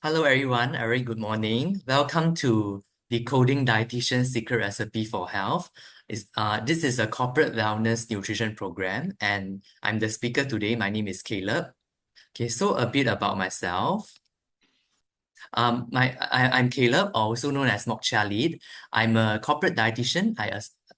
Hello everyone, a very good morning. Welcome to Decoding Dietitian Secret Recipe for Health. This is a corporate wellness nutrition program, and I'm the speaker today. My name is Caleb. Okay, so a bit about myself. I'm Caleb, also known as Mock Lead. I'm a corporate dietitian.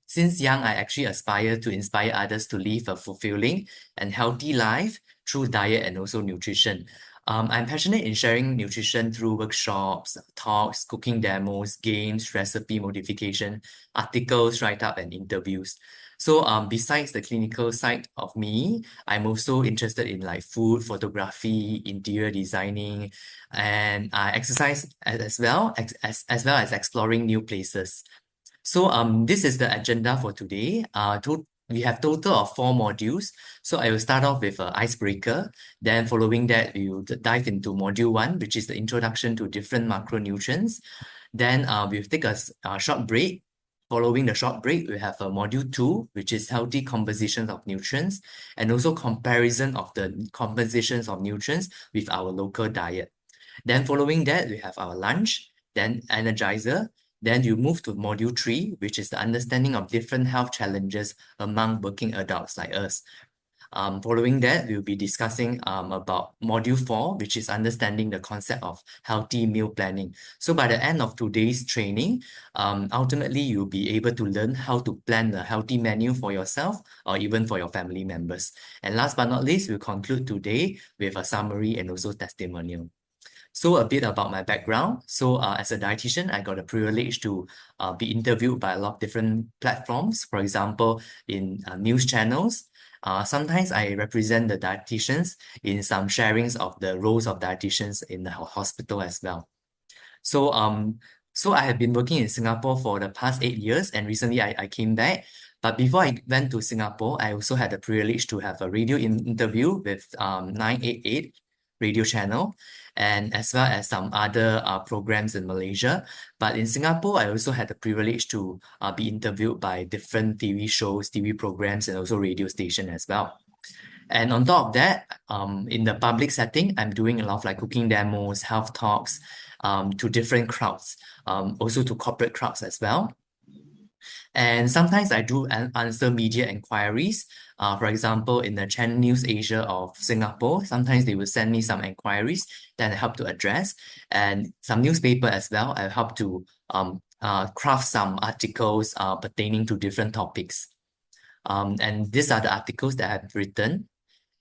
Since young, I actually aspire to inspire others to live a fulfilling and healthy life through diet and also nutrition. I'm passionate in sharing nutrition through workshops, talks, cooking demos, games, recipe modification, articles, write-up, and interviews. So besides the clinical side of me, I'm also interested in like food, photography, interior designing, and exercise as well as exploring new places. So this is the agenda for today. We have total of 4 modules. So I will start off with an icebreaker. Then following that, we will dive into module 1, which is the introduction to different macronutrients. Then we'll take a short break. Following the short break, we have a module 2, which is healthy compositions of nutrients, and also comparison of the compositions of nutrients with our local diet. Then following that, we have our lunch, then energizer. Then you move to module 3, which is the understanding of different health challenges among working adults like us. Following that, we'll be discussing about module 4, which is understanding the concept of healthy meal planning. So by the end of today's training, ultimately you'll be able to learn how to plan a healthy menu for yourself or even for your family members. And last but not least, we'll conclude today with a summary and also testimonial. So a bit about my background. So as a dietitian, I got a privilege to be interviewed by a lot of different platforms. For example, in news channels. Sometimes I represent the dietitians in some sharings of the roles of dietitians in the hospital as well. So I have been working in Singapore for the past 8 years, and recently I came back. But before I went to Singapore, I also had the privilege to have a radio interview with 988 radio channel, and as well as some other programs in Malaysia. But in Singapore, I also had the privilege to be interviewed by different TV shows, TV programs, and also radio station as well. And on top of that, in the public setting, I'm doing a lot of like cooking demos, health talks, to different crowds, also to corporate crowds as well. And sometimes I do answer media inquiries. For example, in the Channel News Asia of Singapore, sometimes they will send me some inquiries that I help to address. And some newspaper as well, I help to craft some articles pertaining to different topics. And these are the articles that I've written.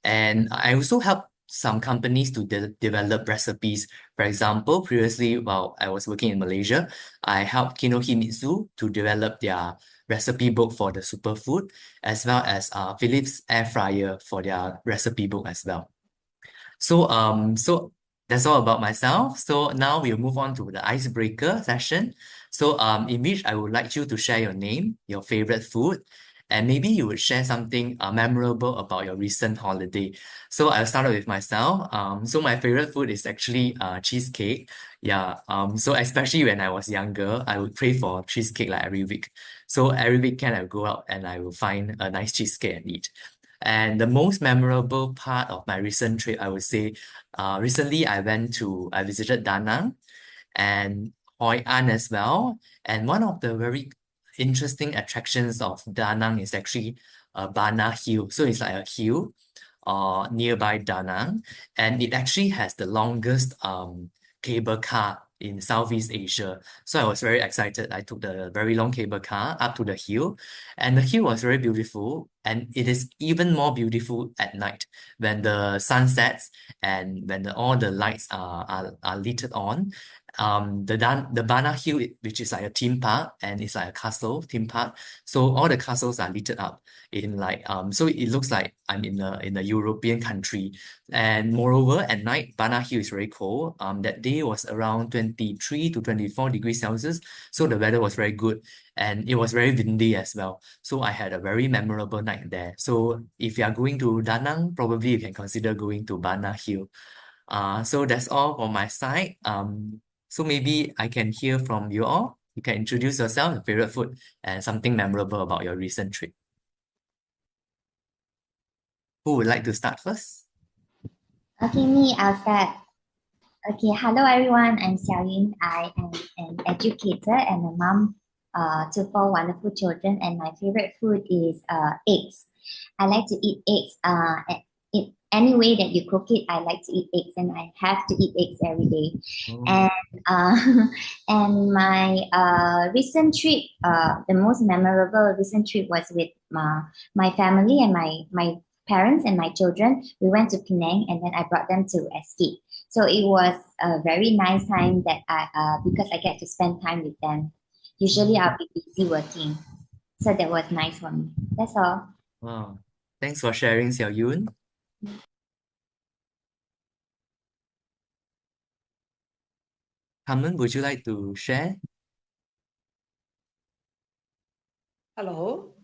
And I also help some companies to develop recipes. For example, previously, while I was working in Malaysia, I helped Kinohimitsu to develop their recipe book for the superfood, as well as Philips air fryer for their recipe book as well. So that's all about myself. So now we'll move on to the icebreaker session. So in which I would like you to share your name, your favorite food, and maybe you would share something memorable about your recent holiday. So I'll start with myself. So my favorite food is actually cheesecake. Yeah. So especially when I was younger, I would crave for cheesecake like every week. So every weekend I would go out and I will find a nice cheesecake and eat. And the most memorable part of my recent trip, I would say, recently I visited Da Nang and Hoi An as well. And one of the very interesting attractions of Da Nang is actually Bana Hill. So it's like a hill nearby Da Nang, and it actually has the longest cable car in Southeast Asia. So I was very excited. I took the very long cable car up to the hill, and the hill was very beautiful. And it is even more beautiful at night when the sun sets and when all the lights are lit on. The Bana Hill, which is like a theme park, and it's like a castle theme park. So all the castles are lit up in like so it looks like I'm in a European country. And moreover, at night, Bana Hill is very cold. That day was around 23 to 24 degrees Celsius. So the weather was very good, and it was very windy as well. So I had a very memorable night there. So if you are going to Da Nang, probably you can consider going to Bana Hill. So that's all from my side. So maybe I can hear from you all. You can introduce yourself, your favorite food, and something memorable about your recent trip. Who would like to start first? Okay, me, I'll start. Okay, hello everyone. I'm Xiaoyun. I am an educator and a mom to four wonderful children. And my favorite food is eggs. I like to eat eggs. In any way that you cook it, I like to eat eggs, and I have to eat eggs every day. Oh. And and my recent trip, the most memorable recent trip was with my family and my parents and my children. We went to Penang, and then I brought them to Escape. So it was a very nice time that because I get to spend time with them. Usually I'll be busy working. So that was nice for me. That's all. Wow. Thanks for sharing, Xiao Yun. Carmen, would you like to share? Hello,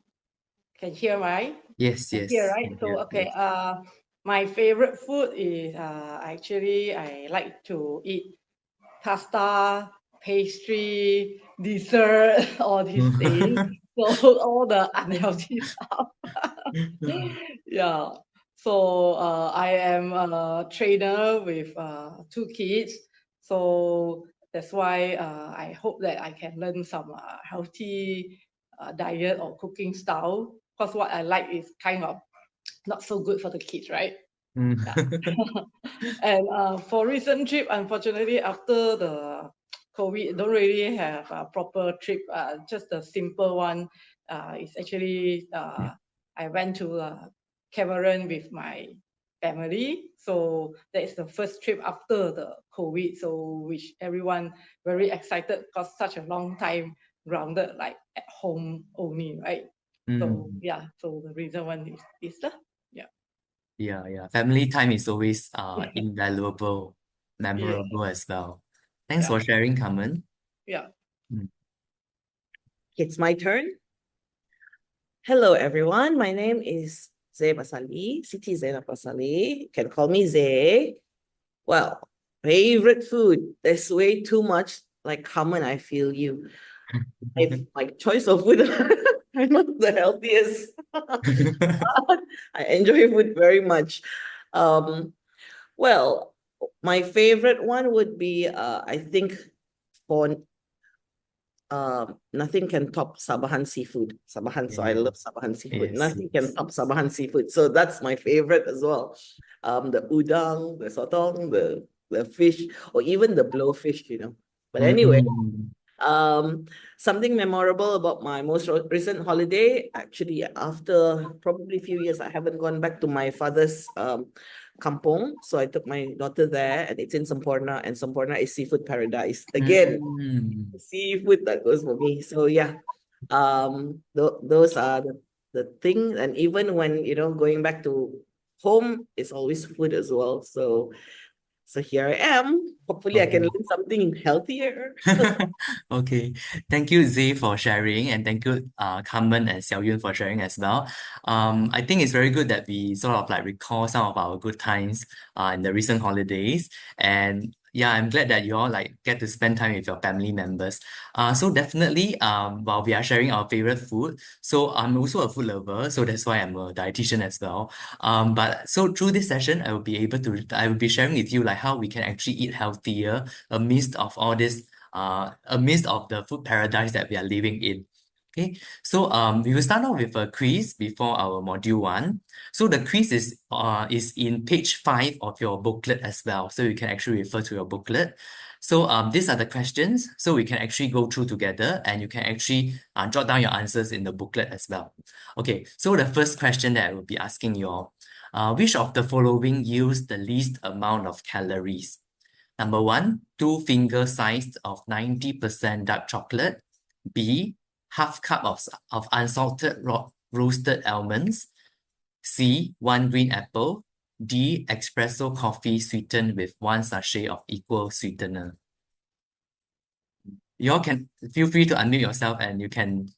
can hear right? Yes, Can hear yes. right? Can So hear. okay. My favorite food is actually I like to eat pasta, pastry, dessert, all these things. So all the unhealthy stuff. Yeah. So I am a trainer with two kids. So that's why I hope that I can learn some healthy diet or cooking style. Because what I like is kind of not so good for the kids, right? Yeah. And for recent trip, unfortunately, after the COVID, don't really have a proper trip. Just a simple one. It's actually I went to Cameroon with my family. So that is the first trip after the COVID. So which everyone very excited because such a long time grounded like at home only, right? So Mm. yeah. So the reason one is this lah. Yeah. Yeah, yeah. Family time is always invaluable, Yeah. memorable as well. Thanks Yeah. for sharing, Carmen. Yeah. Mm. It's my turn. Hello, everyone. My name is Zay Basali, Siti Zainab Basali. You can call me Zay. Well, favorite food. There's way too much. Like common, I feel you. My choice of food, I'm not the healthiest. I enjoy food very much. Um, well, my favorite one would be, I think, for nothing can top Sabahan seafood. Sabahan, so I Yeah. love Sabahan seafood. Yes, Nothing can yes. top Sabahan seafood. So that's my favorite as well. The udang, the sotong, the fish, or even the blowfish, you know. But anyway, Mm. um, something memorable about my most recent holiday, actually, after probably a few years, I haven't gone back to my father's kampong. So I took my daughter there, and it's in Semporna, and Semporna is seafood paradise. Again, Mm. seafood that goes for me. So yeah, those are the thing. And even when going back to home, it's always food as well. So here I am. Hopefully, I can Okay. learn something healthier. Okay, thank you Zay for sharing, and thank you Carmen and Xiao Yun for sharing as well. I think it's very good that we sort of like recall some of our good times in the recent holidays, and yeah, I'm glad that you all like get to spend time with your family members. So definitely while we are sharing our favorite food, so I'm also a food lover, so that's why I'm a dietitian as well. But so through this session, I will be sharing with you like how we can actually eat healthier amidst of all this amidst of the food paradise that we are living in. Okay, so we will start off with a quiz before our module one. So the quiz is in page 5 of your booklet as well. So you can actually refer to your booklet. So these are the questions. So we can actually go through together, and you can actually jot down your answers in the booklet as well. Okay, so the first question that I will be asking you all, which of the following yields the least amount of calories? Number one, two finger size of 90% dark chocolate. B, half cup of unsalted roasted almonds. C, one green apple. D, espresso coffee sweetened with one sachet of equal sweetener. You all can feel free to unmute yourself and you can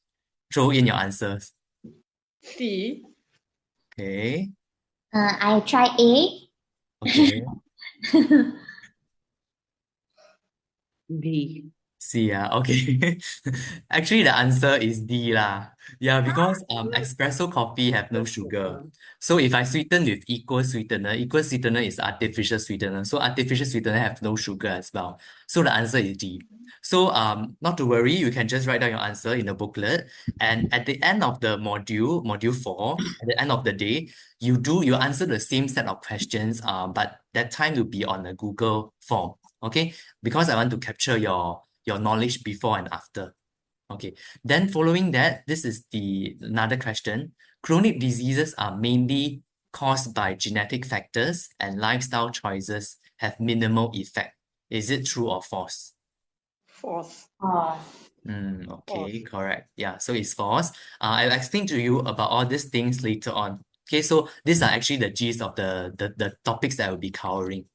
throw in your answers. C. Okay, I try A. okay. B. C, yeah, okay. Actually, the answer is D lah. Yeah, because espresso coffee have no sugar. So if I sweeten with equal sweetener is artificial sweetener. So artificial sweetener have no sugar as well. So the answer is D. So not to worry, you can just write down your answer in the booklet. And at the end of the module 4, at the end of the day, you answer the same set of questions, but that time will be on a Google form. Okay, because I want to capture your knowledge before and after. Okay, then following that, this is another question. Chronic diseases are mainly caused by genetic factors and lifestyle choices have minimal effect. Is it true or false? False. Okay, correct. Yeah, so it's false. I'll explain to you about all these things later on. Okay, so these are actually the gist of the topics that I will be covering.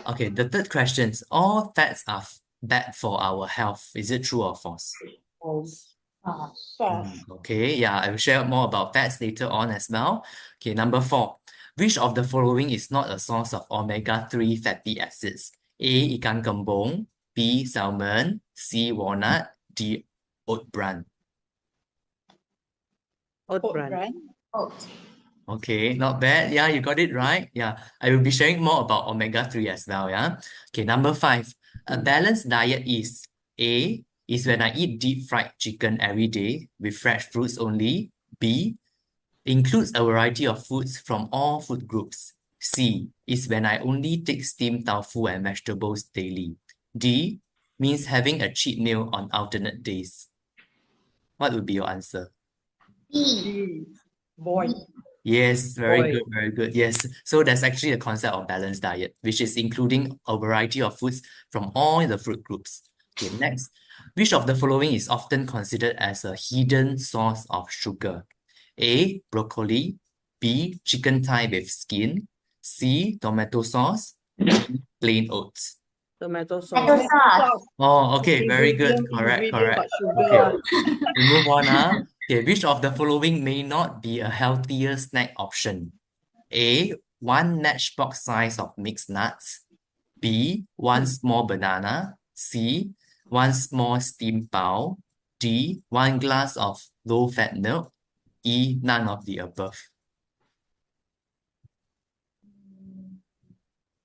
Okay, the third question. All fats are bad for our health. Is it true or false? False. False. Okay, yeah, I will share more about fats later on as well. Okay, number 4. Which of the following is not a source of omega-3 fatty acids? A. Ikan kembung, B. Salmon, C. Walnut, D. Oat bran. Oat Oat bran. bran. Oat. Okay, not bad. Yeah, you got it right. Yeah, I will be sharing more about omega-3 as well. Yeah. Okay, number 5. A balanced diet is A, is when I eat deep fried chicken every day with fresh fruits only. B, includes a variety of foods from all food groups. C, is when I only take steamed tofu and vegetables daily. D, means having a cheat meal on alternate days. What would be your answer? B. D. Boy. Yes, very Boy. good, very good. Yes, so there's actually a concept of balanced diet, which is including a variety of foods from all the fruit groups. Okay, next. Which of the following is often considered as a hidden source of sugar? A, broccoli, B, chicken thigh with skin, C, tomato sauce, D, plain oats. Tomato Tomato sauce. sauce. Oh, okay, very good. Correct, Ingredient correct. but sugar. Okay, we move on. Okay, which of the following may not be a healthier snack option? A, 1 matchbox size of mixed nuts. B, 1 small banana. C, 1 small steamed bao. D, 1 glass of low-fat milk. E, none of the above.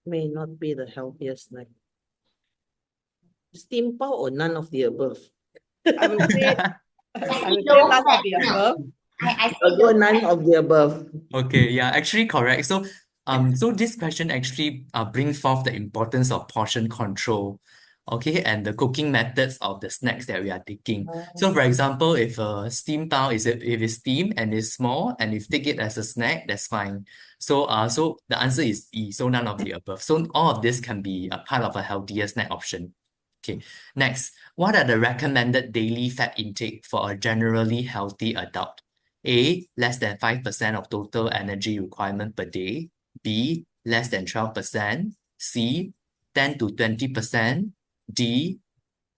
May not be the healthiest snack. Steamed pao or none of the above? I would say Low none of fat the milk. above. I say I'll go low none fat. of the above. Okay, yeah, actually correct. So this question actually brings forth the importance of portion control, okay, and the cooking methods of the snacks that we are taking. So for example, if a steamed bao if it's steamed and it's small and if take it as a snack, that's fine. So the answer is E, so none of the above. So all of this can be a part of a healthier snack option. Okay, next, what are the recommended daily fat intake for a generally healthy adult? A, less than 5% of total energy requirement per day. B, less than 12%. C, 10 to 20%. D,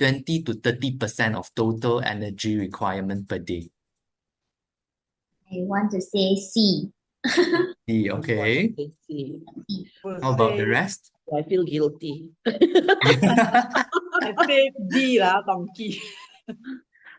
20 to 30% of total energy requirement per day. I want to say C. D, okay. See, Will How about the say, rest? I feel guilty. I say D lah, donkey.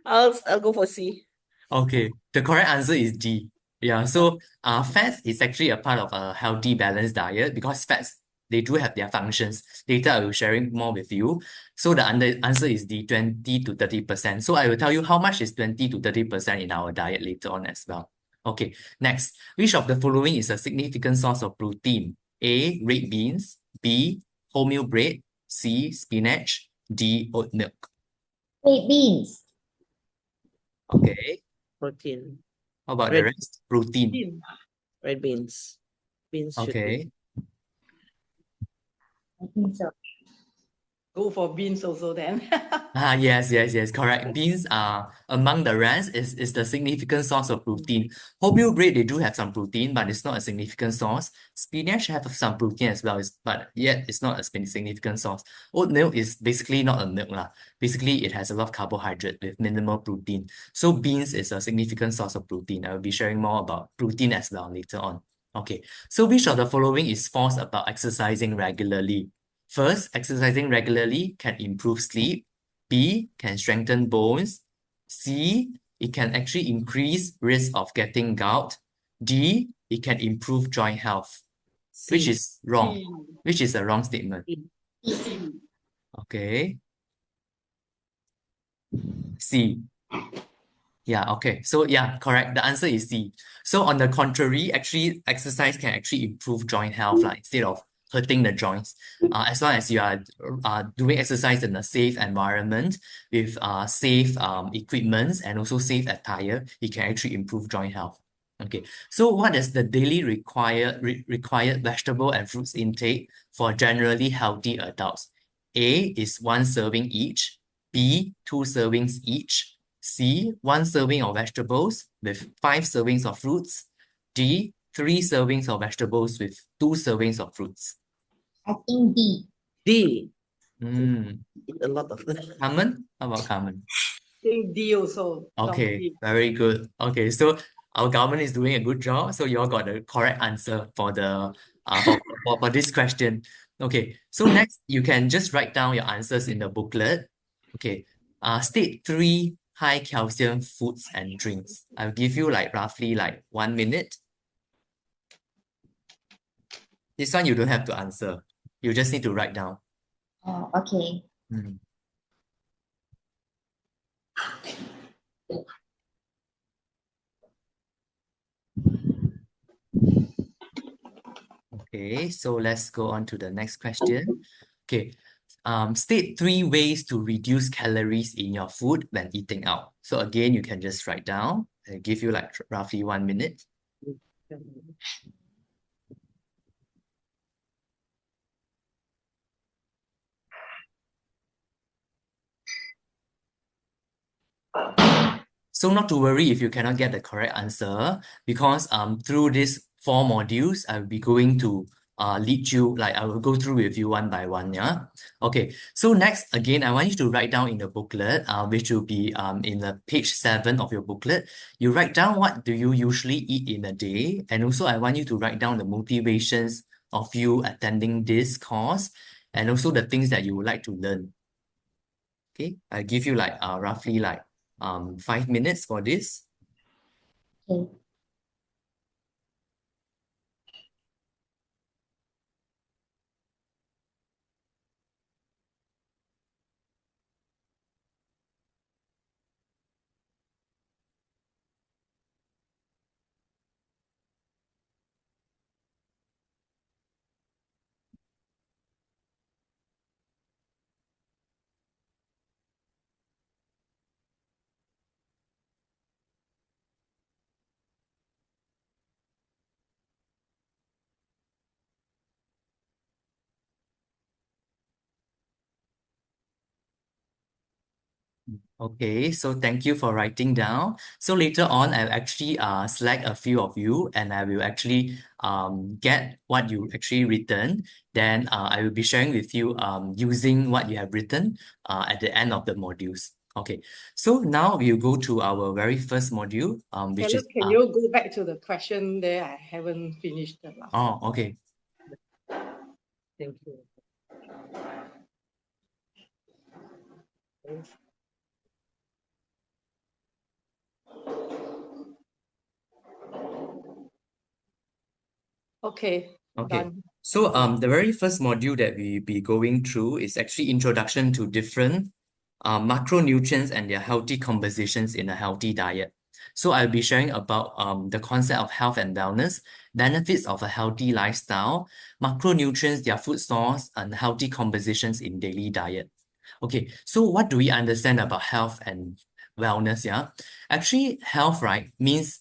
I'll go for C. Okay, the correct answer is D. Yeah, so fats is actually a part of a healthy balanced diet because fats, they do have their functions. Later I will sharing more with you. So the answer is D, 20 to 30%. So I will tell you how much is 20 to 30% in our diet later on as well. Okay, next, which of the following is a significant source of protein? A, red beans, B, wholemeal bread, C, spinach, D, oat milk. Red beans. Okay, Protein. how about the Red- rest? Protein. Bean. Red beans. Beans should be. Okay. I think so. Go for beans also then. Yes, correct. Beans are among the rest is the significant source of protein. Wholemeal bread, they do have some protein, but it's not a significant source. Spinach have some protein as well, but yet it's not a significant source. Oat milk is basically not a milk lah. Basically, it has a lot of carbohydrate with minimal protein. So beans is a significant source of protein. I will be sharing more about protein as well later on. Okay, so which of the following is false about exercising regularly? First, exercising regularly can improve sleep. B, can strengthen bones. C, it can actually increase risk of getting gout. D, it can improve joint health. Which C. is wrong? C. Which is a wrong statement? C. Okay. C. Yeah, okay. So yeah, correct. The answer is C. So on the contrary, actually exercise can actually improve joint health like, instead of hurting the joints. As long as you are doing exercise in a safe environment with safe equipments and also safe attire, it can actually improve joint health. Okay, so what is the daily required vegetable and fruits intake for generally healthy adults? A is 1 serving each, B 2 servings each, C, 1 serving of vegetables with 5 servings of fruits. D, 3 servings of vegetables with 2 servings of fruits. I think D. D. Mm. Eat a lot of them. Carmen? How about Carmen? Think D also. Okay, Donkey. very good. Okay, so our government is doing a good job. So you all got the correct answer for the for this question. Okay, so next you can just write down your answers in the booklet. Okay, state 3 high calcium foods and drinks. I'll give you like roughly like 1 minute. This one you don't have to answer. You just need to write down. Oh, okay. Mm. Okay, so let's go on to the next question. Okay, state 3 ways to reduce calories in your food when eating out. So again, you can just write down. I'll give you like roughly 1 minute. So not to worry if you cannot get the correct answer, because through these 4 modules, I will be going to lead you, like I will go through with you one by one, yeah? Okay, so next, again, I want you to write down in the booklet, which will be in the page 7 of your booklet. You write down what do you usually eat in a day, and also I want you to write down the motivations of you attending this course, and also the things that you would like to learn. Okay, I'll give you like roughly like 5 minutes for this. Okay. Okay, so thank you for writing down. So later on, I'll actually select a few of you and I will actually get what you actually written. Then I will be sharing with you using what you have written at the end of the modules. Okay, so now we'll go to our very first module, which is Can you go back to the question there? I haven't finished the last one. okay. Thank you. Okay, Okay. done. So the very first module that we'll be going through is actually introduction to different macronutrients and their healthy compositions in a healthy diet. So I'll be sharing about the concept of health and wellness, benefits of a healthy lifestyle, macronutrients, their food source, and healthy compositions in daily diet. Okay, so what do we understand about health and wellness? Yeah, actually, health, right,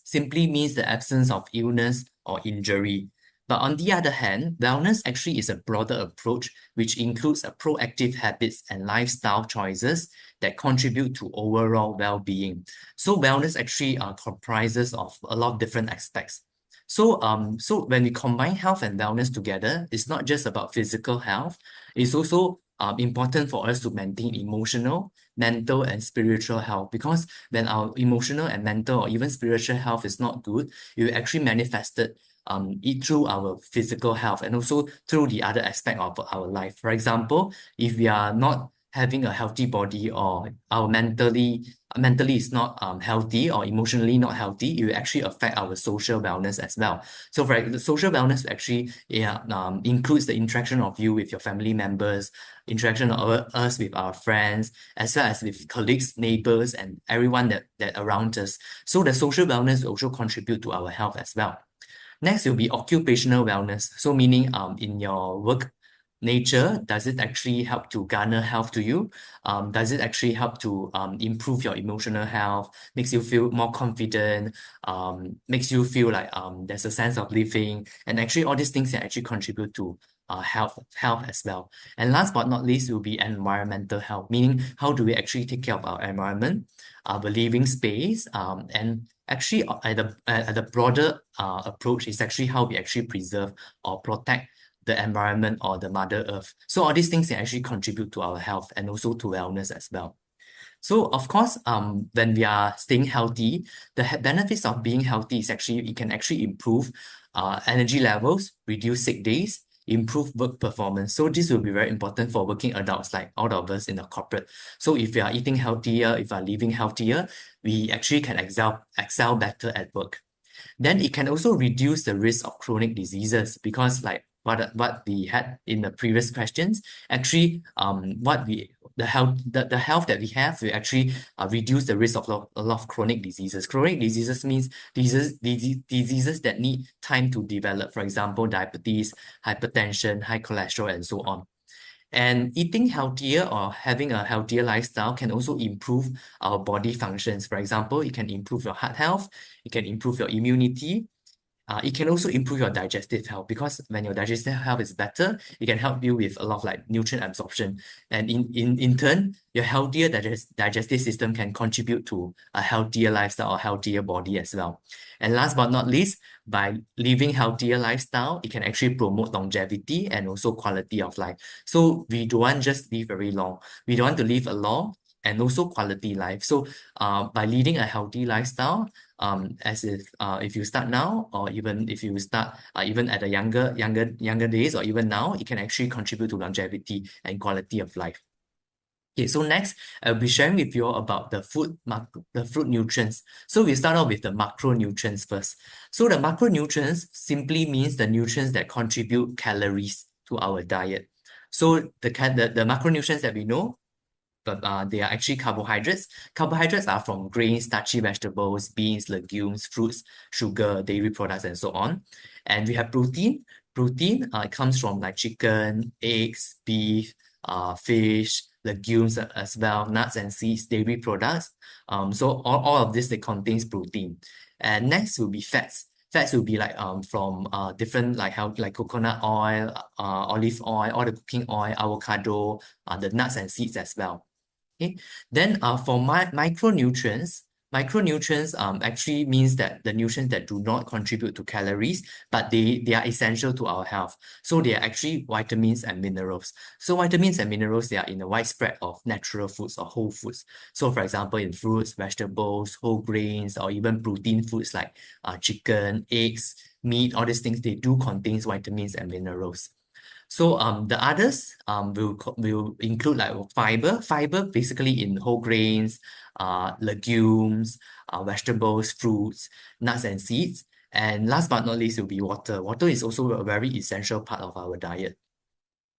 simply means the absence of illness or injury. But on the other hand, wellness actually is a broader approach which includes a proactive habits and lifestyle choices that contribute to overall well-being. So wellness actually comprises of a lot of different aspects. So when we combine health and wellness together, it's not just about physical health. It's also important for us to maintain emotional, mental, and spiritual health, because when our emotional and mental or even spiritual health is not good, it will actually manifest it through our physical health and also through the other aspect of our life. For example, if we are not having a healthy body, or our mentally is not healthy, or emotionally not healthy, it will actually affect our social wellness as well. So for the social wellness actually includes the interaction of you with your family members, interaction of us with our friends, as well as with colleagues, neighbors, and everyone that around us. So the social wellness will also contribute to our health as well. Next will be occupational wellness. So meaning in your work nature, does it actually help to garner health to you? Does it actually help to improve your emotional health, makes you feel more confident, makes you feel like there's a sense of living, and actually all these things can actually contribute to health as well. And last but not least will be environmental health, meaning how do we actually take care of our environment, our living space, and actually at the broader approach is actually how we actually preserve or protect the environment or the Mother Earth. So all these things can actually contribute to our health and also to wellness as well. So of course, when we are staying healthy, the benefits of being healthy is actually, it can actually improve energy levels, reduce sick days, improve work performance. So this will be very important for working adults like all of us in the corporate. So if we are eating healthier, if we are living healthier, we actually can excel better at work. Then it can also reduce the risk of chronic diseases, because like what we had in the previous questions, actually the health that we have will actually reduce the risk of a lot of chronic diseases. Chronic diseases means diseases that need time to develop. For example, diabetes, hypertension, high cholesterol, and so on. And eating healthier or having a healthier lifestyle can also improve our body functions. For example, it can improve your heart health, it can improve your immunity, it can also improve your digestive health, because when your digestive health is better, it can help you with a lot of like nutrient absorption. And in turn, your healthier digestive system can contribute to a healthier lifestyle or healthier body as well. And last but not least, by living healthier lifestyle, it can actually promote longevity and also quality of life. So we don't want just live very long. We don't want to live a long and also quality life. So by leading a healthy lifestyle, as if you start now, or even if you start even at a younger days, or even now, it can actually contribute to longevity and quality of life. Okay, so next I'll be sharing with you all about the fruit nutrients. So we start off with the macronutrients first. So the macronutrients simply means the nutrients that contribute calories to our diet. So the macronutrients that we know, but they are actually carbohydrates. Carbohydrates are from grains, starchy vegetables, beans, legumes, fruits, sugar, dairy products, and so on. And we have protein. Protein comes from like chicken, eggs, beef, fish, legumes as well, nuts and seeds, dairy products. So all of this, they contains protein. And next will be fats. Fats will be like from different like coconut oil, olive oil, all the cooking oil, avocado, the nuts and seeds as well. Okay, then for micronutrients actually means that the nutrients that do not contribute to calories, but they are essential to our health. So they are actually vitamins and minerals. So vitamins and minerals, they are in a widespread of natural foods or whole foods. So for example, in fruits, vegetables, whole grains, or even protein foods like chicken, eggs, meat, all these things, they do contain vitamins and minerals. So the others will include like fiber basically in whole grains, legumes, vegetables, fruits, nuts and seeds. And last but not least will be water. Water is also a very essential part of our diet.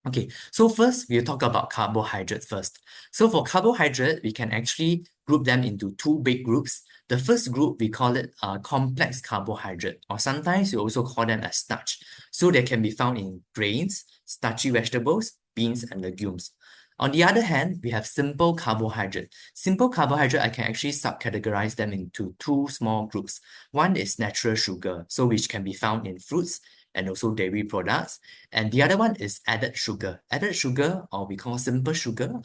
Okay, so first we'll talk about carbohydrates first. So for carbohydrate, we can actually group them into two big groups. The first group, we call it complex carbohydrate, or sometimes we also call them as starch. So they can be found in grains, starchy vegetables, beans, and legumes. On the other hand, we have simple carbohydrate. Simple carbohydrate, I can actually subcategorize them into two small groups. One is natural sugar, so which can be found in fruits and also dairy products. And the other one is added sugar. Added sugar, or we call simple sugar,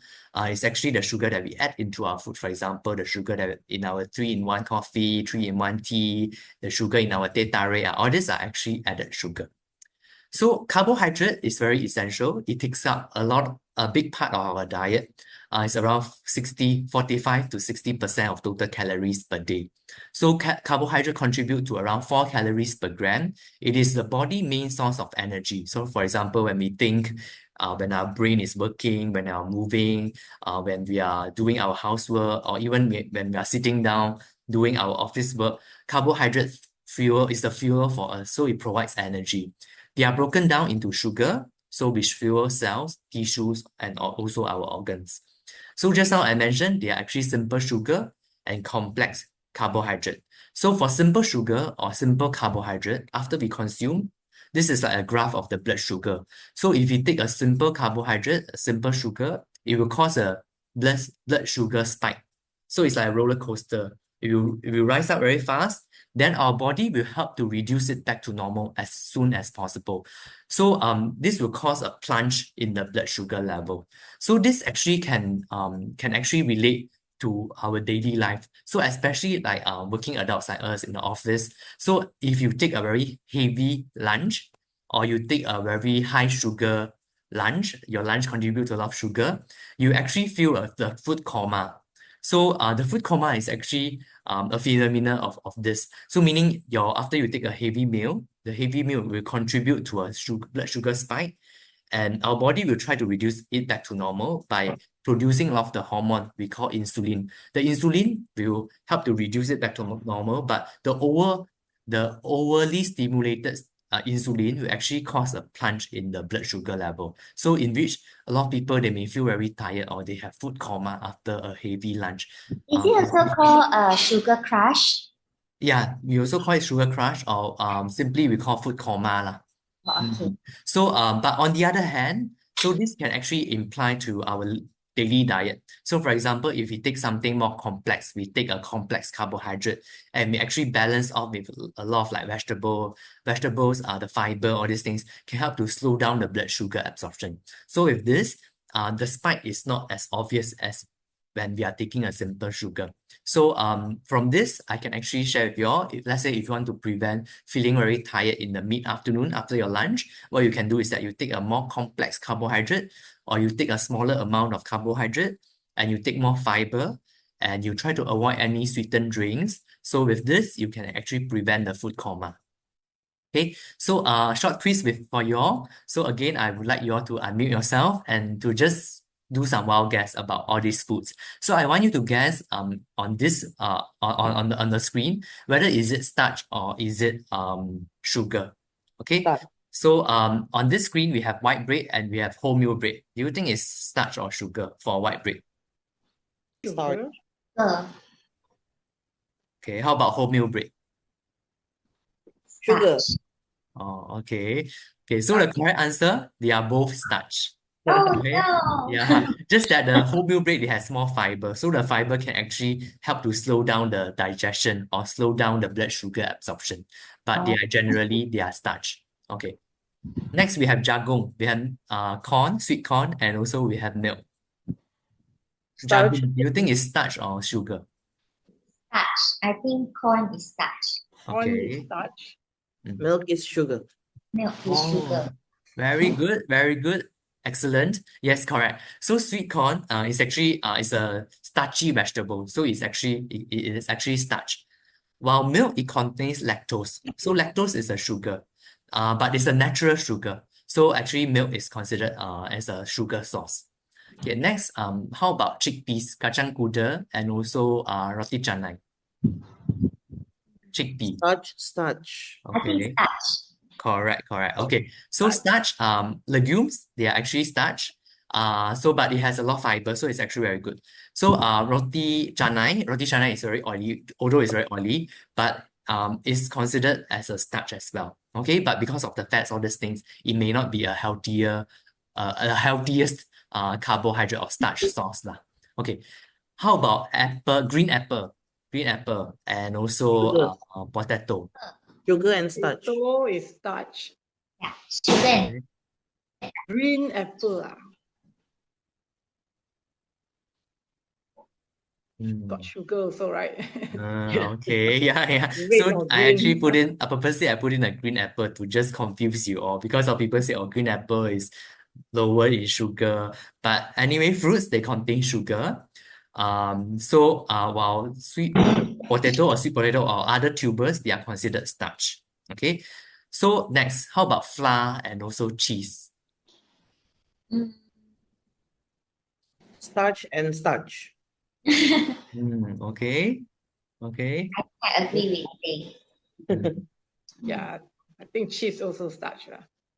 is actually the sugar that we add into our food. For example, the sugar that in our 3-in-1 coffee, 3-in-1 tea, the sugar in our teh tarik, all these are actually added sugar. So carbohydrate is very essential. It takes up a big part of our diet. It's around 45 to 60% of total calories per day. So carbohydrate contribute to around 4 calories per gram. It is the body's main source of energy. So for example, when we think when our brain is working, when we are moving, when we are doing our housework, or even when we are sitting down doing our office work. Carbohydrate fuel is the fuel for us, so it provides energy. They are broken down into sugar, so which fuel cells, tissues, and also our organs. So just now I mentioned they are actually simple sugar and complex carbohydrate. So for simple sugar or simple carbohydrate, after we consume, this is like a graph of the blood sugar. So if you take a simple carbohydrate, a simple sugar, it will cause a blood sugar spike. So it's like a roller coaster. If you rise up very fast, then our body will help to reduce it back to normal as soon as possible. So this will cause a plunge in the blood sugar level. So this actually can actually relate to our daily life. So especially like working adults like us in the office. So if you take a very heavy lunch or you take a very high sugar lunch, your lunch contributes to a lot of sugar, you actually feel the food coma. So the food coma is actually a phenomenon of this. So meaning after you take a heavy meal, the heavy meal will contribute to a blood sugar spike, and our body will try to reduce it back to normal by producing a lot of the hormone we call insulin. The insulin will help to reduce it back to normal, but the overly stimulated insulin will actually cause a plunge in the blood sugar level. So in which a lot of people, they may feel very tired or they have food coma after a heavy lunch. Is it also called sugar crash? Yeah, we also call it sugar crash, or simply we call food coma lah. Okay. So but on the other hand, so this can actually imply to our daily diet. So for example, if we take something more complex, we take a complex carbohydrate and we actually balance off with a lot of like vegetables, the fiber, all these things can help to slow down the blood sugar absorption. So with this, the spike is not as obvious as when we are taking a simple sugar. So from this, I can actually share with you all, let's say if you want to prevent feeling very tired in the mid-afternoon after your lunch, what you can do is that you take a more complex carbohydrate, or you take a smaller amount of carbohydrate and you take more fiber, and you try to avoid any sweetened drinks. So with this, you can actually prevent the food coma. Okay, so short quiz for you all. So again, I would like you all to unmute yourself and to just do some wild guess about all these foods. So I want you to guess on this on the screen whether is it starch or is it sugar. Okay. Starch. So on this screen we have white bread and we have wholemeal bread. Do you think it's starch or sugar for white bread? Starch. Sugar. Okay, how about wholemeal bread? Sugar. Starch. Oh, okay. Okay, so the correct answer, they are both starch. Oh Okay. no. Yeah, just that the wholemeal bread, it has more fiber. So the fiber can actually help to slow down the digestion or slow down the blood sugar absorption. But they are starch. Okay. Next, we have jagung. We have corn, sweet corn, and also we have milk. Starch. Jagung, do you think it's starch or sugar? Starch. I think corn is starch. Corn is Okay. starch. Milk is sugar. Milk is sugar. Very good, very good. Excellent. Yes, correct. So sweet corn is actually is a starchy vegetable. So it is actually starch. While milk, it contains lactose. So lactose is a sugar, but it's a natural sugar. So actually milk is considered as a sugar source. Okay, next, how about chickpeas, kacang kuda, and also roti canai? Chickpea. Starch. I think Okay. starch. Correct. Okay. So starch, legumes, they are actually starch. But it has a lot of fiber, so it's actually very good. So roti canai is very oily, although it's very oily, but is considered as a starch as well. Okay, but because of the fats, all these things, it may not be a healthiest carbohydrate or starch source lah. Okay. How about green apple, and also potato? Sugar and starch. Potato is starch. Yeah. Sugar. Green apple got sugar also, right? Okay, yeah. Red So or I actually green. purposely I put in a green apple to just confuse you all, because some people say, oh, green apple is lower in sugar. But anyway, fruits, they contain sugar. While sweet potato or sweet potato or other tubers, they are considered starch. Okay. So next, how about flour and also cheese? Mm. Starch and starch. Okay. Okay. I agree with Zay. Yeah, I think cheese also starch.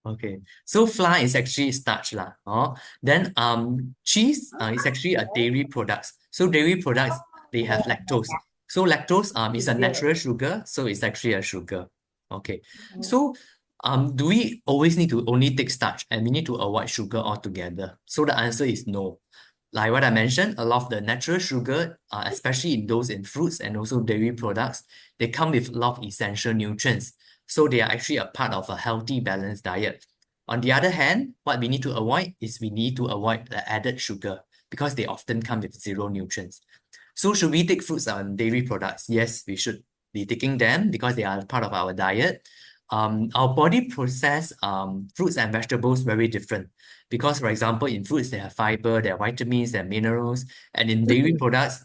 Okay. So flour is actually starch lah. Then cheese is actually a dairy products. So dairy products they have lactose. So lactose is a natural sugar, so it's actually a sugar. Okay. So do we always need to only take starch and we need to avoid sugar altogether? So the answer is no. Like what I mentioned, a lot of the natural sugar, especially in those in fruits and also dairy products, they come with a lot of essential nutrients. So they are actually a part of a healthy, balanced diet. On the other hand, what we need to avoid is we need to avoid the added sugar because they often come with zero nutrients. So should we take fruits and dairy products? Yes, we should be taking them because they are part of our diet. Our body process fruits and vegetables very different because, for example, in fruits they have fiber, they have vitamins, they have minerals, and in dairy products,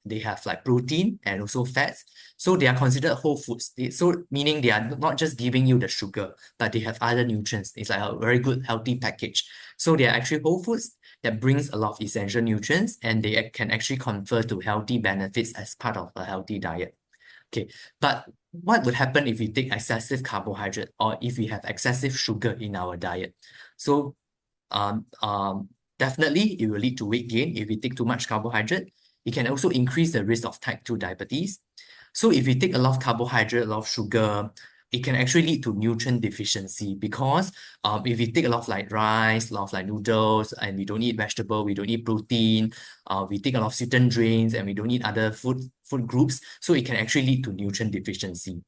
they have like protein and also fats. So they are considered whole foods. So meaning they are not just giving you the sugar, but they have other nutrients. It's like a very good healthy package. So they are actually whole foods that brings a lot of essential nutrients and they can actually confer to healthy benefits as part of a healthy diet. Okay, but what would happen if we take excessive carbohydrate or if we have excessive sugar in our diet? So um, um, definitely it will lead to weight gain if we take too much carbohydrate. It can also increase the risk of type 2 diabetes. So if we take a lot of carbohydrate, a lot of sugar, it can actually lead to nutrient deficiency because if we take a lot of like rice, a lot of like noodles, and we don't eat vegetable, we don't eat protein, we take a lot of sweetened drinks, and we don't eat other food groups, so it can actually lead to nutrient deficiency.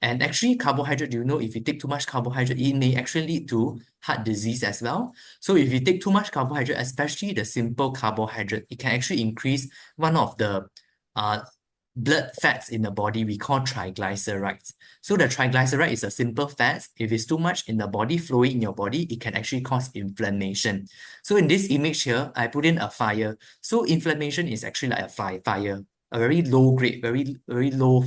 And actually, carbohydrate, do you know if you take too much carbohydrate, it may actually lead to heart disease as well. So if you take too much carbohydrate, especially the simple carbohydrate, it can actually increase one of the uh, blood fats in the body we call triglycerides. So the triglyceride is a simple fat. If it's too much in the body, flowing in your body, it can actually cause inflammation. So in this image here, I put in a fire. So inflammation is actually like a fire, a very low grade, very low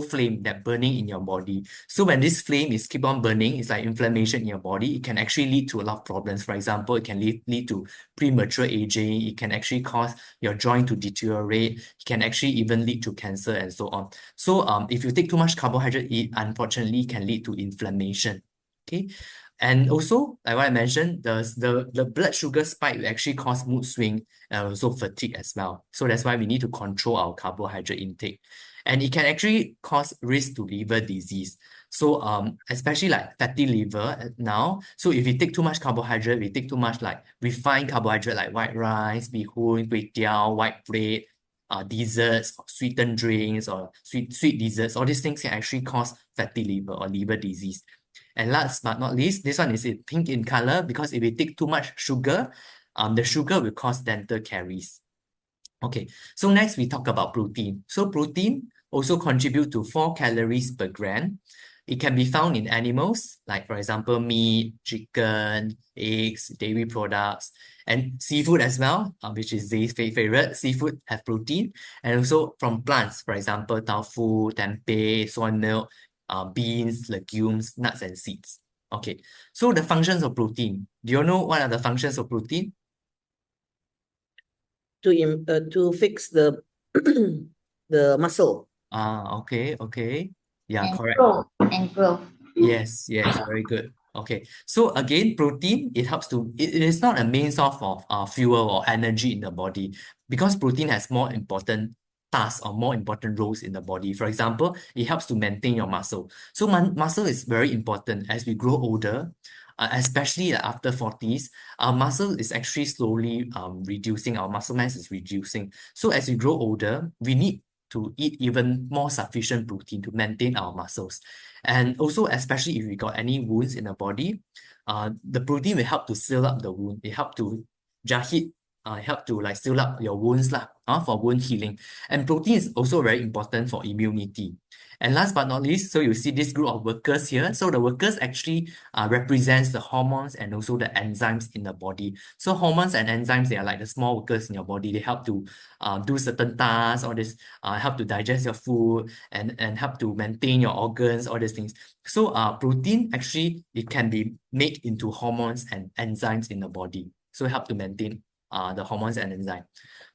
flame that burning in your body. So when this flame is keep on burning, it's like inflammation in your body. It can actually lead to a lot of problems. For example, it can lead to premature aging. It can actually cause your joint to deteriorate. It can actually even lead to cancer and so on. So if you take too much carbohydrate, it unfortunately can lead to inflammation. Okay. And also, like what I mentioned, the blood sugar spike will actually cause mood swing and also fatigue as well. So that's why we need to control our carbohydrate intake. And it can actually cause risk to liver disease. So especially like fatty liver now. So if we take too much carbohydrate, we take too much like refined carbohydrate like white rice, bee hoon, kway teow, white bread, desserts, sweetened drinks, or sweet desserts. All these things can actually cause fatty liver or liver disease. And last but not least, this one is pink in color because if we take too much sugar, the sugar will cause dental caries. Okay, so next we talk about protein. So protein also contribute to 4 calories per gram. It can be found in animals, like for example, meat, chicken, eggs, dairy products, and seafood as well, which is Zay's favorite. Seafood have protein, and also from plants, for example, tofu, tempeh, soy milk, beans, legumes, nuts, and seeds. Okay, so the functions of protein. Do you know what are the functions of protein? To fix the the muscle. Okay. Yeah, And correct. growth. Yes, very good. Okay, so again, protein, it helps to, it is not a main source of fuel or energy in the body because protein has more important tasks or more important roles in the body. For example, it helps to maintain your muscle. So muscle is very important as we grow older, especially after 40s. Our muscle is actually slowly reducing, our muscle mass is reducing. So as we grow older, we need to eat even more sufficient protein to maintain our muscles. And also, especially if we got any wounds in the body, the protein will help to seal up the wound. It help to jahit help to like seal up your wounds lah, for wound healing. And protein is also very important for immunity. And last but not least, so you see this group of workers here. So the workers actually represents the hormones and also the enzymes in the body. So hormones and enzymes, they are like the small workers in your body. They help to do certain tasks, or this help to digest your food and help to maintain your organs, all these things. So protein actually, it can be made into hormones and enzymes in the body. So help to maintain the hormones and enzymes.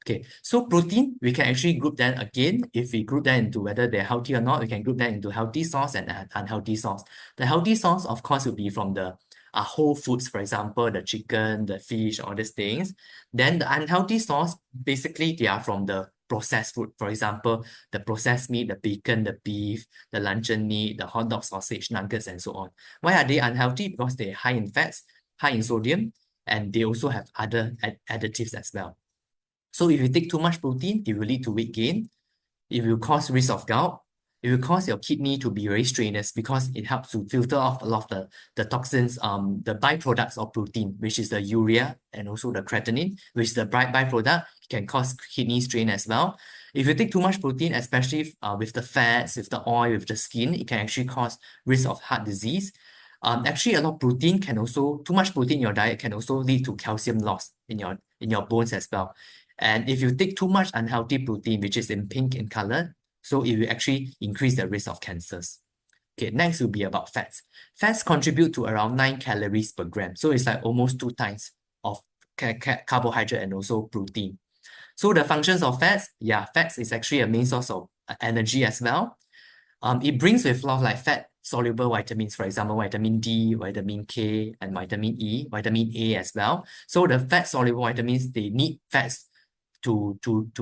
Okay, so protein, we can actually group them again. If we group them into whether they're healthy or not, we can group them into healthy source and unhealthy source. The healthy source, of course, will be from the whole foods, for example, the chicken, the fish, all these things. Then the unhealthy source, basically, they are from the processed food. For example, the processed meat, the bacon, the beef, the luncheon meat, the hot dog, sausage, nuggets, and so on. Why are they unhealthy? Because they're high in fats, high in sodium, and they also have other additives as well. So if you take too much protein, it will lead to weight gain. It will cause risk of gout. It will cause your kidney to be very strenuous because it helps to filter off a lot of the toxins, the byproducts of protein, which is the urea and also the creatinine, which is the byproduct, can cause kidney strain as well. If you take too much protein, especially with the fats, with the oil, with the skin, it can actually cause risk of heart disease. Actually, a lot of protein can also, too much protein in your diet can also lead to calcium loss in your bones as well. And if you take too much unhealthy protein, which is in pink in color, so it will actually increase the risk of cancers. Okay, next will be about fats. Fats contribute to around 9 calories per gram. So it's like almost 2 times of carbohydrate and also protein. So the functions of fats, fats is actually a main source of energy as well. It brings with a lot of like fat-soluble vitamins, for example, vitamin D, vitamin K, and vitamin E, vitamin A as well. So the fat-soluble vitamins, they need fats to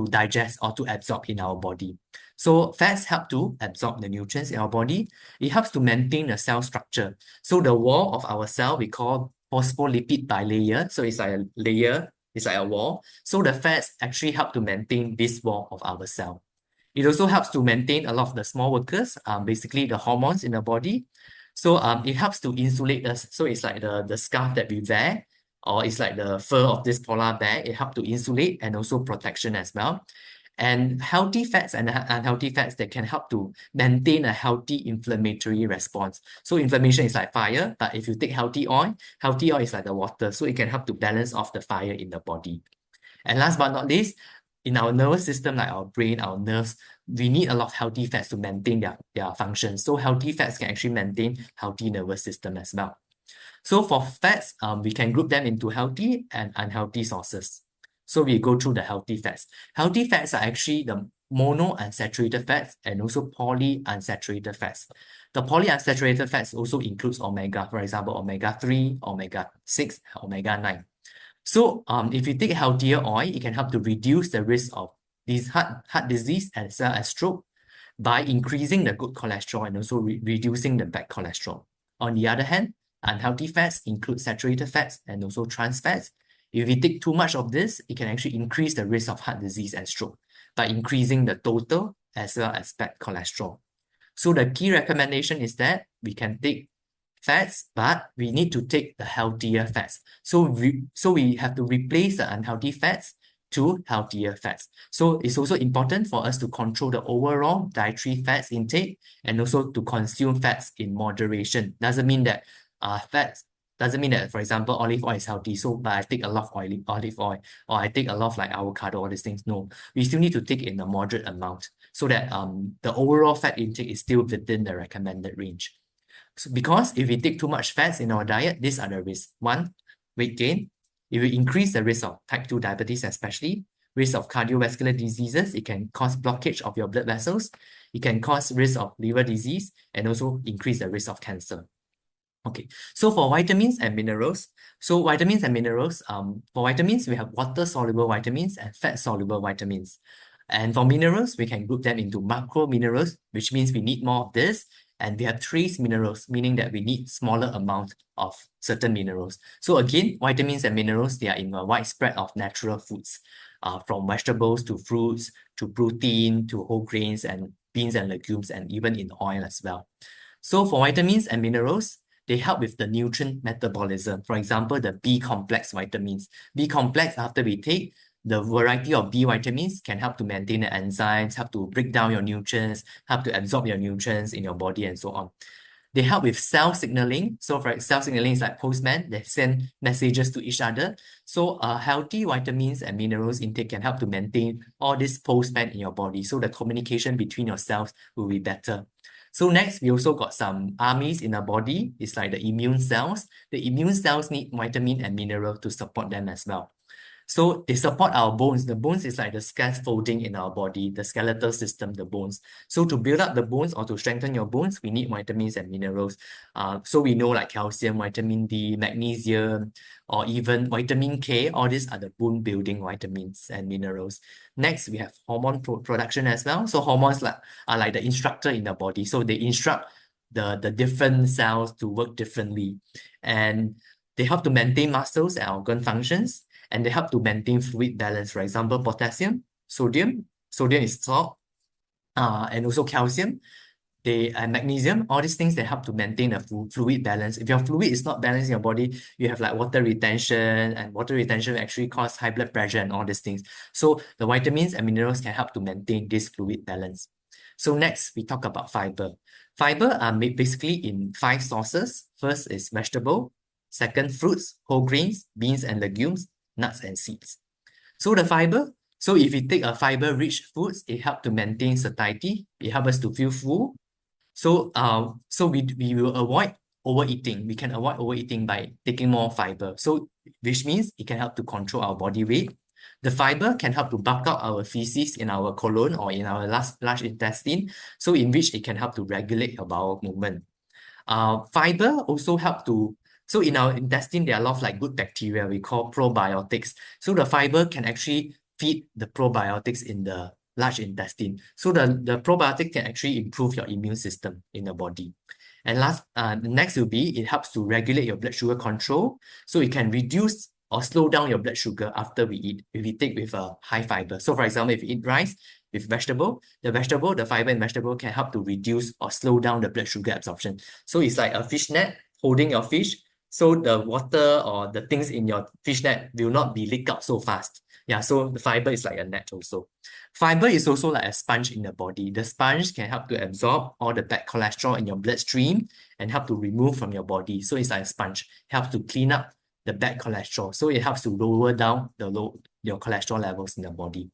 digest or to absorb in our body. So fats help to absorb the nutrients in our body. It helps to maintain the cell structure. So the wall of our cell, we call phospholipid bilayer. So it's like a layer, it's like a wall. So the fats actually help to maintain this wall of our cell. It also helps to maintain a lot of the small workers, basically the hormones in the body. So it helps to insulate us. So it's like the scarf that we wear, or it's like the fur of this polar bear. It helps to insulate and also protection as well. And healthy fats and unhealthy fats that can help to maintain a healthy inflammatory response. So inflammation is like fire, but if you take healthy oil is like the water. So it can help to balance off the fire in the body. And last but not least, in our nervous system, like our brain, our nerves, we need a lot of healthy fats to maintain their function. So healthy fats can actually maintain healthy nervous system as well. So for fats, we can group them into healthy and unhealthy sources. So we go through the healthy fats. Healthy fats are actually the monounsaturated fats and also polyunsaturated fats. The polyunsaturated fats also includes omega, for example, omega-3, omega-6, omega-9. So if you take healthier oil, it can help to reduce the risk of these heart disease as well as stroke by increasing the good cholesterol and also reducing the bad cholesterol. On the other hand, unhealthy fats include saturated fats and also trans fats. If we take too much of this, it can actually increase the risk of heart disease and stroke by increasing the total as well as bad cholesterol. So the key recommendation is that we can take fats, but we need to take the healthier fats. So we have to replace the unhealthy fats to healthier fats. So it's also important for us to control the overall dietary fats intake and also to consume fats in moderation. Doesn't mean that for example, olive oil is healthy, so but I take a lot of olive oil, or I take a lot of like avocado, all these things. No, we still need to take in a moderate amount so that the overall fat intake is still within the recommended range. So because if we take too much fats in our diet, these are the risks. 1, weight gain. It will increase the risk of type 2 diabetes, especially risk of cardiovascular diseases. It can cause blockage of your blood vessels. It can cause risk of liver disease and also increase the risk of cancer. Okay, so for vitamins and minerals, for vitamins, we have water-soluble vitamins and fat-soluble vitamins. And for minerals, we can group them into macro minerals, which means we need more of this. And we have trace minerals, meaning that we need smaller amount of certain minerals. So again, vitamins and minerals, they are in a wide spread of natural foods, from vegetables to fruits, to protein, to whole grains and beans and legumes, and even in oil as well. So for vitamins and minerals, they help with the nutrient metabolism. For example, the B complex vitamins. B complex, after we take, the variety of B vitamins can help to maintain the enzymes, help to break down your nutrients, help to absorb your nutrients in your body, and so on. They help with cell signaling. So for cell signaling is like postman, they send messages to each other. So healthy vitamins and minerals intake can help to maintain all this postman in your body. So the communication between your cells will be better. So next, we also got some armies in our body. It's like the immune cells. The immune cells need vitamin and mineral to support them as well. So they support our bones. The bones is like the scaffolding in our body, the skeletal system, the bones. So to build up the bones or to strengthen your bones, we need vitamins and minerals. So we know like calcium, vitamin D, magnesium, or even vitamin K. All these are the bone building vitamins and minerals. Next, we have hormone production as well. So hormones are like the instructor in the body. So they instruct the different cells to work differently. And they help to maintain muscles and organ functions. And they help to maintain fluid balance. For example, potassium, sodium is salt, and also calcium, and magnesium, all these things that help to maintain a fluid balance. If your fluid is not balanced in your body, you have like water retention, and water retention actually cause high blood pressure and all these things. So the vitamins and minerals can help to maintain this fluid balance. So next, we talk about fiber. Fiber are made basically in 5 sources. First is vegetable. Second, fruits, whole grains, beans and legumes, nuts and seeds. So the fiber, so if we take a fiber-rich foods, it helps to maintain satiety. It helps us to feel full. So we will avoid overeating. We can avoid overeating by taking more fiber. So which means it can help to control our body weight. The fiber can help to bulk out our feces in our colon or in our large intestine, so in which it can help to regulate your bowel movement. Fiber also help to, so in our intestine, there are a lot of like good bacteria we call probiotics. So the fiber can actually feed the probiotics in the large intestine. So the probiotic can actually improve your immune system in the body. And next will be, it helps to regulate your blood sugar control. So it can reduce or slow down your blood sugar after we eat, if we take with a high fiber. So for example, if you eat rice with vegetable, the fiber in vegetable can help to reduce or slow down the blood sugar absorption. So it's like a fish net holding your fish. So the water or the things in your fish net will not be leaked out so fast. Yeah, so the fiber is like a net also. Fiber is also like a sponge in the body. The sponge can help to absorb all the bad cholesterol in your bloodstream and help to remove from your body. So it's like a sponge, helps to clean up the bad cholesterol. So it helps to lower down your cholesterol levels in the body.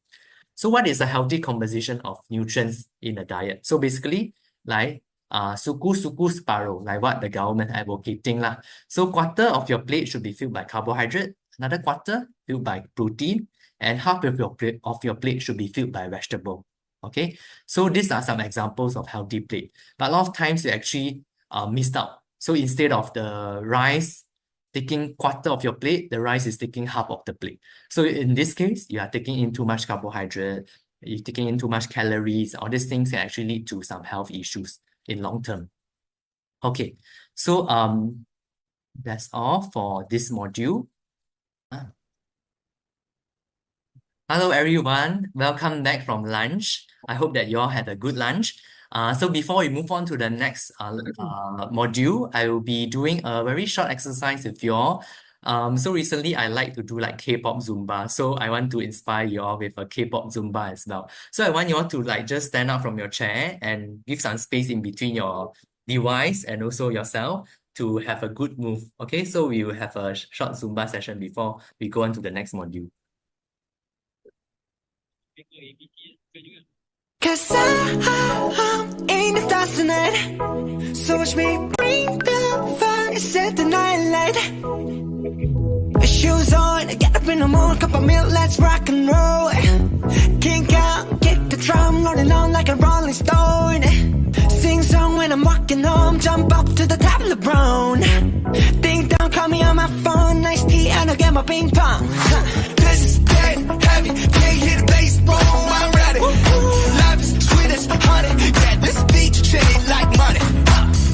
So what is a healthy composition of nutrients in a diet? So basically, like suku separuh, like what the government advocating lah. So quarter of your plate should be filled by carbohydrate, another quarter filled by protein, and half of your plate should be filled by vegetable. Okay, so these are some examples of healthy plate. But a lot of times you actually missed out. So instead of the rice taking quarter of your plate, the rice is taking half of the plate. So in this case, you are taking in too much carbohydrate, you're taking in too much calories. All these things can actually lead to some health issues in long term. Okay, so that's all for this module. Hello everyone, welcome back from lunch. I hope that you all had a good lunch. So before we move on to the next module, I will be doing a very short exercise with you all. So recently I like to do like K-pop Zumba. So I want to inspire you all with a K-pop Zumba as well. So I want you all to like just stand up from your chair and give some space in between your device and also yourself to have a good move. Okay, so we will have a short Zumba session before we go on to the next module. Cause I'm in the stars tonight. So watch me bring the fire, set the night light. Shoes on, get up in the morning, cup of milk, let's rock and roll. Kink out, kick the drum, rolling on like a rolling stone. Sing song when I'm walking home, jump up to the top of the brown. Ding dong, call me on my phone, nice tea and I'll get my ping pong. This is dead heavy, can't hit the bass, boom, I'm ready. Life is sweet as honey, yeah, this beat chain like money.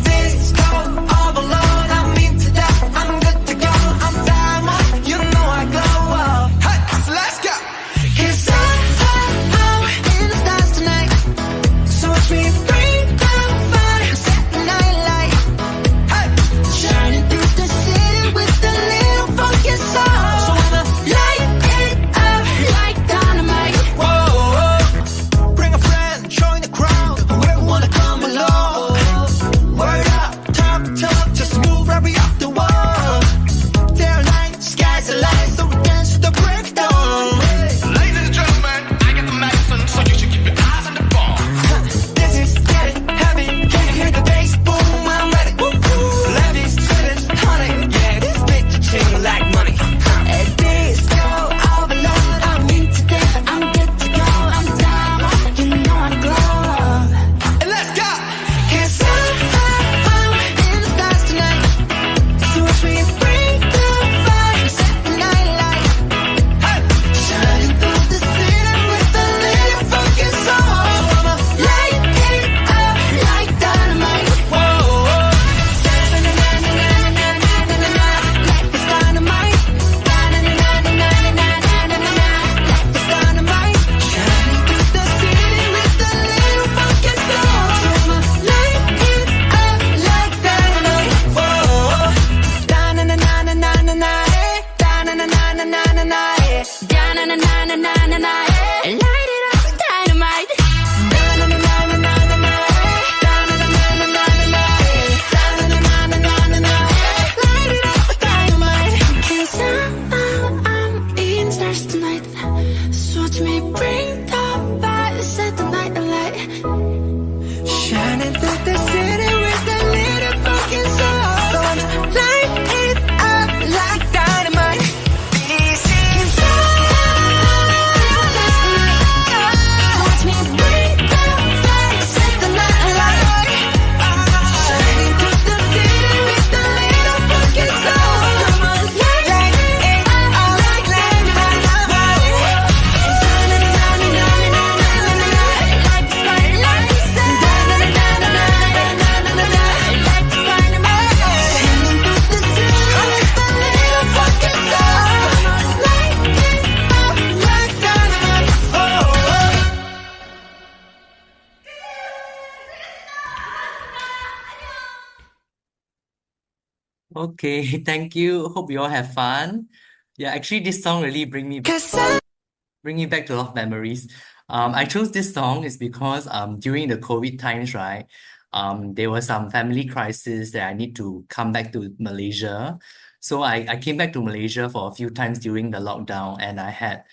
This go all alone, I'm into that, I'm good to go, I'm diamond, you know I glow. Hey, so let's go. Cause I'm in the stars tonight, so watch me bring the fire, set the night light. Hey, na na na na, yeah. Da na na na na na na na, yeah. Light it up with dynamite. Da na na na na na na na, da na na na na na na, da na na na na na na, light it up with dynamite. 'Cause I'm in stars tonight, so watch me bring the fire, set the night alight. Shining through the city with a little fucking sun. Light it up like dynamite. This is watch me bring the fire, set the night alight. Shining through the city with a little fucking sun. Light it up like dynamite. Okay, thank you. Hope you all have fun. Yeah, actually, this song really bring me back to a lot of memories. I chose this song is because during the COVID times, right, there was some family crisis that I need to come back to Malaysia. So I came back to Malaysia for a few times during the lockdown, and I had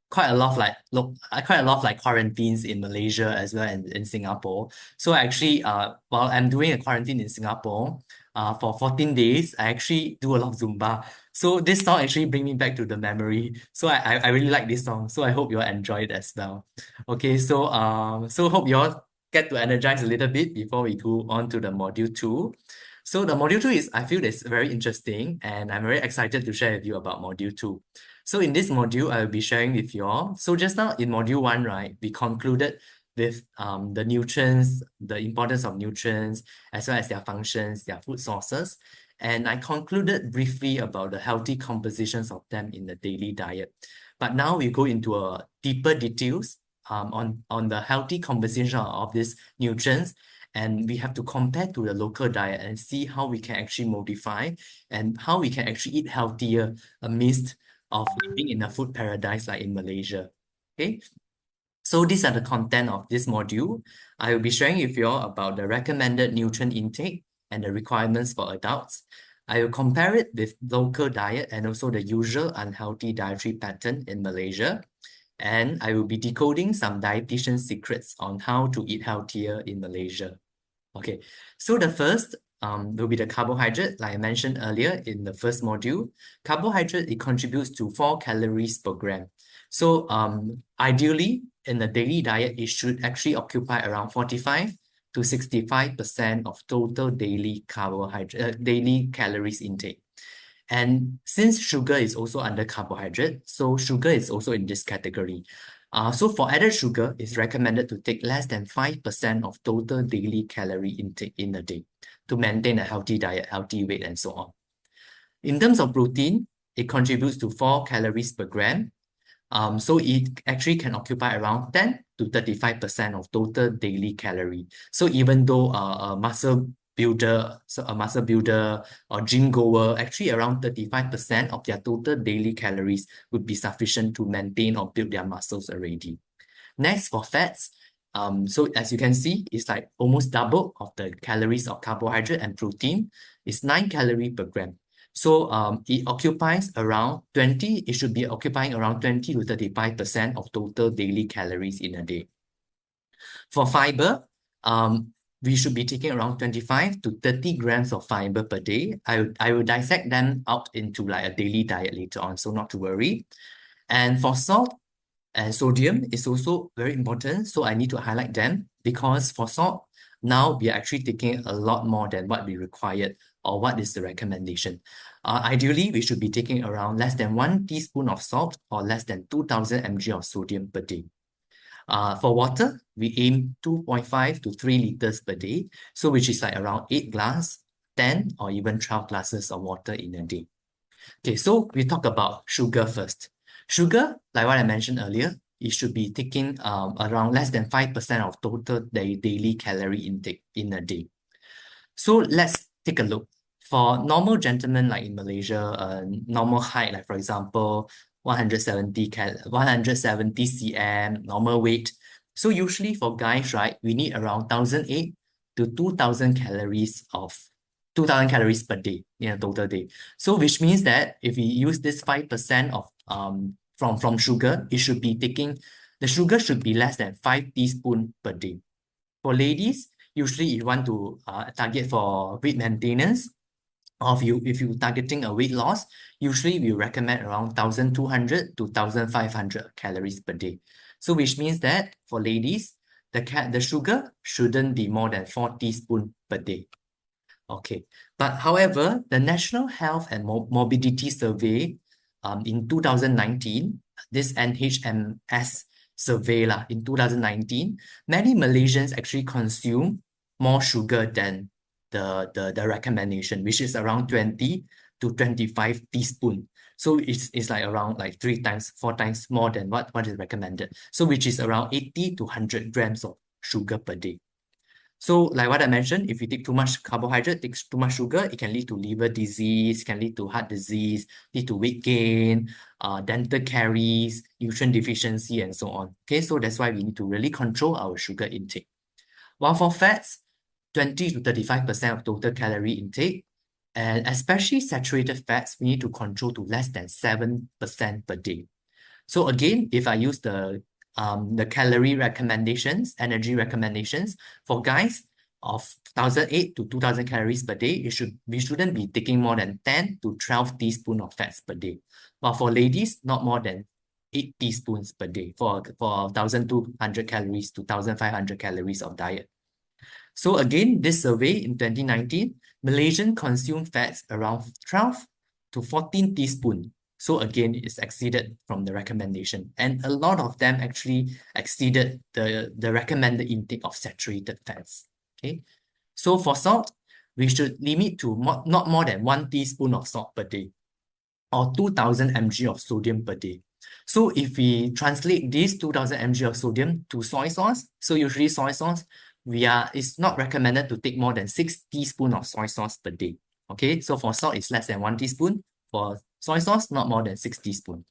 quite a lot of quarantines in Malaysia as well and in Singapore. So actually, while I'm doing a quarantine in Singapore, for 14 days, I actually do a lot of Zumba. So this song actually bring me back to the memory. So I really like this song. So I hope you all enjoy it as well. Okay, so hope you all get to energize a little bit before we go on to the module 2. So the module 2 is, I feel it's very interesting, and I'm very excited to share with you about module 2. So in this module, I will be sharing with you all. So just now in module 1, right, we concluded with the nutrients, the importance of nutrients, as well as their functions, their food sources. And I concluded briefly about the healthy compositions of them in the daily diet. But now we go into a deeper details on the healthy composition of these nutrients. And we have to compare to the local diet and see how we can actually modify and how we can actually eat healthier amidst of living in a food paradise like in Malaysia. Okay, so these are the content of this module. I will be sharing with you all about the recommended nutrient intake and the requirements for adults. I will compare it with local diet and also the usual unhealthy dietary pattern in Malaysia. And I will be decoding some dietitian secrets on how to eat healthier in Malaysia. Okay, so the first will be the carbohydrate. Like I mentioned earlier in the first module, carbohydrate, it contributes to 4 calories per gram. So ideally, in the daily diet, it should actually occupy around 45 to 65% of total daily daily calories intake. And since sugar is also under carbohydrate, so sugar is also in this category. So for added sugar, it's recommended to take less than 5% of total daily calorie intake in a day to maintain a healthy diet, healthy weight, and so on. In terms of protein, it contributes to 4 calories per gram. So it actually can occupy around 10 to 35% of total daily calorie. So even though a muscle builder or gym goer, actually around 35% of their total daily calories would be sufficient to maintain or build their muscles already. Next, for fats, so as you can see, it's like almost double of the calories of carbohydrate and protein. It's 9 calories per gram. So it occupies around 20, it should be occupying around 20 to 35% of total daily calories in a day. For fiber, we should be taking around 25 to 30 grams of fiber per day. I will dissect them out into like a daily diet later on, so not to worry. And for salt and sodium is also very important, so I need to highlight them because for salt, now we are actually taking a lot more than what we required or what is the recommendation. Ideally, we should be taking around less than 1 teaspoon of salt or less than 2000 mg of sodium per day. For water, we aim 2.5 to 3 liters per day, so which is like around 8 glasses, 10 or even 12 glasses of water in a day. Okay, so we talk about sugar first. Sugar, like what I mentioned earlier, it should be taking around less than 5% of total daily calorie intake in a day. So let's take a look. For normal gentlemen, like in Malaysia, normal height, like for example, 170 cm, normal weight. So usually for guys, right, we need around 1,008 to 2,000 calories per day in a total day. So which means that if we use this 5% of from sugar, the sugar should be less than 5 teaspoons per day. For ladies, usually you want to target for weight maintenance, or if you targeting a weight loss, usually we recommend around 1,200 to 1,500 calories per day. So which means that for ladies, the sugar shouldn't be more than 4 teaspoons per day. Okay, but however, the National Health and Morbidity Survey in 2019, this NHMS survey in 2019, many Malaysians actually consume more sugar than the recommendation, which is around 20 to 25 teaspoons. So it's like around like 4 times more than what is recommended. So which is around 80 to 100 grams of sugar per day. So like what I mentioned, if you take too much carbohydrate, takes too much sugar, it can lead to liver disease, can lead to heart disease, lead to weight gain, dental caries, nutrient deficiency, and so on. Okay, so that's why we need to really control our sugar intake. While for fats, 20 to 35% of total calorie intake, and especially saturated fats, we need to control to less than 7% per day. So again, if I use the calorie recommendations, energy recommendations, for guys of 1,008 to 2,000 calories per day, we shouldn't be taking more than 10 to 12 teaspoons of fats per day. But for ladies, not more than 8 teaspoons per day for 1,200 calories to 1,500 calories of diet. So again, this survey in 2019, Malaysian consume fats around 12 to 14 teaspoons. So again, it's exceeded from the recommendation. And a lot of them actually exceeded the recommended intake of saturated fats. Okay. So for salt, we should limit to not more than 1 teaspoon of salt per day, or 2,000 mg of sodium per day. So if we translate this 2,000 mg of sodium to soy sauce, so usually soy sauce, it's not recommended to take more than 6 teaspoons of soy sauce per day. Okay, so for salt, it's less than 1 teaspoon. For soy sauce, not more than 6 teaspoons.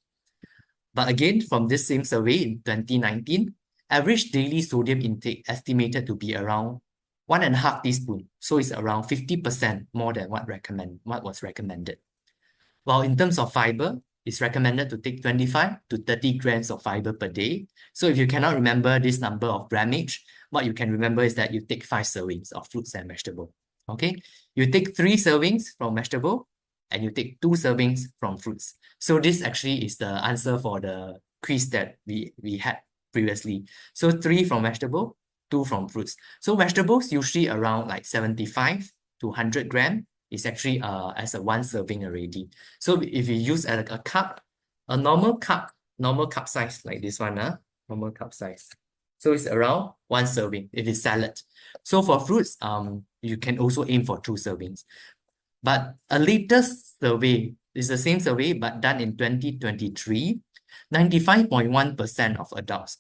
But again, from this same survey in 2019, average daily sodium intake estimated to be around 1.5 teaspoons. So it's around 50% more than what was recommended. While in terms of fiber, it's recommended to take 25 to 30 grams of fiber per day. So if you cannot remember this number of grammage, what you can remember is that you take 5 servings of fruits and vegetables. Okay, you take 3 servings from vegetable and you take 2 servings from fruits. So this actually is the answer for the quiz that we had previously. So 3 from vegetable, 2 from fruits. So vegetables usually around like 75 to 100 grams is actually as a 1 serving already. So if you use a cup, a normal cup size like this one, normal cup size. So it's around 1 serving if it's salad. So for fruits, you can also aim for 2 servings. But a latest survey is the same survey but done in 2023, 95.1% of adults,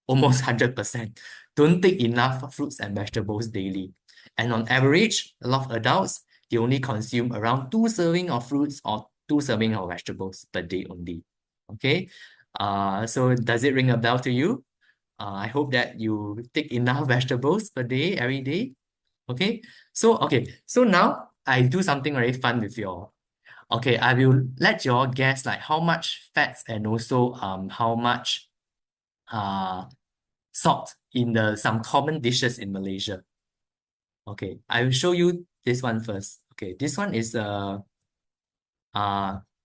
almost 100%, don't take enough fruits and vegetables daily. And on average, a lot of adults, they only consume around 2 servings of fruits or 2 servings of vegetables per day only. Okay, so does it ring a bell to you? I hope that you take enough vegetables per day, every day. Okay, so now I do something very fun with you all. Okay, I will let you all guess like how much fats and also how much salt in some common dishes in Malaysia. Okay, I will show you this one first. Okay, this one is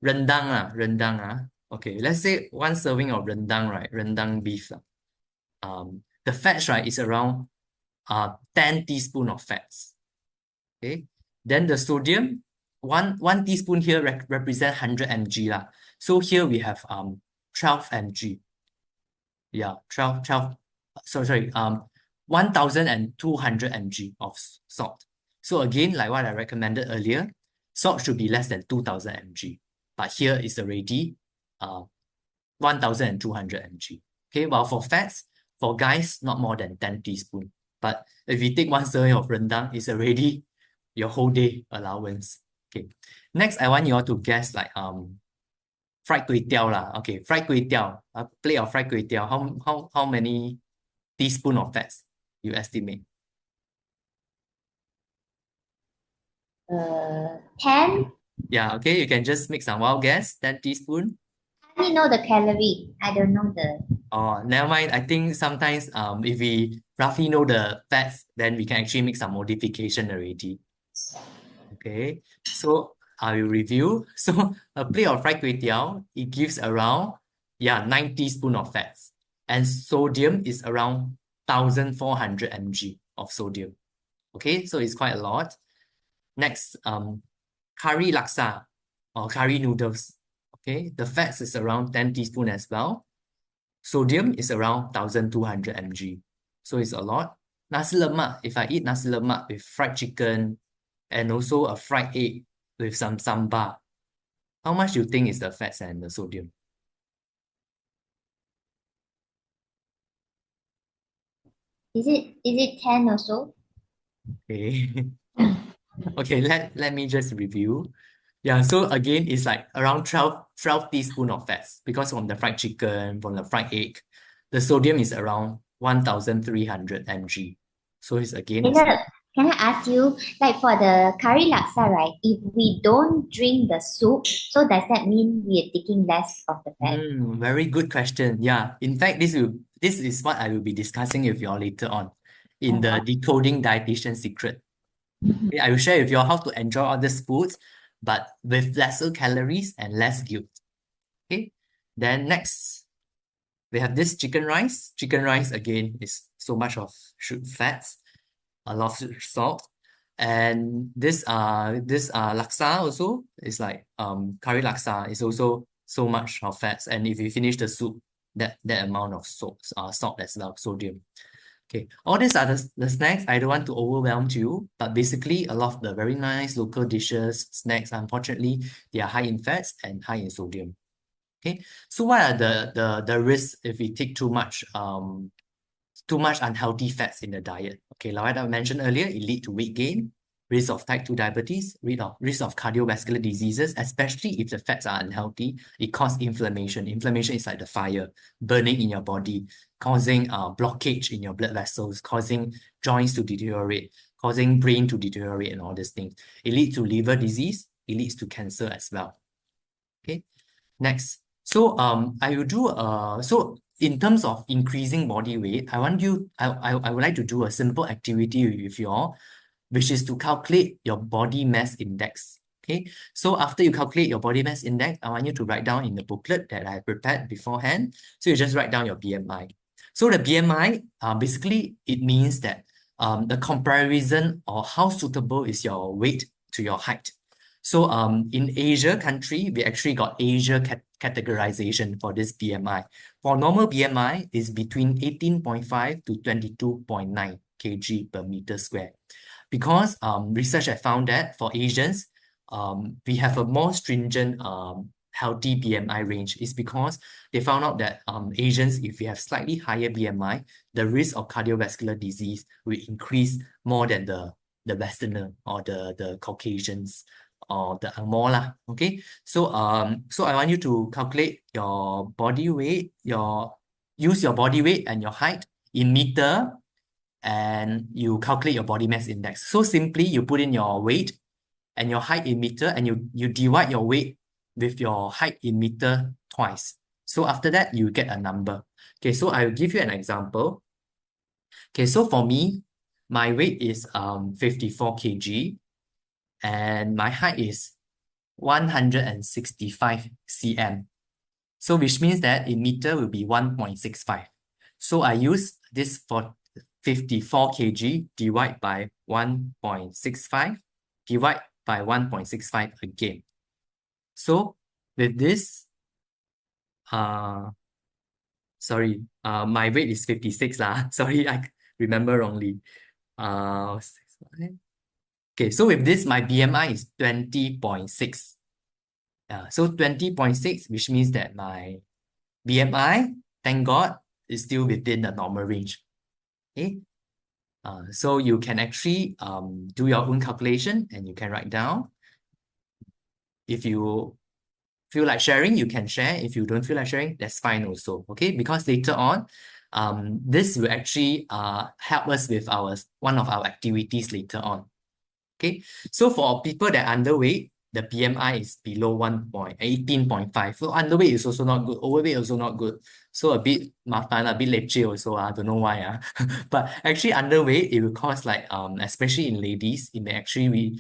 rendang. Okay, let's say 1 serving of rendang, right? Rendang beef. The fats, right, is around 10 teaspoons of fats. Okay, then the sodium, one teaspoon here represent 100 mg . So here we have 12 mg. Yeah, 1,200 mg of salt. So again, like what I recommended earlier, salt should be less than 2,000 mg. But here is already 1,200 mg. Okay, while for fats, for guys, not more than 10 teaspoons. But if you take 1 serving of rendang, it's already your whole day allowance. Okay. Next, I want you all to guess like fried kway teow lah. Okay, fried kway teow. A plate of fried kway teow. How many teaspoon of fats you estimate? 10. Yeah, okay, you can just make some wild guess. 10 teaspoon. I only know the calorie. I don't know the. Oh, never mind. I think sometimes if we roughly know the fats, then we can actually make some modification already. Okay, so I will review. So a plate of fried kway teow, it gives around 9 teaspoon of fats, and sodium is around 1,400 mg of sodium. Okay, so it's quite a lot. Next, curry laksa or curry noodles. Okay, the fats is around 10 teaspoon as well. Sodium is around 1,200 mg. So it's a lot. Nasi lemak, if I eat nasi lemak with fried chicken and also a fried egg with some sambar, how much do you think is the fats and the sodium? Is it 10 also? Okay. Okay, let me just review. Yeah, so again, it's like around 12 teaspoon of fats because from the fried chicken, from the fried egg, the sodium is around 1,300 mg. So it's again, Can I ask you, like for the curry laksa, right? If we don't drink the soup, so does that mean we are taking less of the fat? very good question. Yeah, in fact, this is what I will be discussing with you all later on in the Decoding Dietitian secret. Okay, I will share with you all how to enjoy all these foods, but with lesser calories and less guilt. Okay, then next, we have this chicken rice. Chicken rice, again, is so much of fats, a lot of salt. And this laksa also is like curry laksa is also so much of fats. And if you finish the soup, that amount of salt as well, sodium. Okay, all these are the snacks. I don't want to overwhelm you, but basically a lot of the very nice local dishes, snacks, unfortunately, they are high in fats and high in sodium. Okay, so what are the risks if we take too much unhealthy fats in the diet? Okay, like I mentioned earlier, it leads to weight gain, risk of type 2 diabetes, risk of cardiovascular diseases, especially if the fats are unhealthy. It causes inflammation. Inflammation is like the fire burning in your body, causing blockage in your blood vessels, causing joints to deteriorate, causing brain to deteriorate and all these things. It leads to liver disease. It leads to cancer as well. Okay, next. So I will do so in terms of increasing body weight, I would like to do a simple activity with you all, which is to calculate your body mass index. Okay, so after you calculate your body mass index, I want you to write down in the booklet that I prepared beforehand. So you just write down your BMI. So the BMI, basically it means that the comparison or how suitable is your weight to your height. So in Asia country, we actually got Asia categorization for this BMI. For normal BMI is between 18.5 to 22.9 kg per meter square. Because research has found that for Asians, we have a more stringent healthy BMI range. Is because they found out that Asians, if we have slightly higher BMI, the risk of cardiovascular disease will increase more than the Westerner or the Caucasians or the Angmo lah. Okay, so I want you to calculate your body weight, use your body weight and your height in meter, and you calculate your body mass index. So simply you put in your weight and your height in meter, and you divide your weight with your height in meter twice. So after that, you get a number. Okay, so I will give you an example. Okay, so for me, my weight is 54 kg and my height is 165 cm. So which means that in meter will be 1.65. So I use this for 54 kg divide by 1.65 divide by 1.65 again. So with this, sorry, my weight is 56 lah. Sorry, I remember wrongly. Okay, so with this, my BMI is 20.6. So 20.6, which means that my BMI, thank God, is still within the normal range. Okay. So you can actually do your own calculation and you can write down. If you feel like sharing, you can share. If you don't feel like sharing, that's fine also. Okay, because later on, this will actually help us with one of our activities later on. Okay, so for people that are underweight, the BMI is below 18.5. So underweight is also not good. Overweight also not good. So a bit mafan, a bit leceh also. I don't know why. But actually underweight, it will cause like especially in ladies, it may actually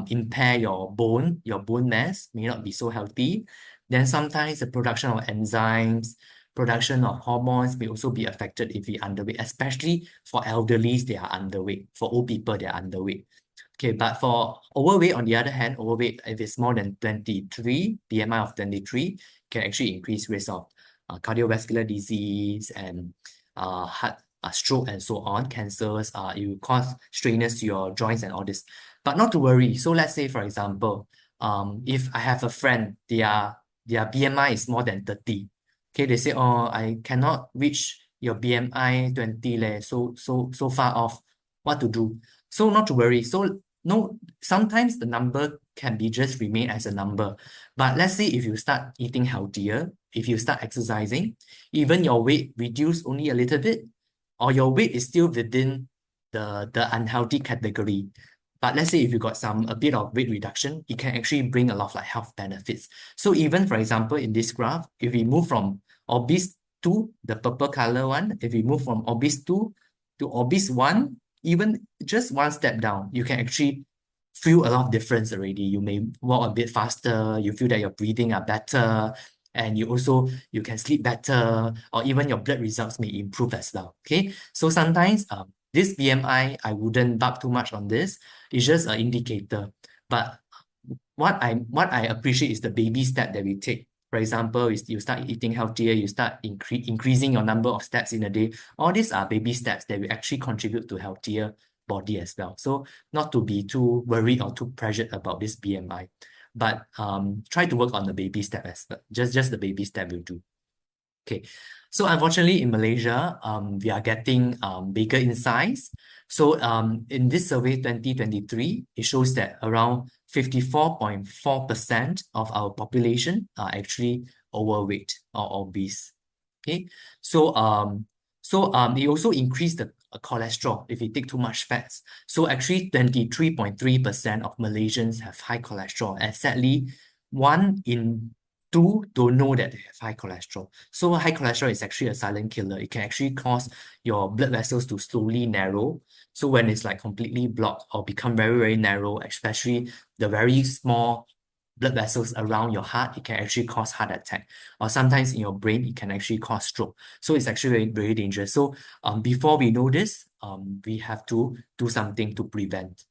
impair your bone mass, may not be so healthy. Then sometimes the production of enzymes, production of hormones may also be affected if you're underweight, especially for elderlies, they are underweight. For old people, they are underweight. Okay, but for overweight, on the other hand, overweight, if it's more than 23, BMI of 23, can actually increase risk of cardiovascular disease and heart, stroke and so on, cancers. It will cause strainers to your joints and all this. But not to worry. So let's say, for example, if I have a friend, their BMI is more than 30. Okay, they say, oh, I cannot reach your BMI 20 leh, so far off. What to do? So not to worry. So no, sometimes the number can be just remain as a number. But let's say if you start eating healthier, if you start exercising, even your weight reduce only a little bit, or your weight is still within the unhealthy category. But let's say if you got a bit of weight reduction, it can actually bring a lot of like health benefits. So even for example, in this graph, if we move from obese 2, the purple color one, if we move from obese 2 to obese 1, even just one step down, you can actually feel a lot of difference already. You may walk a bit faster, you feel that your breathing are better, and you can sleep better, or even your blood results may improve as well. Okay, so sometimes this BMI, I wouldn't bark too much on this. It's just an indicator. But what I appreciate is the baby step that we take. For example, is you start eating healthier, you start increasing your number of steps in a day. All these are baby steps that will actually contribute to healthier body as well. So not to be too worried or too pressured about this BMI, but try to work on the baby step as well. Just the baby step will do. Okay, so unfortunately in Malaysia, we are getting bigger in size. So in this survey 2023, it shows that around 54.4% of our population are actually overweight or obese. Okay, so it also increased the cholesterol if you take too much fats. So actually 23.3% of Malaysians have high cholesterol, and sadly 1 in 2 don't know that they have high cholesterol. So high cholesterol is actually a silent killer. It can actually cause your blood vessels to slowly narrow. So when it's like completely blocked or become very, very narrow, especially the very small blood vessels around your heart, it can actually cause heart attack. Or sometimes in your brain, it can actually cause stroke. So it's actually very, very dangerous. So before we know this, we have to do something to prevent.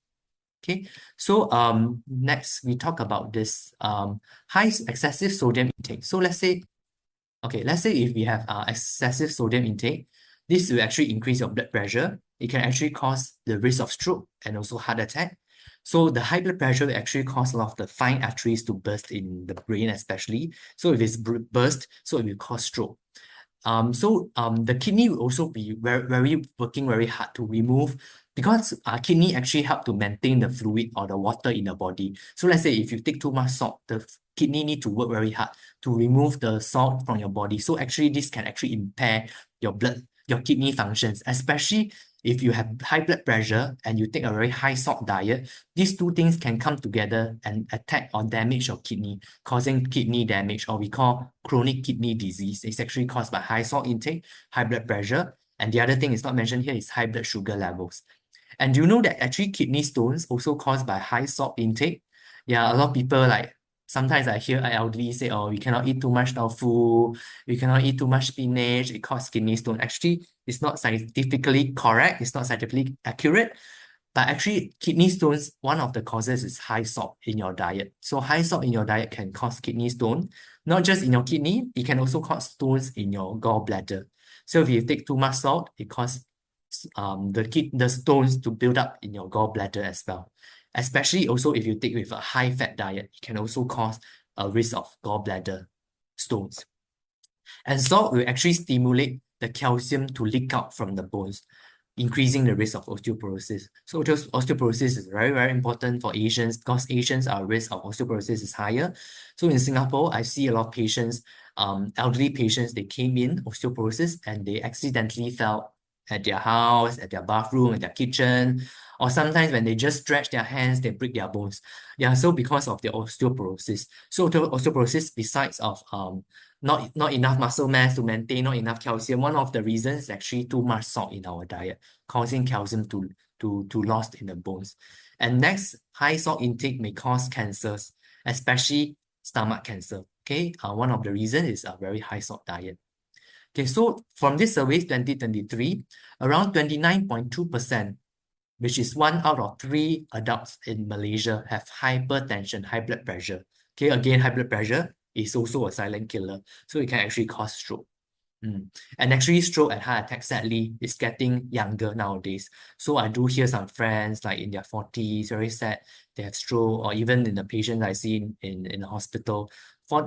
Okay, so next we talk about this excessive sodium intake. So let's say if we have excessive sodium intake, this will actually increase your blood pressure. It can actually cause the risk of stroke and also heart attack. So the high blood pressure will actually cause a lot of the fine arteries to burst in the brain especially. So if it's burst, so it will cause stroke. The kidney will also be working very hard to remove, because our kidney actually help to maintain the fluid or the water in the body. So let's say if you take too much salt, the kidney need to work very hard to remove the salt from your body. So actually this can actually impair your kidney functions, especially if you have high blood pressure and you take a very high salt diet. These two things can come together and attack or damage your kidney, causing kidney damage, or we call chronic kidney disease. It's actually caused by high salt intake, high blood pressure, and the other thing is not mentioned here is high blood sugar levels. And do you know that actually kidney stones also caused by high salt intake? Yeah, a lot of people, like sometimes I hear elderly say, oh, we cannot eat too much tofu, we cannot eat too much spinach, it causes kidney stone. Actually, it's not scientifically correct, it's not scientifically accurate, but actually kidney stones, one of the causes is high salt in your diet. So high salt in your diet can cause kidney stone, not just in your kidney, it can also cause stones in your gallbladder. So if you take too much salt, it causes the stones to build up in your gallbladder as well. Especially also if you take with a high fat diet, it can also cause a risk of gallbladder stones. And salt will actually stimulate the calcium to leak out from the bones. increasing the risk of osteoporosis. So osteoporosis is very, very important for Asians because Asians, our risk of osteoporosis is higher. So in Singapore, I see a lot of patients, elderly patients, they came in osteoporosis and they accidentally fell at their house, at their bathroom, at their kitchen, or sometimes when they just stretch their hands, they break their bones. Yeah, so because of the osteoporosis. So osteoporosis, besides of not enough muscle mass to maintain, not enough calcium, one of the reasons is actually too much salt in our diet, causing calcium to lost in the bones. And next, high salt intake may cause cancers, especially stomach cancer. Okay, one of the reasons is a very high salt diet. Okay, so from this survey 2023, around 29.2%, which is 1 out of 3 adults in Malaysia, have hypertension, high blood pressure. Okay, again, high blood pressure is also a silent killer, so it can actually cause stroke. And actually, stroke and heart attack, sadly, is getting younger nowadays. So I do hear some friends like in their 40s, very sad, they have stroke, or even in the patients I see in the hospital.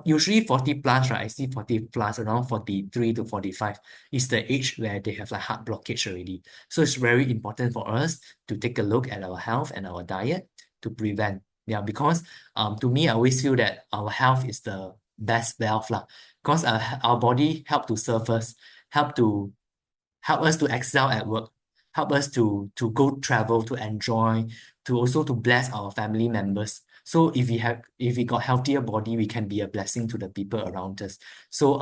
Usually 40 plus, right? I see 40 plus, around 43 to 45 is the age where they have like heart blockage already. So it's very important for us to take a look at our health and our diet to prevent. Yeah, because to me, I always feel that our health is the best wealth lah. Because our body help to serve us, help us to excel at work, help us to go travel, to enjoy, to also to bless our family members. So if we got healthier body, we can be a blessing to the people around us. So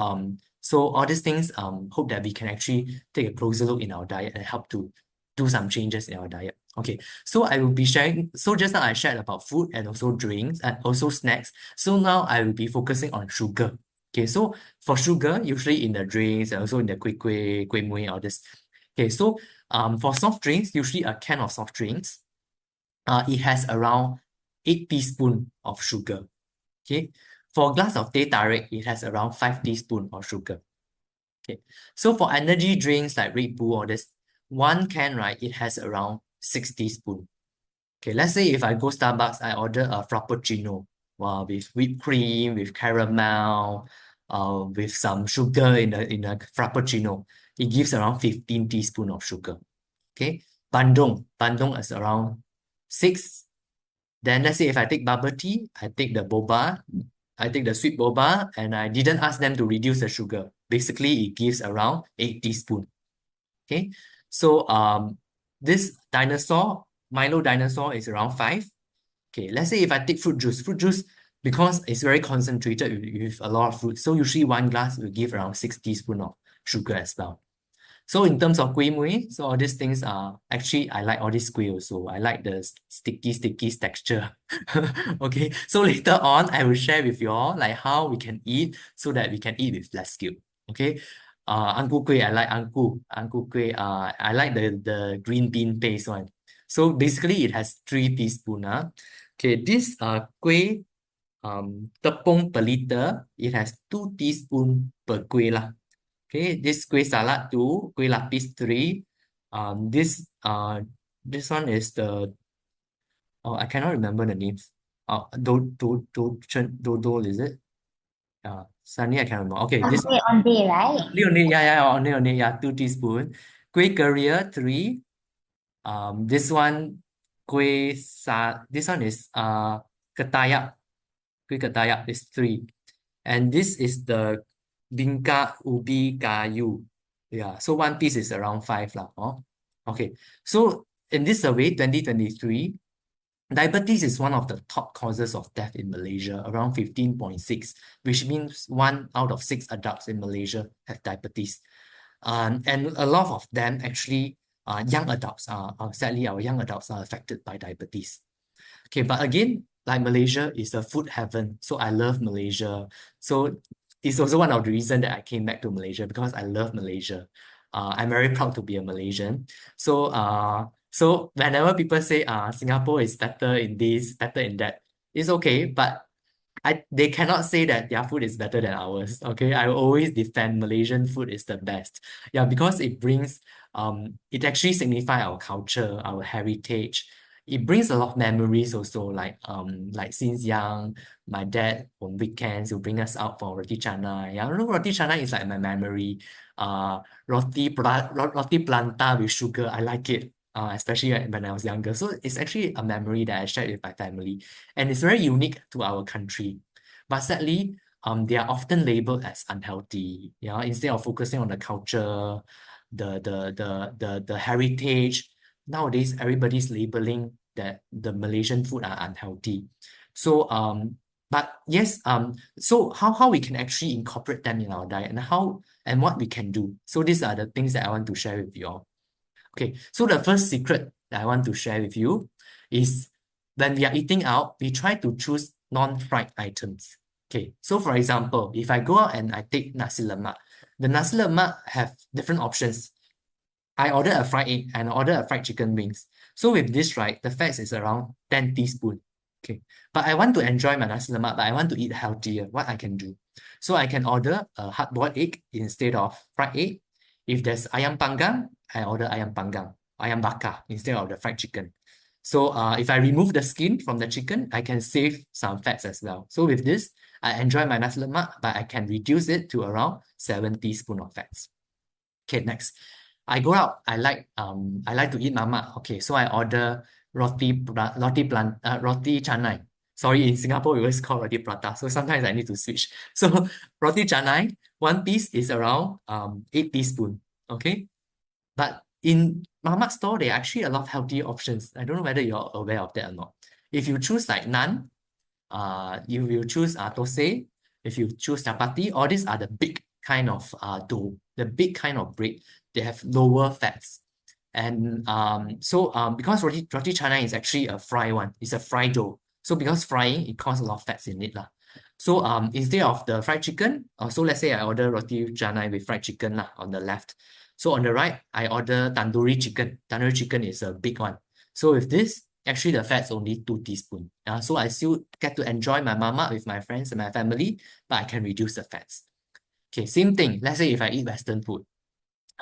so all these things hope that we can actually take a closer look in our diet and help to do some changes in our diet. Okay, so I will be sharing. So just now I shared about food and also drinks and also snacks. So now I will be focusing on sugar. Okay, so for sugar, usually in the drinks and also in the kuih muih, all this. Okay, so for soft drinks, usually a can of soft drinks, it has around 8 teaspoons of sugar. Okay, for a glass of teh tarik, it has around 5 teaspoons of sugar. Okay, so for energy drinks like Red Bull or this, one can, right, it has around 6 teaspoons. Okay, let's say if I go Starbucks, I order a Frappuccino, with whipped cream, with caramel, with some sugar in a Frappuccino. It gives around 15 teaspoons of sugar. Okay, Bandung is around 6. Then let's say if I take bubble tea, I take the boba, I take the sweet boba, and I didn't ask them to reduce the sugar. Basically, it gives around 8 teaspoons. Okay, so this Milo dinosaur is around 5. Okay, let's say if I take fruit juice, because it's very concentrated with a lot of fruit, so usually one glass will give around 6 teaspoons of sugar as well. So in terms of kuih muih, so all these things are actually, I like all this kuih also. I like the sticky texture. Okay, so later on, I will share with you all like how we can eat so that we can eat with less guilt. Okay, ang ku kueh, I like ang ku kueh. I like the green bean paste one. So basically, it has 3 teaspoons. Okay, this kueh tepung pelita, it has 2 teaspoons per kueh lah. Okay, this kueh salad 2, kueh lapis 3. This one is the I cannot remember the names. Dodol, is it? Suddenly I can't remember. Okay, this Onde, right? onde, yeah, 2 teaspoons. Kueh keria 3. This one this one is ketayak. Kueh ketayak is 3. And this is the bingka ubi kayu. Yeah, so one piece is around 5 lah. Okay, so in this survey 2023, diabetes is one of the top causes of death in Malaysia, around 15.6, which means 1 out of 6 adults in Malaysia have diabetes. And a lot of them actually young adults sadly, our young adults are affected by diabetes. Okay, but again, like Malaysia is a food heaven, so I love Malaysia. So it's also one of the reasons that I came back to Malaysia, because I love Malaysia. I'm very proud to be a Malaysian. So so whenever people say Singapore is better in this, better in that, it's okay, but they cannot say that their food is better than ours. Okay, I will always defend Malaysian food is the best. Yeah, because it brings it actually signifies our culture, our heritage. it brings a lot of memories also. Like since young, my dad on weekends will bring us out for roti canai. Yeah, roti canai is like my memory. Roti planta with sugar. I like it. Especially when I was younger. So it's actually a memory that I shared with my family, and it's very unique to our country. But sadly, they are often labeled as unhealthy. Yeah, instead of focusing on the culture, the heritage. Nowadays, everybody's labeling that the Malaysian food are unhealthy. So but yes, so how we can actually incorporate them in our diet, and what we can do. So these are the things that I want to share with you all. Okay, so the first secret that I want to share with you is when we are eating out, we try to choose non-fried items. Okay, so for example, if I go out and I take nasi lemak, the nasi lemak have different options. I order a fried egg and I order a fried chicken wings. So with this, right, the fats is around 10 teaspoons. Okay, but I want to enjoy my nasi lemak, but I want to eat healthier. What I can do? So I can order a hard-boiled egg instead of fried egg. If there's ayam panggang, I order ayam panggang, ayam bakar instead of the fried chicken. So if I remove the skin from the chicken, I can save some fats as well. So with this, I enjoy my nasi lemak, but I can reduce it to around 7 teaspoons of fats. Okay, next. I go out, I like to eat mamak. Okay, so I order roti canai. Sorry, in Singapore we always call roti prata. So sometimes I need to switch. So roti canai, one piece is around 8 teaspoons. Okay. But in mamak store, there are actually a lot of healthy options. I don't know whether you're aware of that or not. If you choose like naan, you will choose thosai. If you choose chapati, all these are the big kind of dough, the big kind of bread. They have lower fats. And because roti canai is actually a fry one, it's a fried dough. So because frying, it causes a lot of fats in it lah. So instead of the fried chicken, so let's say I order roti canai with fried chicken lah on the left. So on the right, I order tandoori chicken. Tandoori chicken is a big one. So with this, actually the fat's only 2 teaspoons. So I still get to enjoy my mamak with my friends and my family, but I can reduce the fats. Okay, same thing. Let's say if I eat Western food,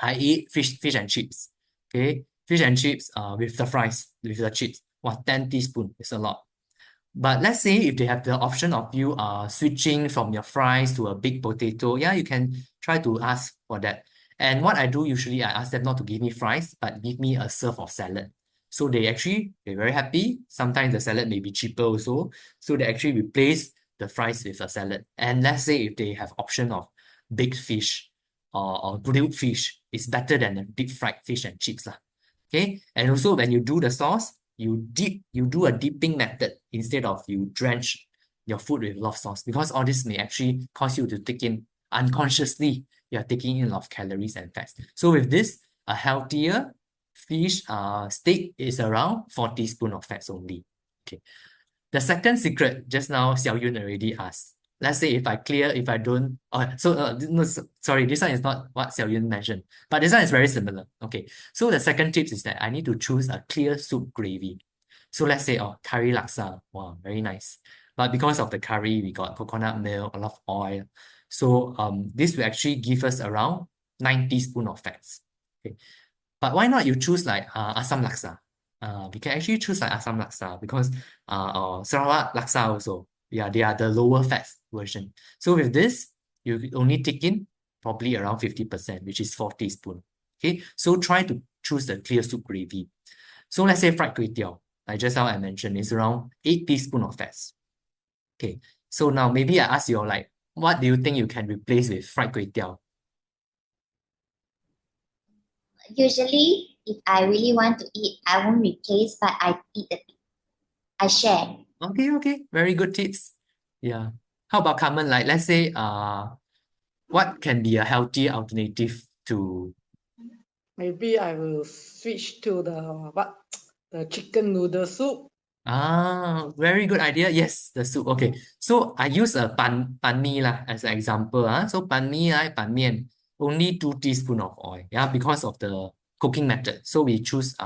I eat fish and chips. Okay, fish and chips with the fries, with the chips. 10 teaspoons is a lot. But let's say if they have the option of you switching from your fries to a big potato, yeah, you can try to ask for that. And what I do usually, I ask them not to give me fries, but give me a serve of salad. So they're very happy. Sometimes the salad may be cheaper also. So they actually replace the fries with a salad. And let's say if they have option of baked fish or grilled fish, it's better than a deep fried fish and chips lah. Okay, and also when you do the sauce, you do a dipping method instead of you drench your food with a lot of sauce, because all this may actually cause you to take in unconsciously, you're taking in a lot of calories and fats. So with this, a healthier fish steak is around 4 teaspoons of fats only. Okay. The second secret, just now Xiao Yun already asked. Let's say if I don't, no, sorry, this one is not what Xiao Yun mentioned, but this one is very similar. Okay, so the second tip is that I need to choose a clear soup gravy. So let's say, curry laksa, wow, very nice. But because of the curry, we got coconut milk, a lot of oil. So this will actually give us around 9 teaspoons of fats. Okay, but why not you choose like Assam laksa? We can actually choose like Assam laksa because or Sarawak laksa also. Yeah, they are the lower fats version. So with this, you only take in probably around 50%, which is 4 teaspoons. Okay, so try to choose the clear soup gravy. So let's say fried kway teow, like just now I mentioned, is around 8 teaspoons of fats. Okay, so now maybe I ask you all, like, what do you think you can replace with fried kway teow? Usually, if I really want to eat, I won't replace, but I share. Okay, very good tips. Yeah. How about Carmen? Like, let's say, what can be a healthy alternative to? Maybe I will switch to the chicken noodle soup. Very good idea. Yes, the soup. Okay, so I use a pan mi lah as an example. So pan mi, pan mian, only 2 teaspoons of oil. Yeah, because of the cooking method. So we choose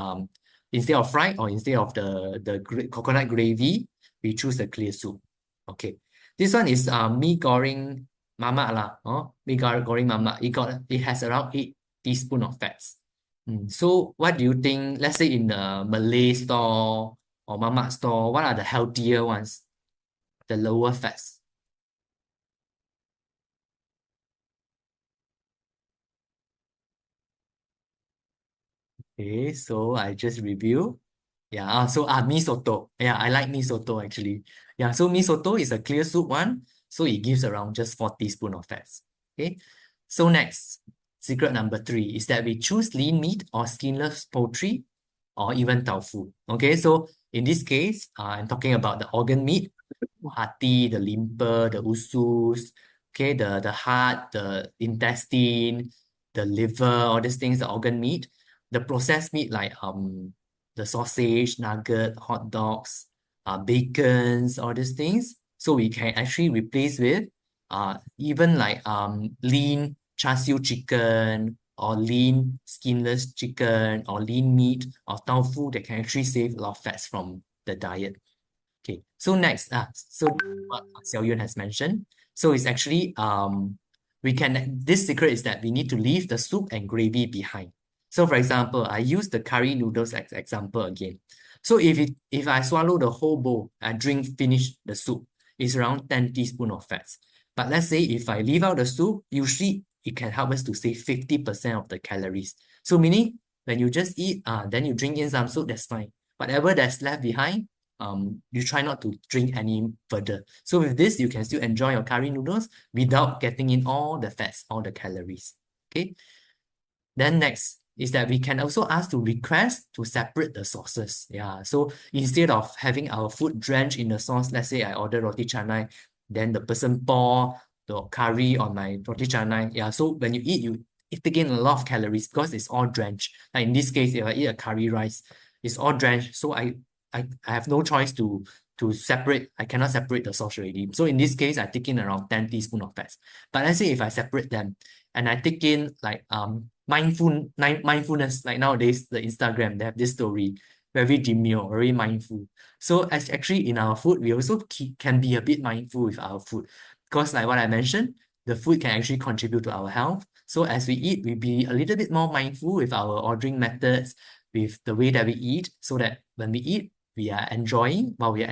instead of fried or instead of the coconut gravy, we choose the clear soup. Okay, this one is mee goreng mamak lah. Mee goreng mamak. It has around 8 teaspoons of fats. So what do you think? Let's say in the Malay store or Mama store, what are the healthier ones, the lower fats? Okay, so I just review. Yeah, mee soto. Yeah, I like mee soto actually. Yeah, so mee soto is a clear soup one, so it gives around just 4 teaspoons of fats. Okay, so next, secret number 3 is that we choose lean meat or skinless poultry or even tofu. Okay, so in this case, I'm talking about the organ meat, hati, the liver, the usus, okay, the heart, the intestine, the liver, all these things, the organ meat, the processed meat like the sausage, nugget, hot dogs, bacons, all these things. So we can actually replace with even like lean char siu chicken or lean skinless chicken or lean meat or tofu that can actually save a lot of fats from the diet. Okay, so next, so what Xiao Yun has mentioned, so it's actually this secret is that we need to leave the soup and gravy behind. So for example, I use the curry noodles as example again. So if I swallow the whole bowl and finish the soup, it's around 10 teaspoons of fats. But let's say if I leave out the soup, usually it can help us to save 50% of the calories. So meaning when you just eat, then you drink in some soup, that's fine. Whatever that's left behind, you try not to drink any further. So with this, you can still enjoy your curry noodles without getting in all the fats, all the calories. Okay. Then next is that we can also ask to request to separate the sauces. Yeah. So instead of having our food drenched in the sauce, let's say I order roti canai, then the person pour the curry on my roti canai. Yeah. So when you eat, you take in a lot of calories because it's all drenched. Like in this case, if I eat a curry rice, it's all drenched. So I have no choice to separate. I cannot separate the sauce already. So in this case, I take in around 10 teaspoons of fats. But let's say if I separate them and I take in like mindfulness, like nowadays the Instagram, they have this story, very demure, very mindful. So as actually in our food, we also can be a bit mindful with our food. Because like what I mentioned, the food can actually contribute to our health. So as we eat, we be a little bit more mindful with our ordering methods, with the way that we eat, so that when we eat, we are enjoying, we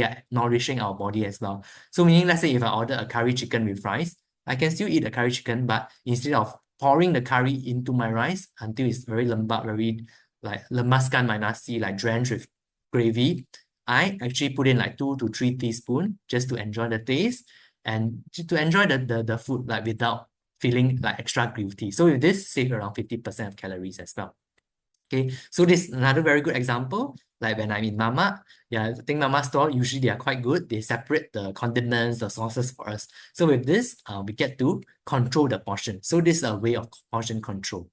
are nourishing our body as well. So meaning, let's say if I order a curry chicken with rice, I can still eat the curry chicken, but instead of pouring the curry into my rice until it's very lembab, very like lemaskan my nasi, like drenched with gravy, I actually put in like 2 to 3 teaspoons just to enjoy the taste and to enjoy the food like without feeling like extra guilty. So with this, save around 50% of calories as well. Okay, so this is another very good example. Like when I'm in Mama, yeah, I think Mama store, usually they are quite good. They separate the condiments, the sauces for us. So with this, we get to control the portion. So this is a way of portion control.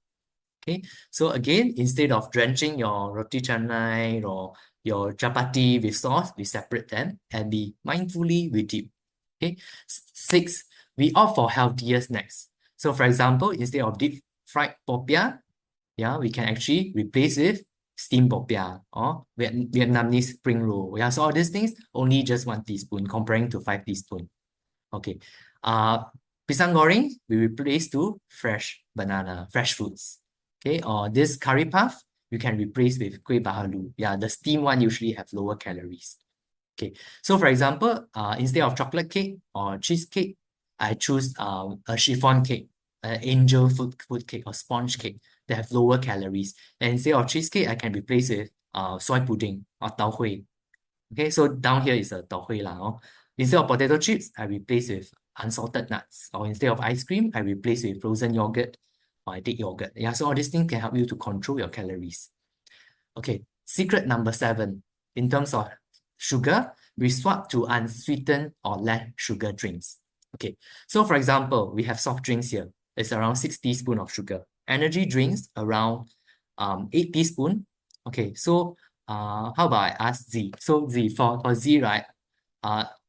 Okay, so again, instead of drenching your roti canai or your chapati with sauce, we separate them and we mindfully we dip. Okay, 6, we opt for healthier snacks. So for example, instead of deep fried popiah, yeah, we can actually replace with steamed popiah or Vietnamese spring roll. Yeah, so all these things only just 1 teaspoon comparing to 5 teaspoon. Okay, pisang goreng we replace to fresh banana, fresh fruits. Okay, or this curry puff you can replace with kueh bahalu. Yeah, the steamed one usually have lower calories. Okay, so for example, instead of chocolate cake or cheesecake, I choose a chiffon cake, an angel food cake or sponge cake that have lower calories. And instead of cheesecake, I can replace with soy pudding or tau hui. Okay, so down here is a tau hui lah. Oh. Instead of potato chips, I replace with unsalted nuts. Or instead of ice cream, I replace with frozen yogurt or I take yogurt. Yeah, so all these things can help you to control your calories. Okay, secret number 7. In terms of sugar, we swap to unsweetened or less sugar drinks. Okay, so for example, we have soft drinks here. It's around 6 teaspoons of sugar. Energy drinks around 8 teaspoons. Okay, so how about I ask Z? So Z, for Z, right?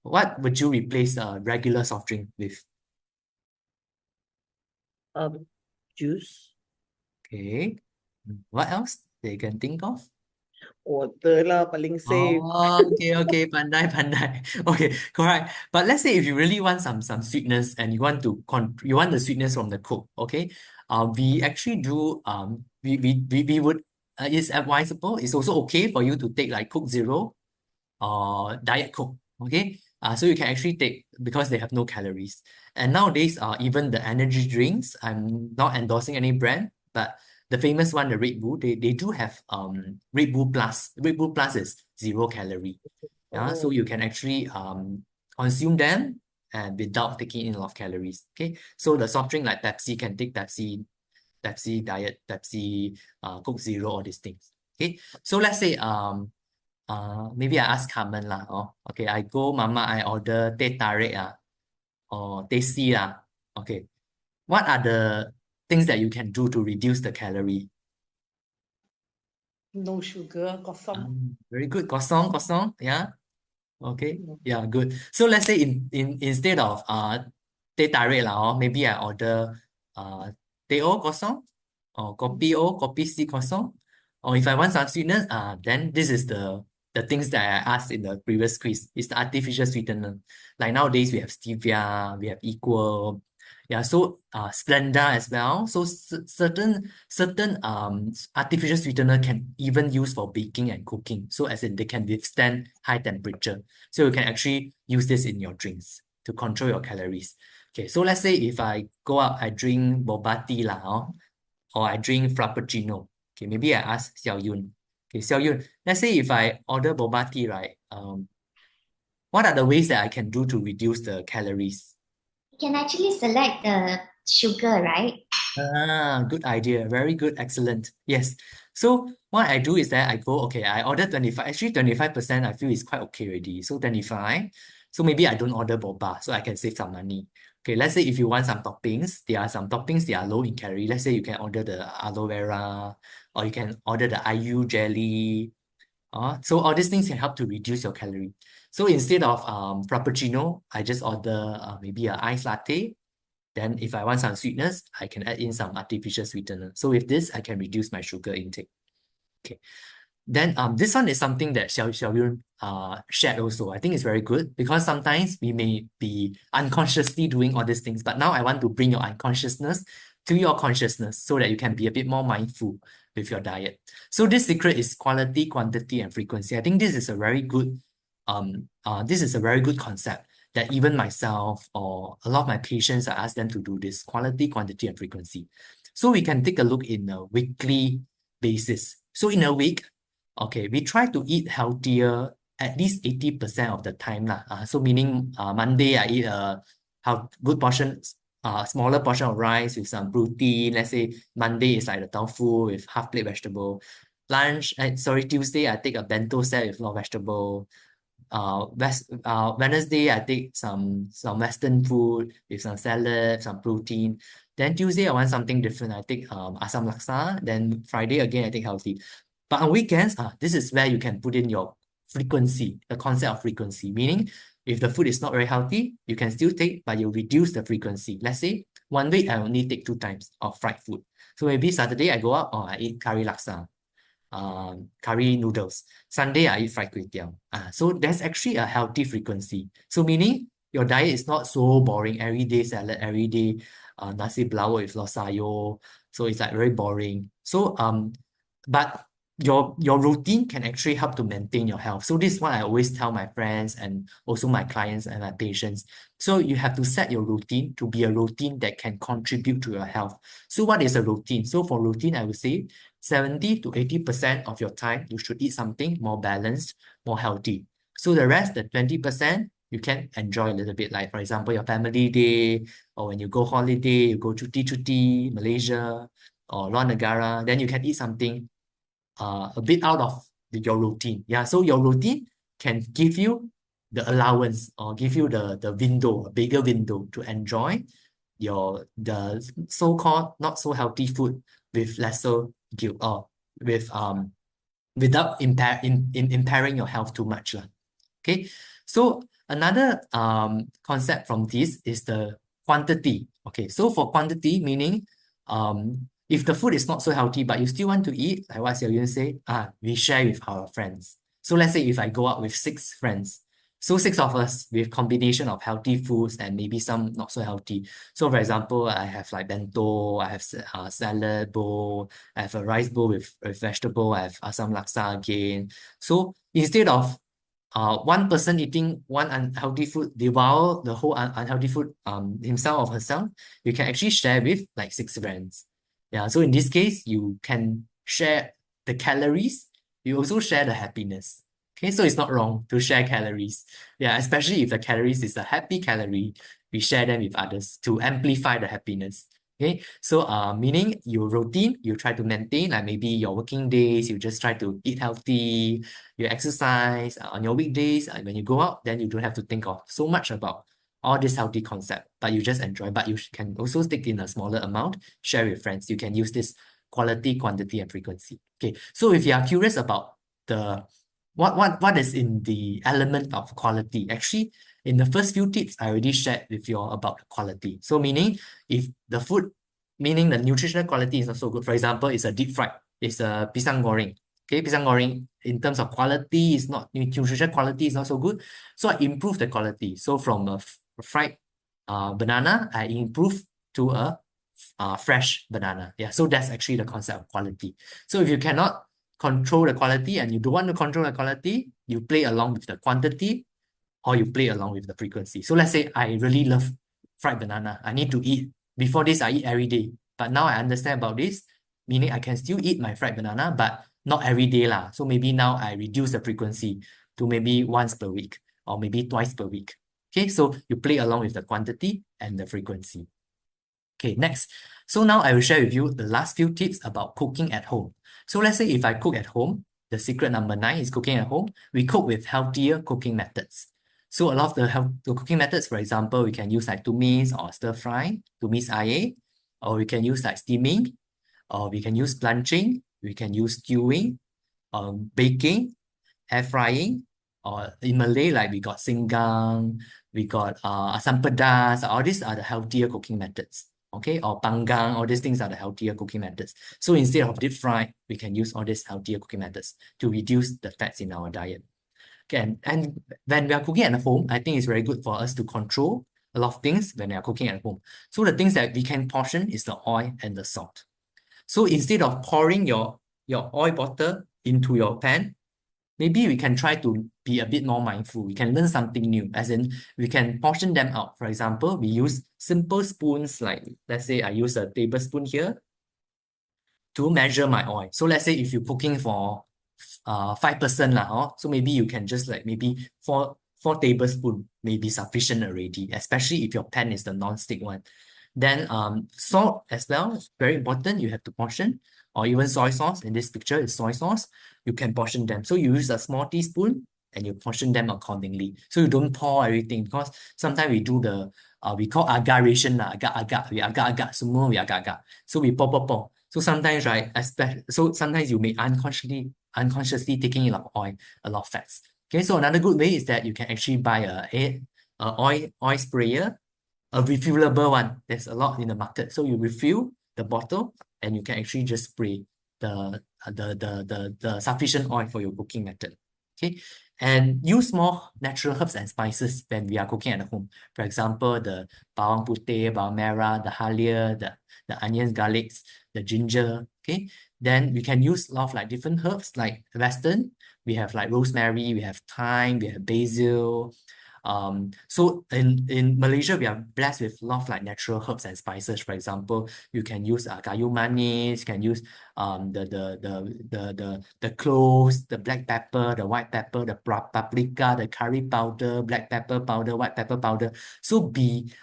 What would you replace a regular soft drink with? Juice. Okay, what else they can think of? Water lah, paling safe. Oh, okay, pandai. Okay, correct. But let's say if you really want some sweetness and you want the sweetness from the Coke, okay? We actually do we would it's advisable. It's also okay for you to take like Coke Zero or Diet Coke. Okay, so you can actually take because they have no calories. And nowadays, even the energy drinks, I'm not endorsing any brand, but the famous one, the Red Bull, they do have Red Bull Plus. Red Bull Plus is 0 calorie. Yeah, so Oh, you can actually consume them and without taking in a lot of calories. Okay, so the soft drink like Pepsi can take Pepsi Diet, Pepsi, Coke Zero, all these things. Okay, so let's say maybe I ask Carmen lah. Oh, okay, I go Mama, I order teh tarik or teh C Okay, what are the things that you can do to reduce the calorie? No sugar, kosong. Very good. Kosong, kosong. Yeah. Okay. No. Yeah, good. So let's say instead of teh tarik lah, maybe I order teh O kosong or kopi O, kopi C kosong. Or if I want some sweetness, then this is the things that I asked in the previous quiz. It's the artificial sweetener. Like nowadays we have stevia, we have equal. Yeah, so Splenda as well. So certain artificial sweetener can even use for baking and cooking. So as in they can withstand high temperature. So you can actually use this in your drinks to control your calories. Okay, so let's say if I go out, I drink boba tea or I drink frappuccino. Okay, maybe I ask Xiao Yun. Okay, Xiao Yun, let's say if I order boba tea, right? What are the ways that I can do to reduce the calories? You can actually select the sugar, right? Good idea. Very good. Excellent. Yes. So what I do is that I go, okay, I order 25. Actually, 25% I feel is quite okay already. So 25. So maybe I don't order boba, so I can save some money. Okay, let's say if you want some toppings, there are some toppings that are low in calorie. Let's say you can order the aloe vera, or you can order the IU jelly. So all these things can help to reduce your calorie. So instead of frappuccino, I just order maybe an iced latte. Then if I want some sweetness, I can add in some artificial sweetener. So with this, I can reduce my sugar intake. Okay. Then this one is something that Xiao Yun shared also. I think it's very good because sometimes we may be unconsciously doing all these things, but now I want to bring your unconsciousness to your consciousness so that you can be a bit more mindful with your diet. So this secret is quality, quantity, and frequency. I think this is a very good concept that even myself or a lot of my patients, I ask them to do this quality, quantity, and frequency. So we can take a look in a weekly basis. So in a week, okay, we try to eat healthier at least 80% of the time lah. So meaning Monday I eat a good portion, smaller portion of rice with some protein. Let's say Monday is like the tofu with half plate vegetable. Tuesday I take a bento set with a lot of vegetable. Wednesday I take some Western food with some salad, some protein. Then Tuesday I want something different. I take asam laksa. Then Friday again I take healthy. But on weekends, this is where you can put in your frequency, the concept of frequency. Meaning, if the food is not very healthy, you can still take, but you reduce the frequency. Let's say 1 week I only take 2 times of fried food. So maybe Saturday I go out, I eat curry laksa, curry noodles. Sunday I eat fried kway teow. So there's actually a healthy frequency. So meaning your diet is not so boring. Every day salad, every day nasi belawar with losayo. So it's like very boring. So but your routine can actually help to maintain your health. So this is what I always tell my friends and also my clients and my patients. So you have to set your routine to be a routine that can contribute to your health. So what is a routine? So for routine, I would say 70 to 80% of your time, you should eat something more balanced, more healthy. So the rest, the 20%, you can enjoy a little bit. Like for example, your family day, or when you go holiday, you go cuti, Malaysia, or luar negara, then you can eat something a bit out of your routine. Yeah, so your routine can give you the allowance or give you the window, a bigger window to enjoy the so-called not so healthy food with lesser guilt or without impairing your health too much. Okay, so another concept from this is the quantity. Okay, so for quantity, meaning if the food is not so healthy, but you still want to eat, like what Xiao Yun say, we share with our friends. So let's say if I go out with 6 friends, so 6 of us with combination of healthy foods and maybe some not so healthy. So for example, I have like bento, I have salad bowl, I have a rice bowl with vegetable, I have asam laksa again. So instead of one person eating one unhealthy food, devour the whole unhealthy food himself or herself, you can actually share with like 6 friends. Yeah, so in this case, you can share the calories, you also share the happiness. Okay, so it's not wrong to share calories. Yeah, especially if the calories is a happy calorie, we share them with others to amplify the happiness. Okay, so meaning your routine, you try to maintain, like maybe your working days, you just try to eat healthy, you exercise on your weekdays, and when you go out, then you don't have to think of so much about all this healthy concept, but you just enjoy. But you can also stick in a smaller amount, share with friends. You can use this quality, quantity, and frequency. Okay, so if you are curious about the what is in the element of quality, actually, in the first few tips, I already shared with you all about quality. So meaning if the food, meaning the nutritional quality is not so good. For example, it's a deep fried, it's a pisang goreng. Okay, pisang goreng in terms of quality is not, nutrition quality is not so good. So I improve the quality. So from a fried banana, I improve to a fresh banana. Yeah, so that's actually the concept of quality. So if you cannot control the quality and you don't want to control the quality, you play along with the quantity or you play along with the frequency. So let's say I really love fried banana. I need to eat. Before this, I eat every day. But now I understand about this, meaning I can still eat my fried banana, but not every day lah. So maybe now I reduce the frequency to maybe once per week or maybe twice per week. Okay, so you play along with the quantity and the frequency. Okay, next. So now I will share with you the last few tips about cooking at home. So let's say if I cook at home, the secret number 9 is cooking at home. We cook with healthier cooking methods. So a lot of the cooking methods, for example, we can use like tumis or stir fry, tumis air, or we can use like steaming, or we can use blanching, we can use stewing, baking, air frying, or in Malay, like we got singgang, we got asam pedas, all these are the healthier cooking methods. Okay, or panggang, all these things are the healthier cooking methods. So instead of deep fry, we can use all these healthier cooking methods to reduce the fats in our diet. Okay, and when we are cooking at home, I think it's very good for us to control a lot of things when we are cooking at home. So the things that we can portion is the oil and the salt. So instead of pouring your oil bottle into your pan, maybe we can try to be a bit more mindful. We can learn something new, as in we can portion them out. For example, we use simple spoons, like let's say I use a tablespoon here to measure my oil. So let's say if you're cooking for 5% lah, so maybe you can just like maybe 4 tablespoons may be sufficient already, especially if your pan is the non-stick one. Then salt as well, very important, you have to portion, or even soy sauce. In this picture is soy sauce, you can portion them. So you use a small teaspoon and you portion them accordingly. So you don't pour everything, because sometimes we do the we call agar-ration lah, we agar, semua we agar. So we pour. So sometimes, right, so sometimes you may unconsciously taking in a lot of oil, a lot of fats. Okay, so another good way is that you can actually buy a oil sprayer, a refillable one. There's a lot in the market. So you refill the bottle and you can actually just spray the sufficient oil for your cooking method. Okay, and use more natural herbs and spices when we are cooking at home. For example, the bawang putih, bawang merah, the halia, the onions, garlics, the ginger. Okay, then we can use a lot of like different herbs, like Western. We have like rosemary, we have thyme, we have basil. So in Malaysia, we are blessed with a lot of like natural herbs and spices. For example, you can use kayu manis, you can use the cloves, the black pepper, the white pepper, the paprika, the curry powder, black pepper powder, white pepper powder. So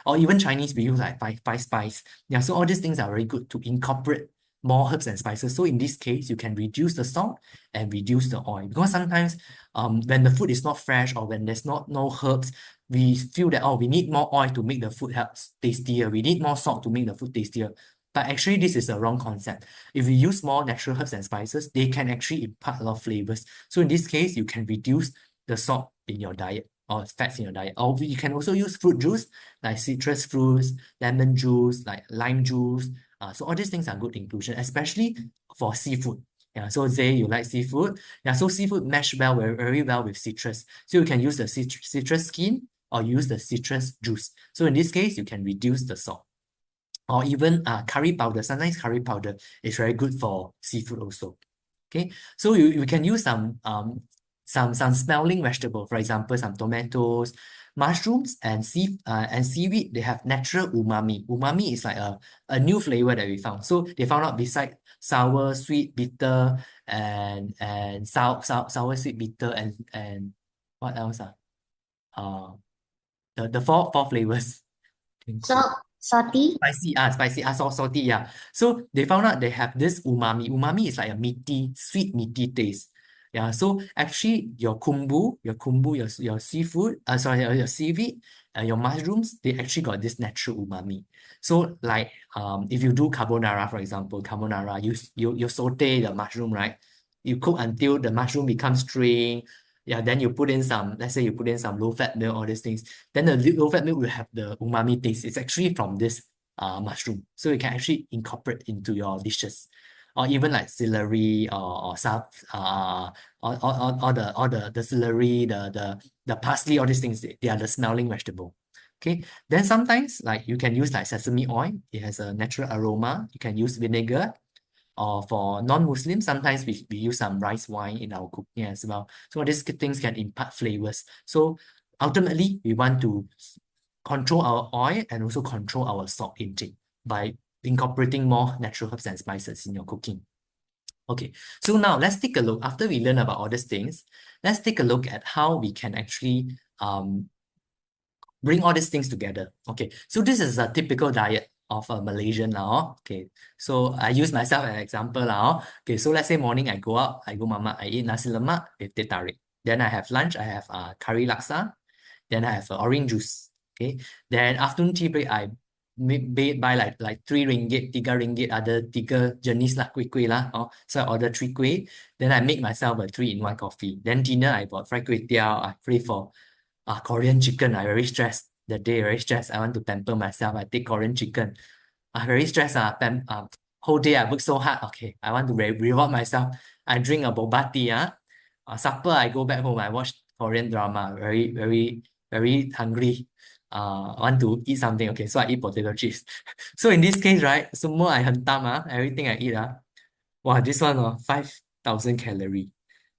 or even Chinese, we use like five spice. Yeah, so all these things are very good to incorporate more herbs and spices. So in this case, you can reduce the salt and reduce the oil, because sometimes when the food is not fresh or when there's no herbs, we feel that, oh, we need more oil to make the food tastier. We need more salt to make the food tastier. But actually, this is a wrong concept. If we use more natural herbs and spices, they can actually impart a lot of flavors. So in this case, you can reduce the salt in your diet or fats in your diet. Or you can also use fruit juice, like citrus fruits, lemon juice, like lime juice. So all these things are good inclusion, especially for seafood. Yeah, so Zay, you like seafood. Yeah, so seafood mesh very well with citrus. So you can use the citrus skin or use the citrus juice. So in this case, you can reduce the salt. Or even curry powder. Sometimes curry powder is very good for seafood also. Okay, so you can use some some smelling vegetable, for example, some tomatoes, mushrooms, and seaweed. They have natural umami. Umami is like a new flavor that we found. So they found out beside sour, sweet, bitter, and sour, sweet, bitter, and what else? The four flavors. Salty. Spicy, salty, yeah. So they found out they have this umami. Umami is like a meaty, sweet, meaty taste. Yeah, so actually your seafood, your seaweed, your mushrooms, they actually got this natural umami. So like if you do carbonara, for example, you saute the mushroom, right? You cook until the mushroom becomes string. Yeah, then you put in some, let's say you put in some low-fat milk, all these things. Then the low-fat milk will have the umami taste. It's actually from this mushroom. So you can actually incorporate into your dishes. Or even like celery or some all the celery, the parsley, all these things, they are the smelling vegetable. Okay. Then sometimes like you can use like sesame oil. It has a natural aroma. You can use vinegar. Or for non-Muslims, sometimes we use some rice wine in our cooking as well. So these things can impart flavors. So ultimately, we want to control our oil and also control our salt intake by incorporating more natural herbs and spices in your cooking. Okay, so now let's take a look. After we learn about all these things, let's take a look at how we can actually bring all these things together. Okay, so this is a typical diet of a Malaysian now. Okay, so I use myself as an example now. Okay, so let's say morning I go out, I go mama, I eat nasi lemak with teh tarik. Then I have lunch, I have curry laksa. Then I have orange juice. Okay, then afternoon tea break I buy like 3 ringgit, 3 ringgit, ada 3 jenis lah kuih lah. So I order 3 kuih. Then I make myself a 3-in-1 coffee. Then dinner I bought fried kway teow. I pray for Korean chicken. I very stressed. The day very stressed. I want to pamper myself. I take Korean chicken. I very stressed. Whole day I work so hard. Okay, I want to reward myself. I drink a boba tea. Supper I go back home. I watch Korean drama. Very hungry. Want to eat something. Okay, so I eat potato chips. So in this case, right, semua I hentam. Everything I eat. Wow, this one 5,000 calorie,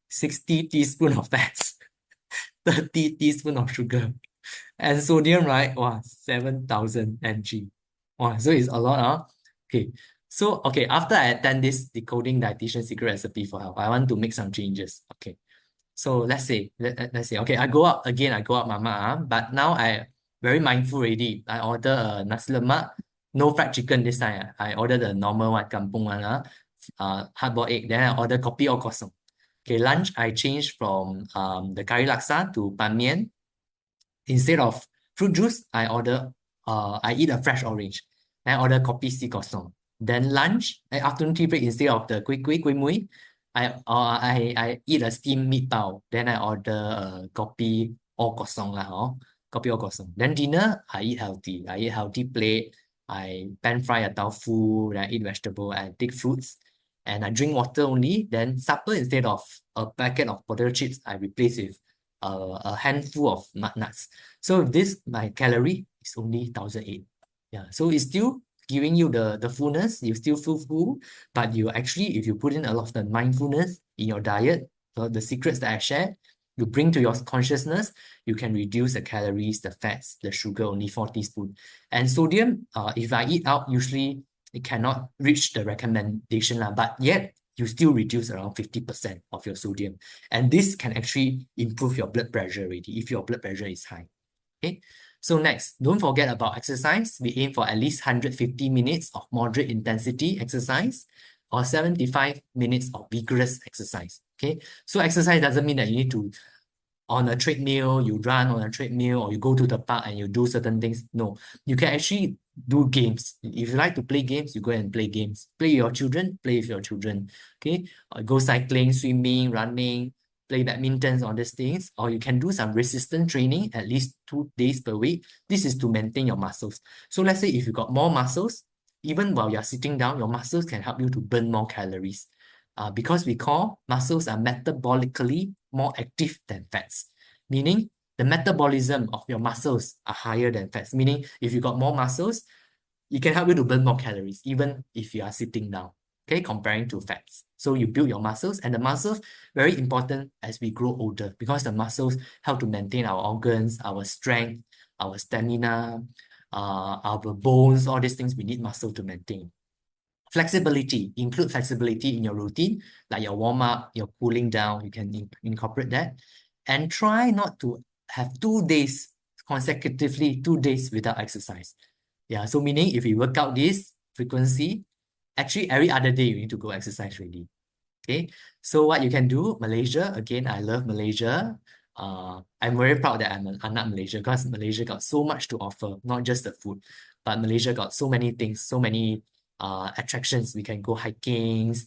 60 teaspoon of fats. 30 teaspoons of sugar, and sodium, right? Wow, 7,000 mg. Wow, so it's a lot, Okay, so after I attend this Decoding Dietitian Secret Recipe for Health, I want to make some changes. Okay, so let's say, okay, I go out mama, but now I very mindful already. I order a nasi lemak, no fried chicken this time. I order the normal one, kampung one, hard-boiled egg. Then I order kopi or kosong. Okay, lunch, I changed from the curry laksa to ban mian. Instead of fruit juice, I eat a fresh orange. Then I order kopi si kosong. Then lunch, afternoon tea break, instead of the kuih muih, I eat a steamed meat bao. Then I order kopi or kosong lah, kopi or kosong. Then dinner, I eat healthy. I eat healthy plate. I pan fry a tofu. Then I eat vegetable. I take fruits. And I drink water only. Then supper, instead of a packet of potato chips, I replace with a handful of nuts. So this, my calorie is only 1,008. Yeah, so it's still giving you the fullness. You still feel full, but you actually, if you put in a lot of the mindfulness in your diet, the secrets that I shared, you bring to your consciousness, you can reduce the calories, the fats, the sugar, only 4 teaspoons. And sodium, if I eat out, usually it cannot reach the recommendation, but yet you still reduce around 50% of your sodium. And this can actually improve your blood pressure already if your blood pressure is high. Okay, so next, don't forget about exercise. We aim for at least 150 minutes of moderate intensity exercise or 75 minutes of vigorous exercise. Okay, so exercise doesn't mean that you need to on a treadmill, you run on a treadmill, or you go to the park and you do certain things. No, you can actually do games. If you like to play games, you go and play games. Play with your children, play with your children. Okay, or go cycling, swimming, running, play badminton, all these things. Or you can do some resistance training at least 2 days per week. This is to maintain your muscles. So let's say if you got more muscles, even while you're sitting down, your muscles can help you to burn more calories. Because we call muscles are metabolically more active than fats, meaning the metabolism of your muscles are higher than fats, meaning if you got more muscles, it can help you to burn more calories, even if you are sitting down. okay, comparing to fats. So you build your muscles, and the muscles very important as we grow older, because the muscles help to maintain our organs, our strength, our stamina, our bones, all these things we need muscle to maintain. Flexibility, include flexibility in your routine, like your warm up, your cooling down, you can incorporate that. And try not to have 2 days consecutively, 2 days without exercise. Yeah, so meaning if you work out this frequency, actually every other day you need to go exercise already. Okay, so what you can do, Malaysia, again, I love Malaysia. I'm very proud that I'm an anak Malaysia, because Malaysia got so much to offer, not just the food, but Malaysia got so many things, so many attractions. We can go hikings,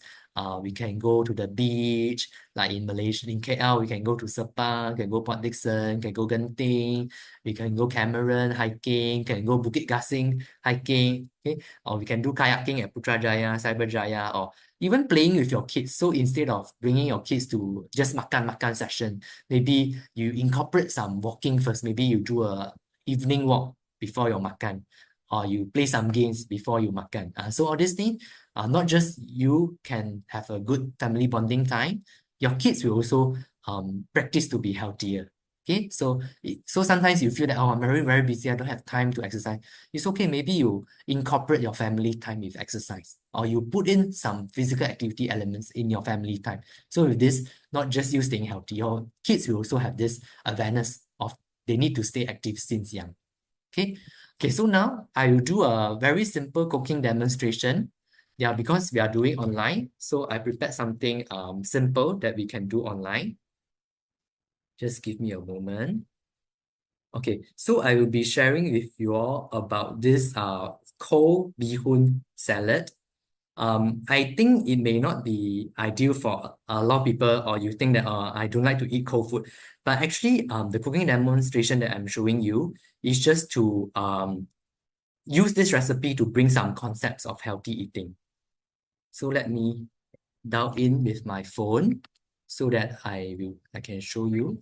we can go to the beach, like in Malaysia, in KL, we can go to Sepang, can go Port Dickson, can go Genting, we can go Cameron hiking, can go Bukit Gasing hiking, okay, or we can do kayaking at Putrajaya, Cyberjaya, or even playing with your kids. So instead of bringing your kids to just makan session, maybe you incorporate some walking first. Maybe you do a evening walk before your makan, or you play some games before you makan. So all these things, not just you can have a good family bonding time, your kids will also practice to be healthier. Okay, so sometimes you feel that, oh, I'm very busy, I don't have time to exercise. It's okay, maybe you incorporate your family time with exercise, or you put in some physical activity elements in your family time. So with this, not just you staying healthy, your kids will also have this awareness of they need to stay active since young. Okay, so now I will do a very simple cooking demonstration. Yeah, because we are doing online, so I prepared something simple that we can do online. Just give me a moment. Okay, so I will be sharing with you all about this cold bee-hoon salad. I think it may not be ideal for a lot of people, or you think that I don't like to eat cold food. But actually, the cooking demonstration that I'm showing you is just to use this recipe to bring some concepts of healthy eating. So let me dial in with my phone so that I can show you.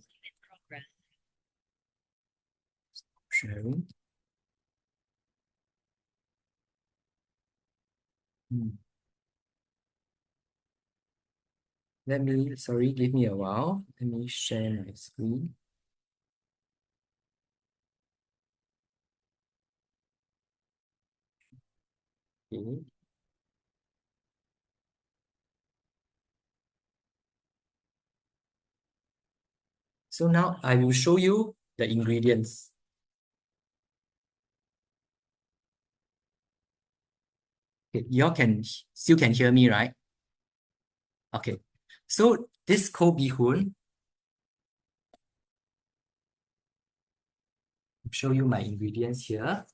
Sharing. Sorry, give me a while. Let me share my screen. Okay. So now I will show you the ingredients. Okay, you all still can hear me, right? Okay. So this cold bee-hoon, I'll show you my ingredients here.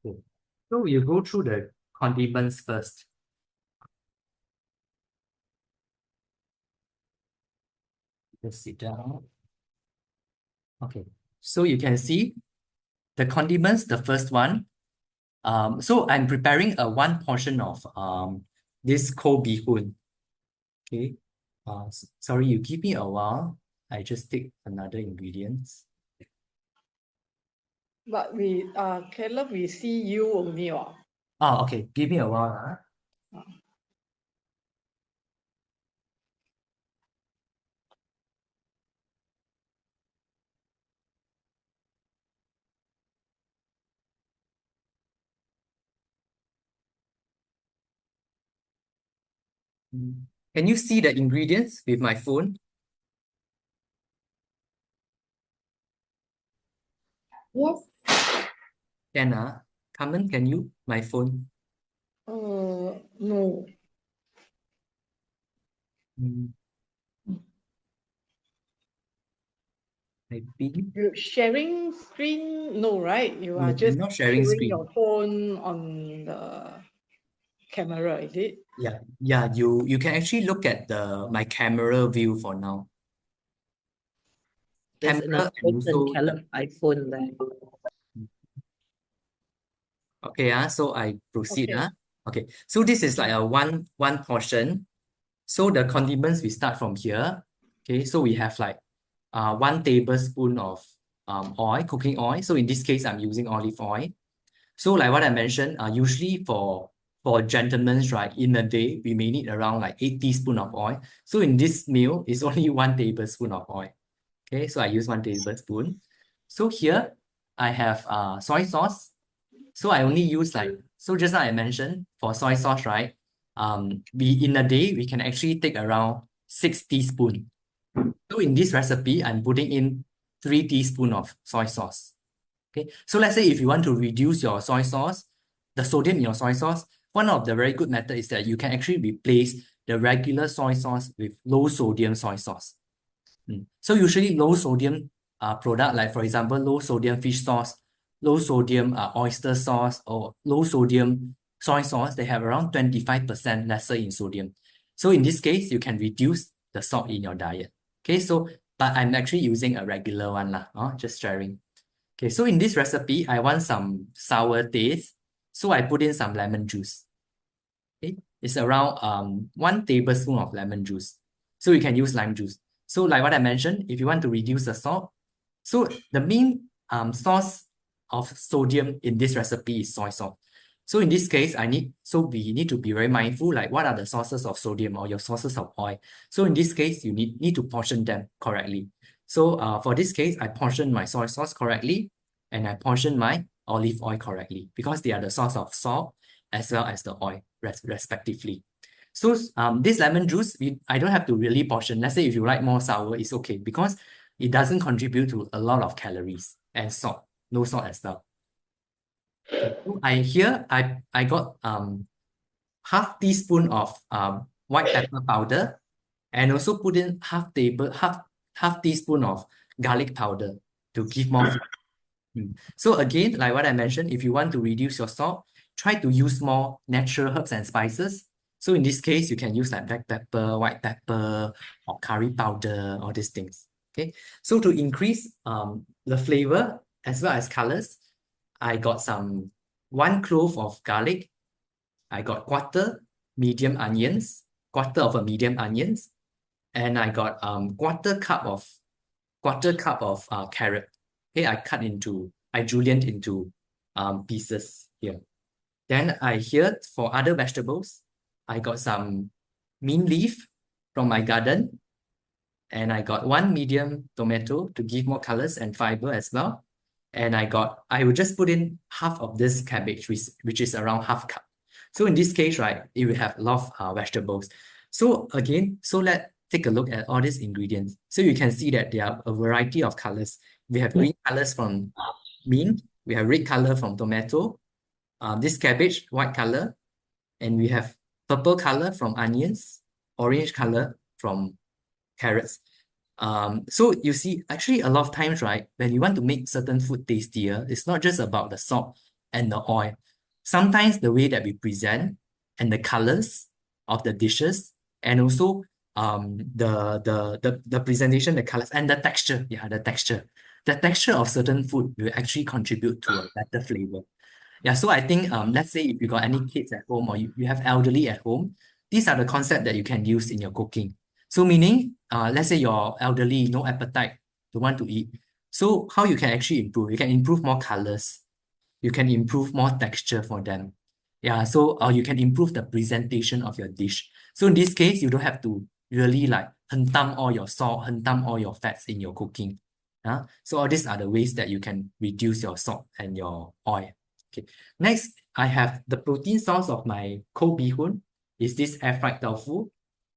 Okay. So we'll go through the condiments first. Just sit down. Okay. So you can see the condiments, the first one. So I'm preparing a one portion of this cold bee-hoon. Okay. Sorry, you give me a while. I just take another ingredients. But Caleb, we see you only. Oh, okay. Give me a while. Can you see the ingredients with my phone? Yes. Carmen, can you? My phone. No. Maybe. You're sharing screen? No, right? You No, are just I'm not sharing showing screen. your phone on the camera, is it? Yeah, you can actually look at my camera view for now. There's Camera an and also Caleb iPhone there. okay, so I proceed. Okay. Okay, so this is like a one portion. So the condiments, we start from here. Okay, so we have like 1 tablespoon of oil, cooking oil. So in this case, I'm using olive oil. So like what I mentioned, usually for gentlemen, right, in a day, we may need around like 8 teaspoons of oil. So in this meal, it's only 1 tablespoon of oil. Okay, so I use 1 tablespoon. So here I have soy sauce. So I only use like, so just now I mentioned for soy sauce, right? In a day, we can actually take around 6 teaspoons. So in this recipe, I'm putting in 3 teaspoons of soy sauce. Okay, so let's say if you want to reduce your soy sauce, the sodium in your soy sauce, one of the very good method is that you can actually replace the regular soy sauce with low sodium soy sauce. So usually low sodium product, like for example, low sodium fish sauce, low sodium oyster sauce, or low sodium soy sauce, they have around 25% lesser in sodium. So in this case, you can reduce the salt in your diet. Okay, so but I'm actually using a regular one lah, just sharing. Okay, so in this recipe, I want some sour taste. So I put in some lemon juice. Okay, it's around 1 tablespoon of lemon juice. So you can use lime juice. So like what I mentioned, if you want to reduce the salt, so the main source of sodium in this recipe is soy salt. So in this case, we need to be very mindful, like what are the sources of sodium or your sources of oil. So in this case, you need to portion them correctly. So for this case, I portion my soy sauce correctly, and I portion my olive oil correctly, because they are the source of salt as well as the oil, respectively. So this lemon juice, I don't have to really portion. Let's say if you like more sour, it's okay, because it doesn't contribute to a lot of calories and salt, no salt as well. Okay, so I got half teaspoon of white pepper powder, and also put in half teaspoon of garlic powder to give more flavor. So again, like what I mentioned, if you want to reduce your salt, try to use more natural herbs and spices. So in this case, you can use like black pepper, white pepper, or curry powder, all these things. Okay, so to increase the flavor as well as colors, I got 1 clove of garlic. I got quarter of a medium onions, and I got quarter cup of carrot. Okay, I julienne into pieces here. Then for other vegetables, I got some mint leaf from my garden, and I got 1 medium tomato to give more colors and fiber as well. And I will just put in half of this cabbage, which is around half cup. So in this case, right, it will have a lot of vegetables. So again, let's take a look at all these ingredients. So you can see that there are a variety of colors. We have green colors from mint, we have red color from tomato, this cabbage, white color, and we have purple color from onions, orange color from carrots. So you see, actually a lot of times, right, when you want to make certain food tastier, it's not just about the salt and the oil. Sometimes the way that we present and the colors of the dishes, and also the presentation, the colors, and the texture. Yeah, the texture. The texture of certain food will actually contribute to a better flavor. Yeah, so I think let's say if you got any kids at home, or you have elderly at home, these are the concepts that you can use in your cooking. So meaning, let's say your elderly, no appetite, don't want to eat. So how you can actually improve? You can improve more colors. You can improve more texture for them. Yeah, so you can improve the presentation of your dish. So in this case, you don't have to really like hentam all your salt, hentam all your fats in your cooking. So all these are the ways that you can reduce your salt and your oil. Okay. Next, I have the protein source of my cold bee hoon is this air fried tofu.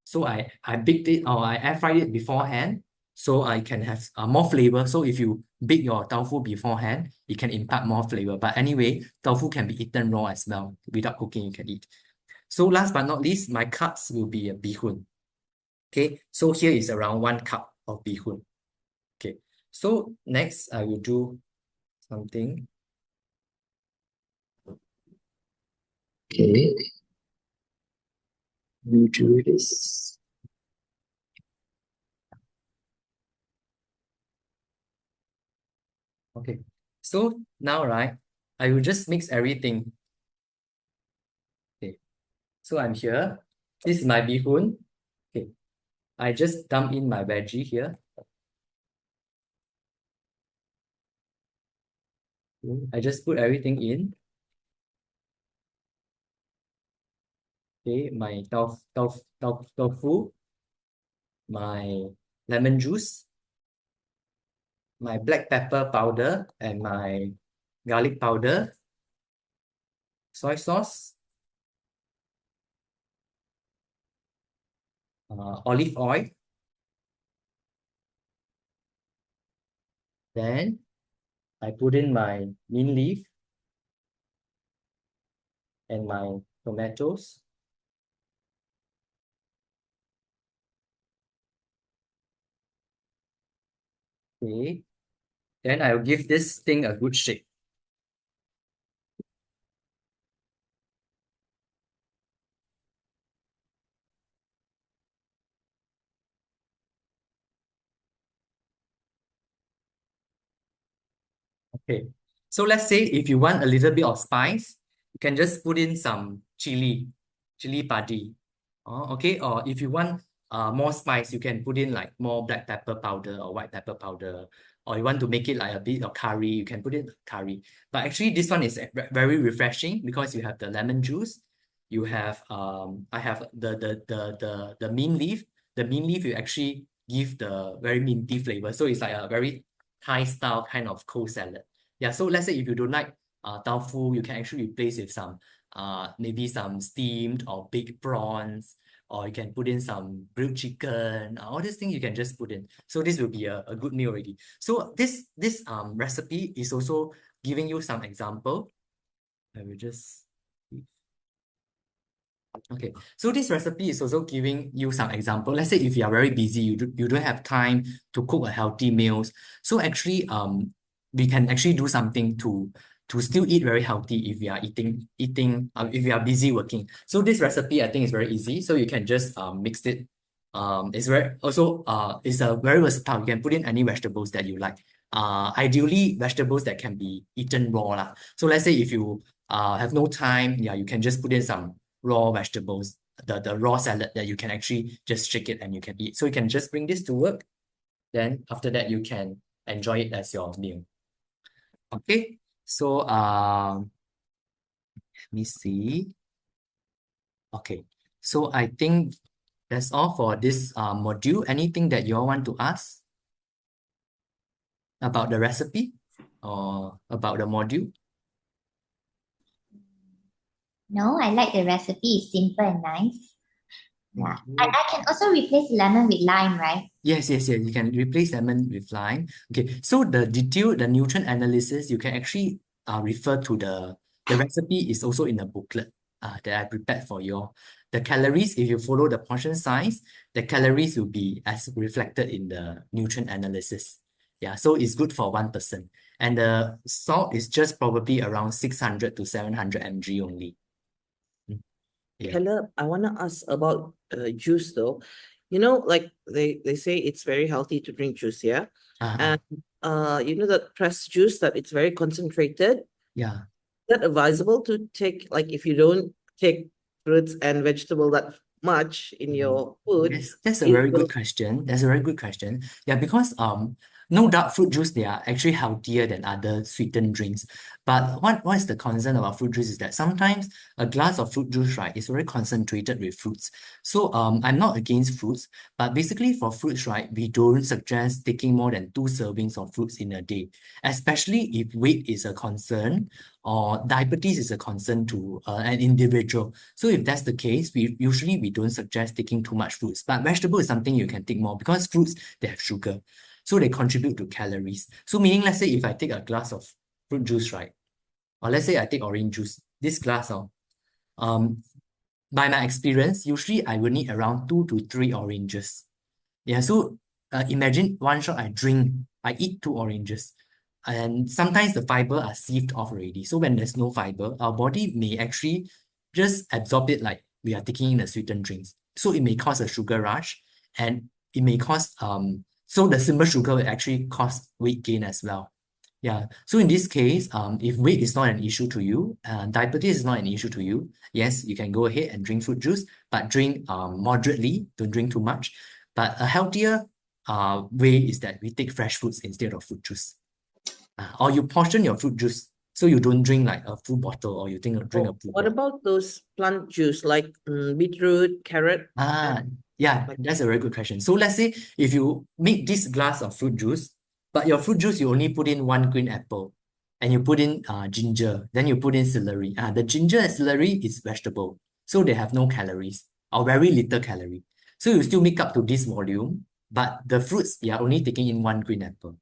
So I baked it, or I air fried it beforehand, so I can have more flavor. So if you bake your tofu beforehand, it can impart more flavor. But anyway, tofu can be eaten raw as well. Without cooking, you can eat. So last but not least, my cups will be a bee hoon. Okay, so here is around 1 cup of bee hoon. Okay, so next I will do something. Okay, we do this. Okay, so now, right, I will just mix everything. Okay, so I'm here. This is my bee hoon. Okay, I just dump in my veggie here. Okay, I just put everything in. Okay, my tofu, my lemon juice, my black pepper powder, and my garlic powder, soy sauce, olive oil. Then I put in my mint leaf and my tomatoes. Okay, then I'll give this thing a good shake. Okay, so let's say if you want a little bit of spice, you can just put in some chili padi. Okay, or if you want more spice, you can put in like more black pepper powder or white pepper powder, or you want to make it like a bit of curry, you can put in curry. But actually, this one is very refreshing because you have the lemon juice, you have I have the mint leaf. The mint leaf will actually give the very minty flavor, so it's like a very Thai style kind of cold salad. Yeah, so let's say if you don't like tofu, you can actually replace with some maybe some steamed or baked prawns, or you can put in some grilled chicken. All these things you can just put in. So this will be a good meal already. So this recipe is also giving you some example. I will just okay, so this recipe is also giving you some example. Let's say if you are very busy, you don't have time to cook a healthy meals. So actually, we can actually do something to still eat very healthy if we are if we are busy working. So this recipe I think is very easy. So you can just mix it. It's very also it's a very versatile. You can put in any vegetables that you like. Ideally vegetables that can be eaten raw lah. So let's say if you have no time, yeah, you can just put in some raw vegetables, the raw salad that you can actually just shake it and you can eat. So you can just bring this to work. Then after that, you can enjoy it as your meal. Okay, so let me see. Okay, so I think that's all for this module. Anything that you all want to ask about the recipe or about the module? No, I like the recipe. It's simple and nice. Yeah. Okay. I can also replace lemon with lime, right? Yes. You can replace lemon with lime. Okay, so the nutrient analysis, you can actually refer to the recipe is also in the booklet that I prepared for you all. The calories, if you follow the portion size, the calories will be as reflected in the nutrient analysis. Yeah, so it's good for one person. And the salt is just probably around 600 to 700 mg only. Yeah. Caleb, I want to ask about juice though. You know, like they say it's very healthy to drink juice, yeah? And you know that pressed juice that it's very concentrated. Yeah. Is that advisable to take, like if you don't take fruits and vegetable that much in your food? Yes, that's a very good question. That's a very good question. Yeah, because no doubt fruit juice, they are actually healthier than other sweetened drinks. But what is the concern about fruit juice is that sometimes a glass of fruit juice, right, is very concentrated with fruits. So I'm not against fruits, but basically for fruits, right, we don't suggest taking more than 2 servings of fruits in a day, especially if weight is a concern or diabetes is a concern to an individual. So if that's the case, we don't suggest taking too much fruits. But vegetable is something you can take more because fruits, they have sugar. So they contribute to calories. So meaning, let's say if I take a glass of fruit juice, right? Or let's say I take orange juice, this glass of, by my experience, usually I will need around 2 to 3 oranges. Yeah, so imagine one shot I eat 2 oranges. And sometimes the fiber are sieved off already. So when there's no fiber, our body may actually just absorb it like we are taking in the sweetened drinks. So it may cause a sugar rush, and it may cause so the simple sugar will actually cause weight gain as well. Yeah. So in this case, if weight is not an issue to you, diabetes is not an issue to you, yes, you can go ahead and drink fruit juice, but drink moderately, don't drink too much. But a healthier way is that we take fresh fruits instead of fruit juice. Or you portion your fruit juice. So you don't drink like a full bottle or you drink a full What bottle. about those plant juice like beetroot, carrot? Yeah, Like- that's a very good question. So let's say if you make this glass of fruit juice, but your fruit juice, you only put in 1 green apple and you put in ginger, then you put in celery. The ginger and celery is vegetable, so they have no calories or very little calorie. So you still make up to this volume, but the fruits, you are only taking in 1 green apple.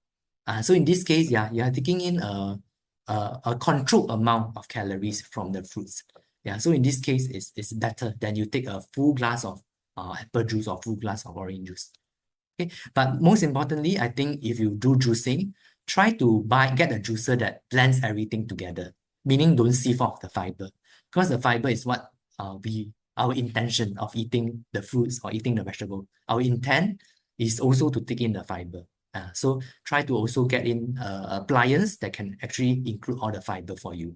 So in this case, yeah, you are taking in a controlled amount of calories from the fruits. Yeah, so in this case, it's better than you take a full glass of apple juice or full glass of orange juice. Okay, but most importantly, I think if you do juicing, try to get a juicer that blends everything together, meaning don't sieve off the fiber, because the fiber is what our intention of eating the fruits or eating the vegetable. Our intent is also to take in the fiber. So try to also get in appliance that can actually include all the fiber for you.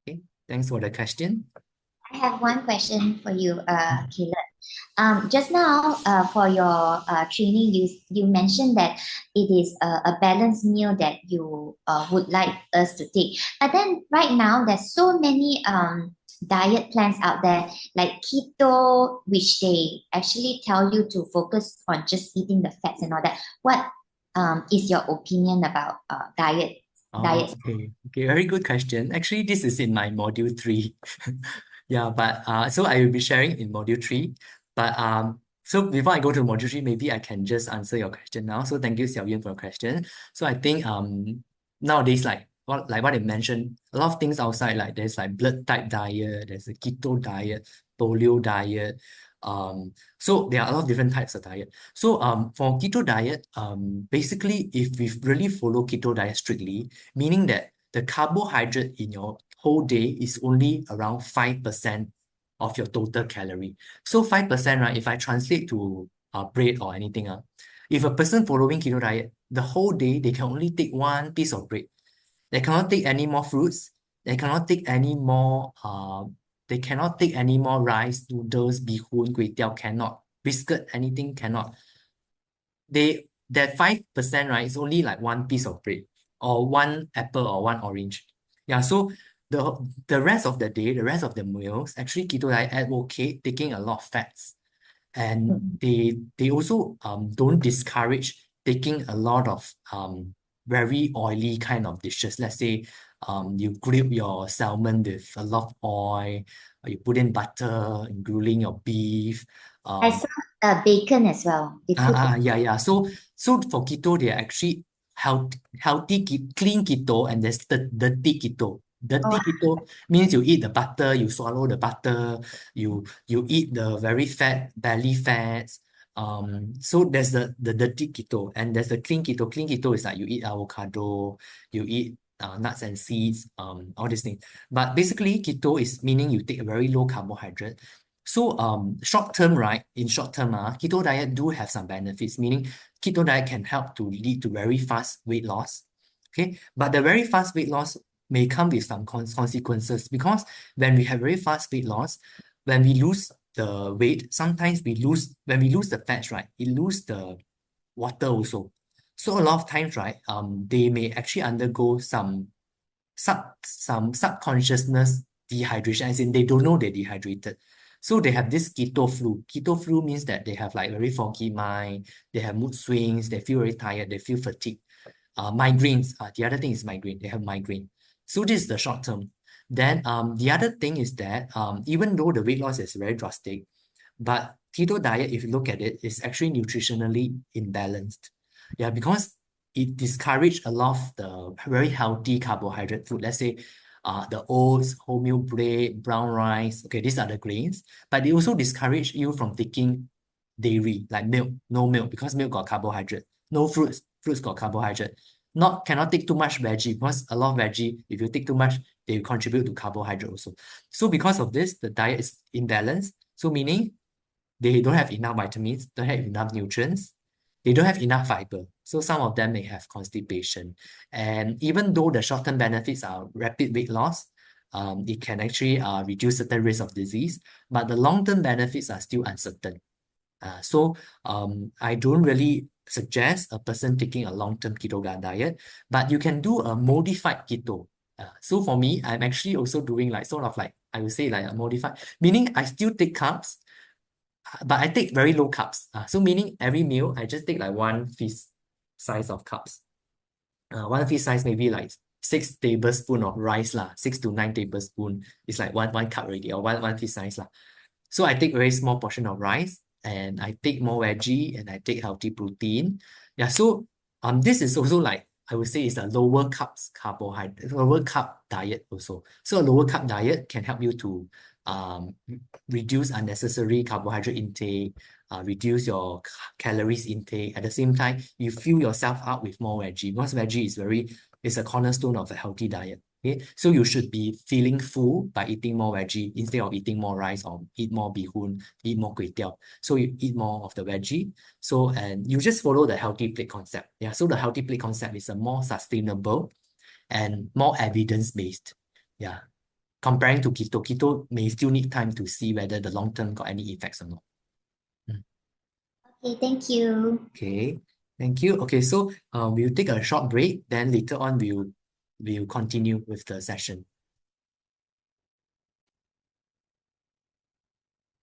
Okay, thanks for the question. I have one question for you, Caleb. Just now, for your training, you mentioned that it is a balanced meal that you would like us to take. But then right now, there's so many diet plans out there, like keto, which they actually tell you to focus on just eating the fats and all that. What is your opinion about diet? Diets? Okay, very good question. Actually, this is in my module 3. Yeah, but so I will be sharing in module 3. But so before I go to module 3, maybe I can just answer your question now. So thank you, Xiaoyan, for your question. So I think nowadays, like what I mentioned, a lot of things outside, like there's like blood type diet, there's a keto diet, polio diet. So there are a lot of different types of diet. So for keto diet, basically if we really follow keto diet strictly, meaning that the carbohydrate in your whole day is only around 5% of your total calorie. So 5%, right? If I translate to bread or anything, if a person following keto diet, the whole day they can only take one piece of bread. They cannot take any more fruits. They cannot take any more rice, noodles, bihun, kway teow, cannot. Biscuit, anything cannot. That 5%, right, is only like one piece of bread or one apple or one orange. Yeah, so the rest of the day, the rest of the meals, actually keto diet advocate taking a lot of fats. And they also don't discourage taking a lot of very oily kind of dishes. Let's say you grill your salmon with a lot of oil, or you put in butter and grilling your beef. I saw bacon as well. They put Yeah. So for keto, they're actually healthy, clean keto, and there's the dirty keto. Dirty keto means you eat the butter, you swallow the butter, you eat the very fat belly fats. So there's the dirty keto, and there's the clean keto. Clean keto is like you eat avocado, you eat nuts and seeds, all these things. But basically, keto is meaning you take a very low carbohydrate. So short term, right? In short term, keto diet do have some benefits, meaning keto diet can help to lead to very fast weight loss. Okay, but the very fast weight loss may come with some consequences, because when we have very fast weight loss, when we lose the weight, sometimes when we lose the fats, right? It lose the water also. So a lot of times, right? They may actually undergo some subconsciousness dehydration, as in they don't know they're dehydrated. So they have this keto flu. Keto flu means that they have like very foggy mind, they have mood swings, they feel very tired, they feel fatigued. Migraines, the other thing is migraine, they have migraine. So this is the short term. Then the other thing is that even though the weight loss is very drastic, but keto diet, if you look at it, is actually nutritionally imbalanced. Yeah, because it discourages a lot of the very healthy carbohydrate food. Let's say the oats, wholemeal bread, brown rice. Okay, these are the grains. But they also discourage you from taking dairy, like milk, no milk, because milk got carbohydrate. No fruits, fruits got carbohydrate. Cannot take too much veggie, because a lot of veggie, if you take too much, they contribute to carbohydrate also. So because of this, the diet is imbalanced. So meaning they don't have enough vitamins, don't have enough nutrients, they don't have enough fiber. So some of them may have constipation. And even though the short-term benefits are rapid weight loss, it can actually reduce certain risk of disease, but the long-term benefits are still uncertain. So I don't really suggest a person taking a long-term ketogenic diet, but you can do a modified keto. So for me, I'm actually also doing like sort of like, I would say like a modified, meaning I still take carbs, but I take very low carbs. So meaning every meal, I just take like one feast size of carbs. One feast size maybe like 6 tablespoons of rice lah, 6 to 9 tablespoons is like one cup already, or one feast size lah. So I take very small portion of rice, and I take more veggie, and I take healthy protein. Yeah, so this is also like, I would say, is a lower carbs carbohydrate, lower carb diet also. So a lower carb diet can help you to reduce unnecessary carbohydrate intake, reduce your calories intake. At the same time, you fill yourself up with more veggie, because veggie is a cornerstone of a healthy diet. Okay, so you should be feeling full by eating more veggie instead of eating more rice, or eat more bihun, eat more kway teow. So you eat more of the veggie. So, and you just follow the healthy plate concept. Yeah, so the healthy plate concept is a more sustainable and more evidence-based. Yeah, comparing to keto. Keto may still need time to see whether the long term got any effects or not. Okay, thank you. Okay, thank you. Okay, so we'll take a short break. Then later on, we'll continue with the session.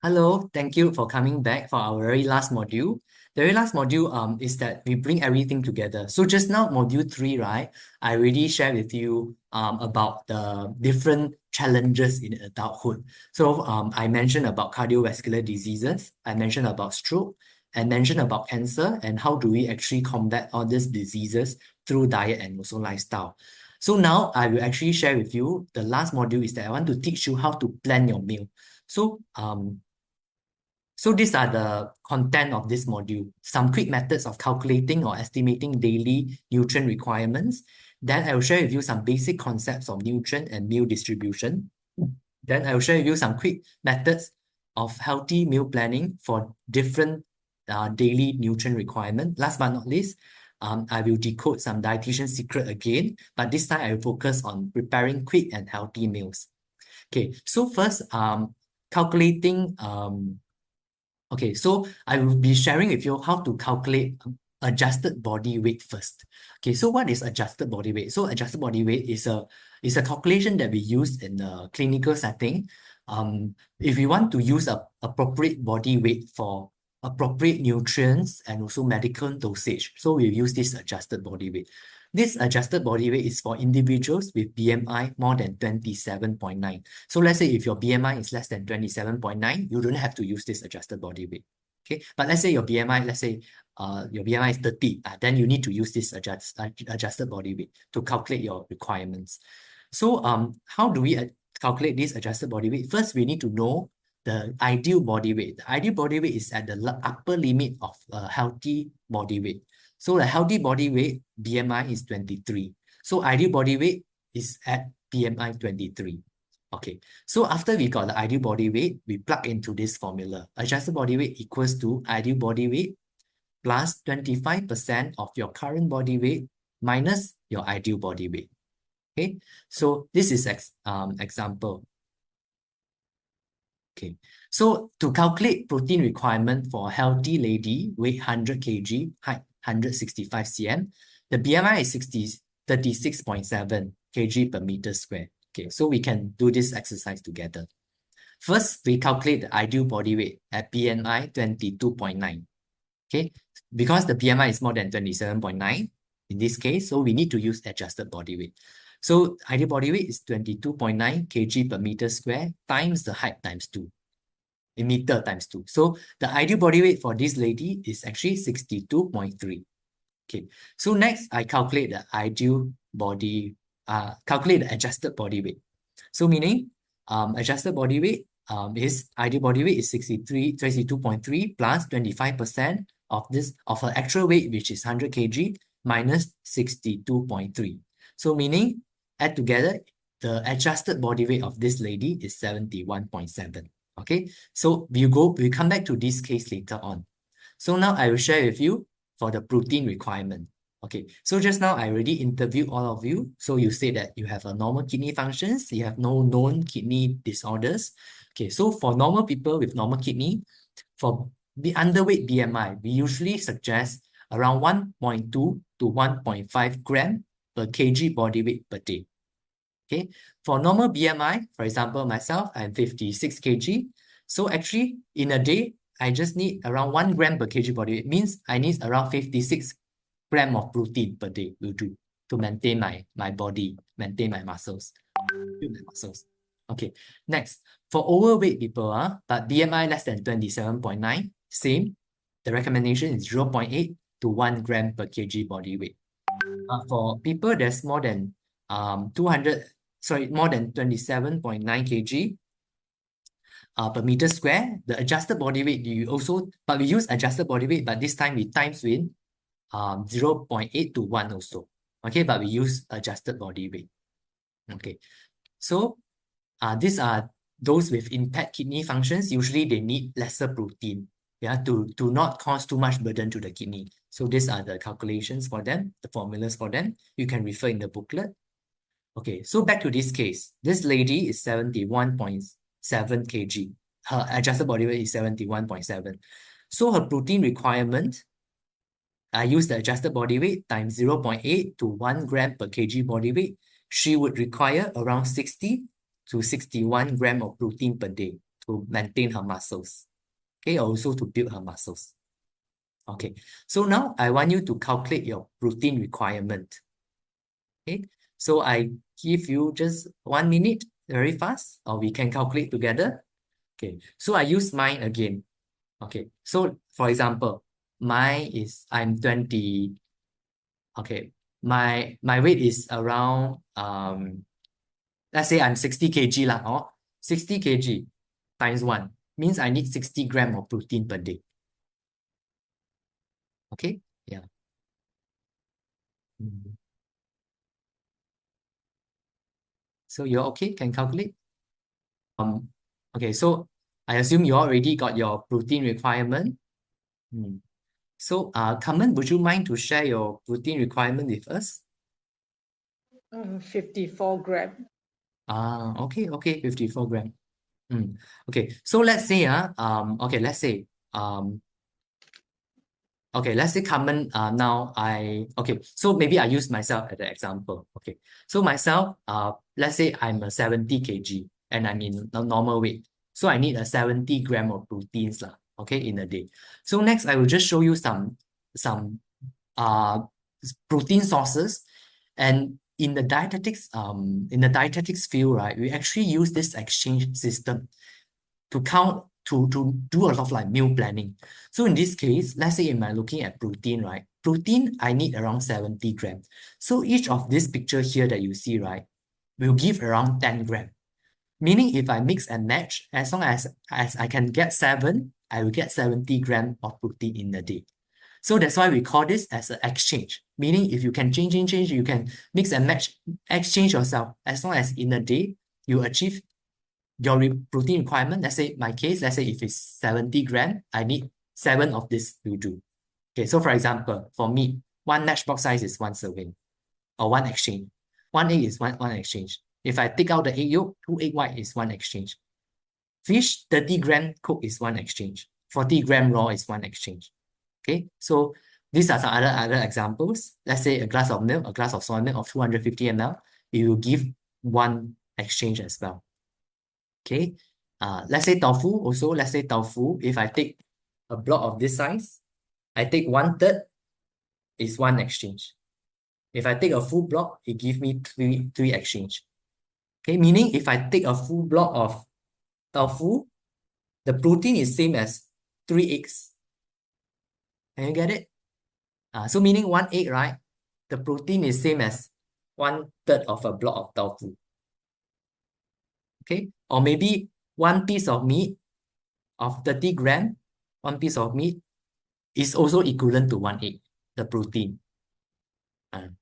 Hello, thank you for coming back for our very last module. The very last module is that we bring everything together. So just now, module 3, right? I already shared with you about the different challenges in adulthood. So I mentioned about cardiovascular diseases, I mentioned about stroke, and mentioned about cancer, and how do we actually combat all these diseases through diet and also lifestyle. So now I will actually share with you the last module is that I want to teach you how to plan your meal. So these are the content of this module. Some quick methods of calculating or estimating daily nutrient requirements. Then I will share with you some basic concepts of nutrient and meal distribution. Then I will share with you some quick methods of healthy meal planning for different daily nutrient requirement. Last but not least, I will decode some dietitian secret again, but this time I will focus on preparing quick and healthy meals. Okay, so first, calculating okay, so I will be sharing with you how to calculate adjusted body weight first. Okay, so what is adjusted body weight? So adjusted body weight is a calculation that we use in a clinical setting. If we want to use a appropriate body weight for appropriate nutrients and also medical dosage, so we use this adjusted body weight. This adjusted body weight is for individuals with BMI more than 27.9. So let's say if your BMI is less than 27.9, you don't have to use this adjusted body weight. Okay, but let's say your BMI, your BMI is 30, then you need to use this adjusted body weight to calculate your requirements. So how do we calculate this adjusted body weight? First, we need to know the ideal body weight. The ideal body weight is at the upper limit of a healthy body weight. So the healthy body weight, BMI is 23. So ideal body weight is at BMI 23. Okay, so after we got the ideal body weight, we plug into this formula. Adjusted body weight equals to ideal body weight plus 25% of your current body weight minus your ideal body weight. Okay, so this is example. Okay, so to calculate protein requirement for a healthy lady, weight 100 kg, height 165 cm, the BMI is 36.7 kg per meter square. Okay, so we can do this exercise together. First, we calculate the ideal body weight at BMI 22.9. Okay, because the BMI is more than 27.9 in this case, so we need to use adjusted body weight. So ideal body weight is 22.9 kg per meter square times the height times 2. In meter times 2. So the ideal body weight for this lady is actually 62.3. Okay. So next, I calculate the calculate the adjusted body weight. So meaning, adjusted body weight ideal body weight is 62.3 plus 25% of her actual weight, which is 100 kg minus 62.3. So meaning, add together, the adjusted body weight of this lady is 71.7. Okay, so we'll come back to this case later on. So now I will share with you for the protein requirement. Okay, so just now I already interviewed all of you. So you say that you have a normal kidney functions, you have no known kidney disorders. Okay, so for normal people with normal kidney, for the underweight BMI, we usually suggest around 1.2 to 1.5 gram per kg body weight per day. Okay, for normal BMI, for example, myself, I'm 56 kg. So actually, in a day, I just need around 1 gram per kg body weight. Means I need around 56 gram of protein per day will do to maintain my body, maintain my muscles, build my muscles. Okay, next, for overweight people, but BMI less than 27.9, same. The recommendation is 0.8 to 1 gram per kg body weight. For people that's more than 27.9 kg per meter square, the adjusted body weight, but we use adjusted body weight, but this time we times with 0.8 to 1 also. Okay, but we use adjusted body weight. Okay, so these are those with impaired kidney functions. Usually they need lesser protein, yeah, to not cause too much burden to the kidney. So these are the calculations for them, the formulas for them. You can refer in the booklet. Okay, so back to this case. This lady is 71.7 kg. Her adjusted body weight is 71.7. So her protein requirement, I use the adjusted body weight times 0.8 to 1 gram per kg body weight. She would require around 60 to 61 gram of protein per day to maintain her muscles. Okay, also to build her muscles. Okay, so now I want you to calculate your protein requirement. Okay, so I give you just 1 minute, very fast, or we can calculate together. Okay, so I use mine again. Okay, so for example, mine is, I'm 20. Okay, my weight is around, let's say I'm 60 kg lah, 60 kg times 1 means I need 60 gram of protein per day. Okay, yeah. So you're okay, can calculate? Okay, so I assume you already got your protein requirement. So, Carmen, would you mind to share your protein requirement with us? 54 gram. Okay, 54 gram. Okay, so let's say, okay, let's say, Carmen, now okay, so maybe I use myself as an example. Okay, so myself, let's say I'm a 70 kg and I'm in a normal weight. So I need a 70 gram of proteins lah, okay, in a day. So next, I will just show you some protein sources. And in the dietetics field, right, we actually use this exchange system to count, to do a lot of like meal planning. So in this case, let's say if I'm looking at protein, right? Protein, I need around 70 grams. So each of this picture here that you see, right, will give around 10 grams. Meaning if I mix and match, as long as I can get 7, I will get 70 grams of protein in a day. So that's why we call this as an exchange. Meaning if you can change, you can mix and match, exchange yourself. As long as in a day, you achieve your protein requirement. Let's say my case, let's say if it's 70 grams, I need 7 of this will do. Okay, so for example, for meat, 1 matchbox size is 1 serving or 1 exchange. 1 egg is one exchange. If I take out the egg yolk, 2 egg white is 1 exchange. Fish, 30 gram cooked is 1 exchange. 40 gram raw is 1 exchange. Okay, so these are some other examples. Let's say a glass of milk, a glass of soy milk of 250 ml, it will give 1 exchange as well. Okay, let's say tofu also. Let's say tofu, if I take a block of this size, I take 1/3 is 1 exchange. If I take a full block, it gives me three exchange. Okay, meaning if I take a full block of tofu, the protein is same as 3 eggs. Can you get it? So meaning 1 egg, right? The protein is same as 1/3 of a block of tofu. Okay, or maybe 1 piece of meat of 30 grams, 1 piece of meat is also equivalent to 1 egg, the protein.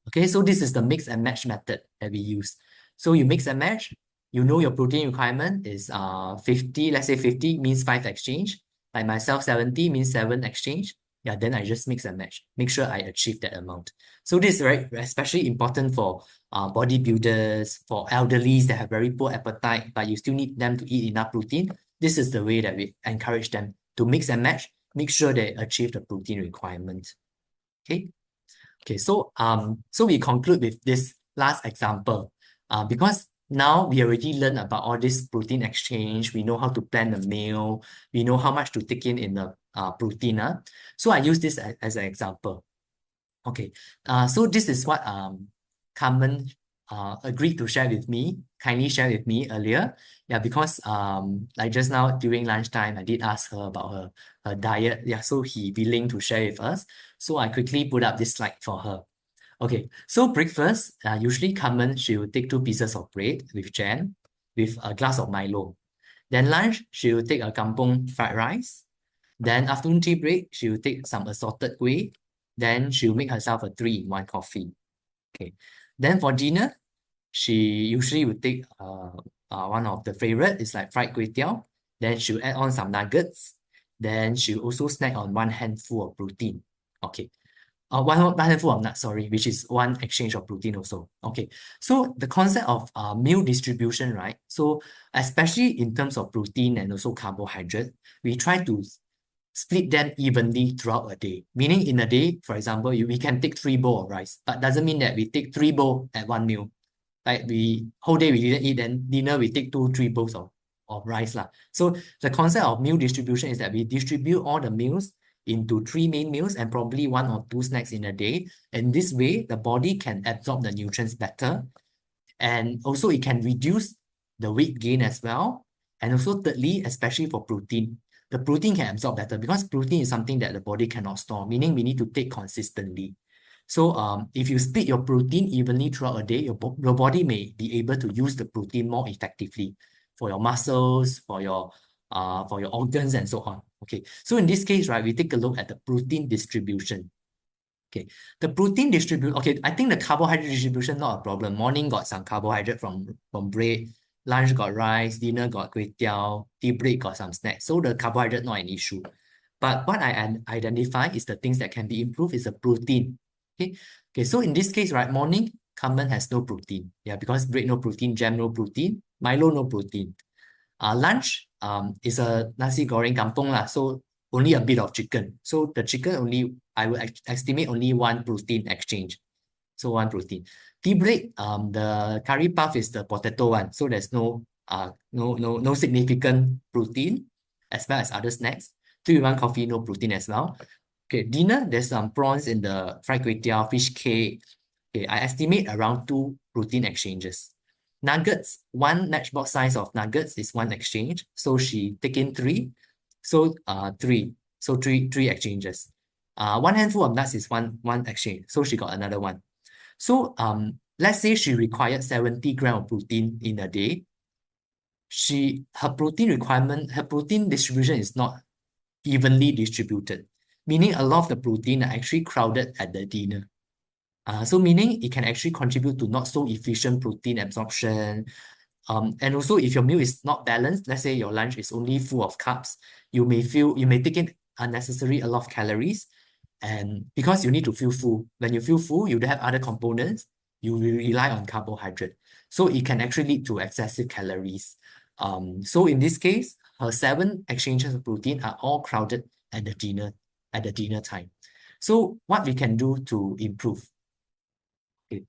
Okay, so this is the mix and match method that we use. So you mix and match, you know your protein requirement is 50, let's say 50 means 5 exchange. Like myself, 70 means 7 exchange. Yeah, then I just mix and match. Make sure I achieve that amount. So this is especially important for bodybuilders, for elderlies that have very poor appetite, but you still need them to eat enough protein. This is the way that we encourage them to mix and match, make sure they achieve the protein requirement. Okay. Okay, so we conclude with this last example. Because now we already learned about all this protein exchange, we know how to plan the meal, we know how much to take in the protein. So I use this as an example. Okay, so this is what Carmen agreed to share with me, kindly share with me earlier. Yeah, because like just now during lunchtime, I did ask her about her diet. Yeah, so he willing to share with us. So I quickly put up this slide for her. Okay, so breakfast, usually Carmen, she will take 2 pieces of bread with jam, with a glass of Milo. Then lunch, she will take a kampung fried rice. Then afternoon tea break, she will take some assorted kueh. Then she'll make herself a 3-in-1 coffee. Okay. Then for dinner, she usually will take one of the favorite is like fried kway teow. Then she'll add on some nuggets. Then she'll also snack on 1 handful of protein. Okay. One handful of nuts, sorry, which is 1 exchange of protein also. Okay, so the concept of meal distribution, right? So especially in terms of protein and also carbohydrate, we try to split them evenly throughout a day. Meaning in a day, for example, we can take 3 bowls of rice, but doesn't mean that we take 3 bowls at one meal. Like whole day we didn't eat, then dinner we take 2-3 bowls of rice lah. So the concept of meal distribution is that we distribute all the meals into 3 main meals and probably 1 or 2 snacks in a day. And this way, the body can absorb the nutrients better. And also it can reduce the weight gain as well. And also thirdly, especially for protein, the protein can absorb better because protein is something that the body cannot store, meaning we need to take consistently. So if you split your protein evenly throughout a day, your body may be able to use the protein more effectively for your muscles, for your organs and so on. Okay, so in this case, right, we take a look at the protein distribution. Okay, the protein distribution, okay, I think the carbohydrate distribution not a problem. Morning got some carbohydrate from bread, lunch got rice, dinner got kway teow, tea break got some snacks. So the carbohydrate not an issue. But what I identify is the things that can be improved is the protein. Okay, so in this case, right, morning, Carmen has no protein. Yeah, because bread no protein, jam no protein, Milo no protein. Lunch is a nasi goreng kampung lah, so only a bit of chicken. So the chicken only, I will estimate only 1 protein exchange. So 1 protein. Tea break, the curry puff is the potato one. So there's no significant protein as well as other snacks. 3-in-1 coffee, no protein as well. Okay, dinner, there's some prawns in the fried kway teow, fish cake. Okay, I estimate around 2 protein exchanges. Nuggets, 1 matchbox size of nuggets is 1 exchange. So she take in 3. So 3. So three exchanges. 1 handful of nuts is one exchange. So she got another 1. So let's say she required 70 grams of protein in a day. Her protein distribution is not evenly distributed, meaning a lot of the protein are actually crowded at the dinner. So meaning it can actually contribute to not so efficient protein absorption. And also if your meal is not balanced, let's say your lunch is only full of carbs, you may take in unnecessary a lot of calories. And because you need to feel full, when you feel full, you don't have other components, you will rely on carbohydrate. So it can actually lead to excessive calories. So in this case, her 7 exchanges of protein are all crowded at the dinner time. So what we can do to improve? Okay.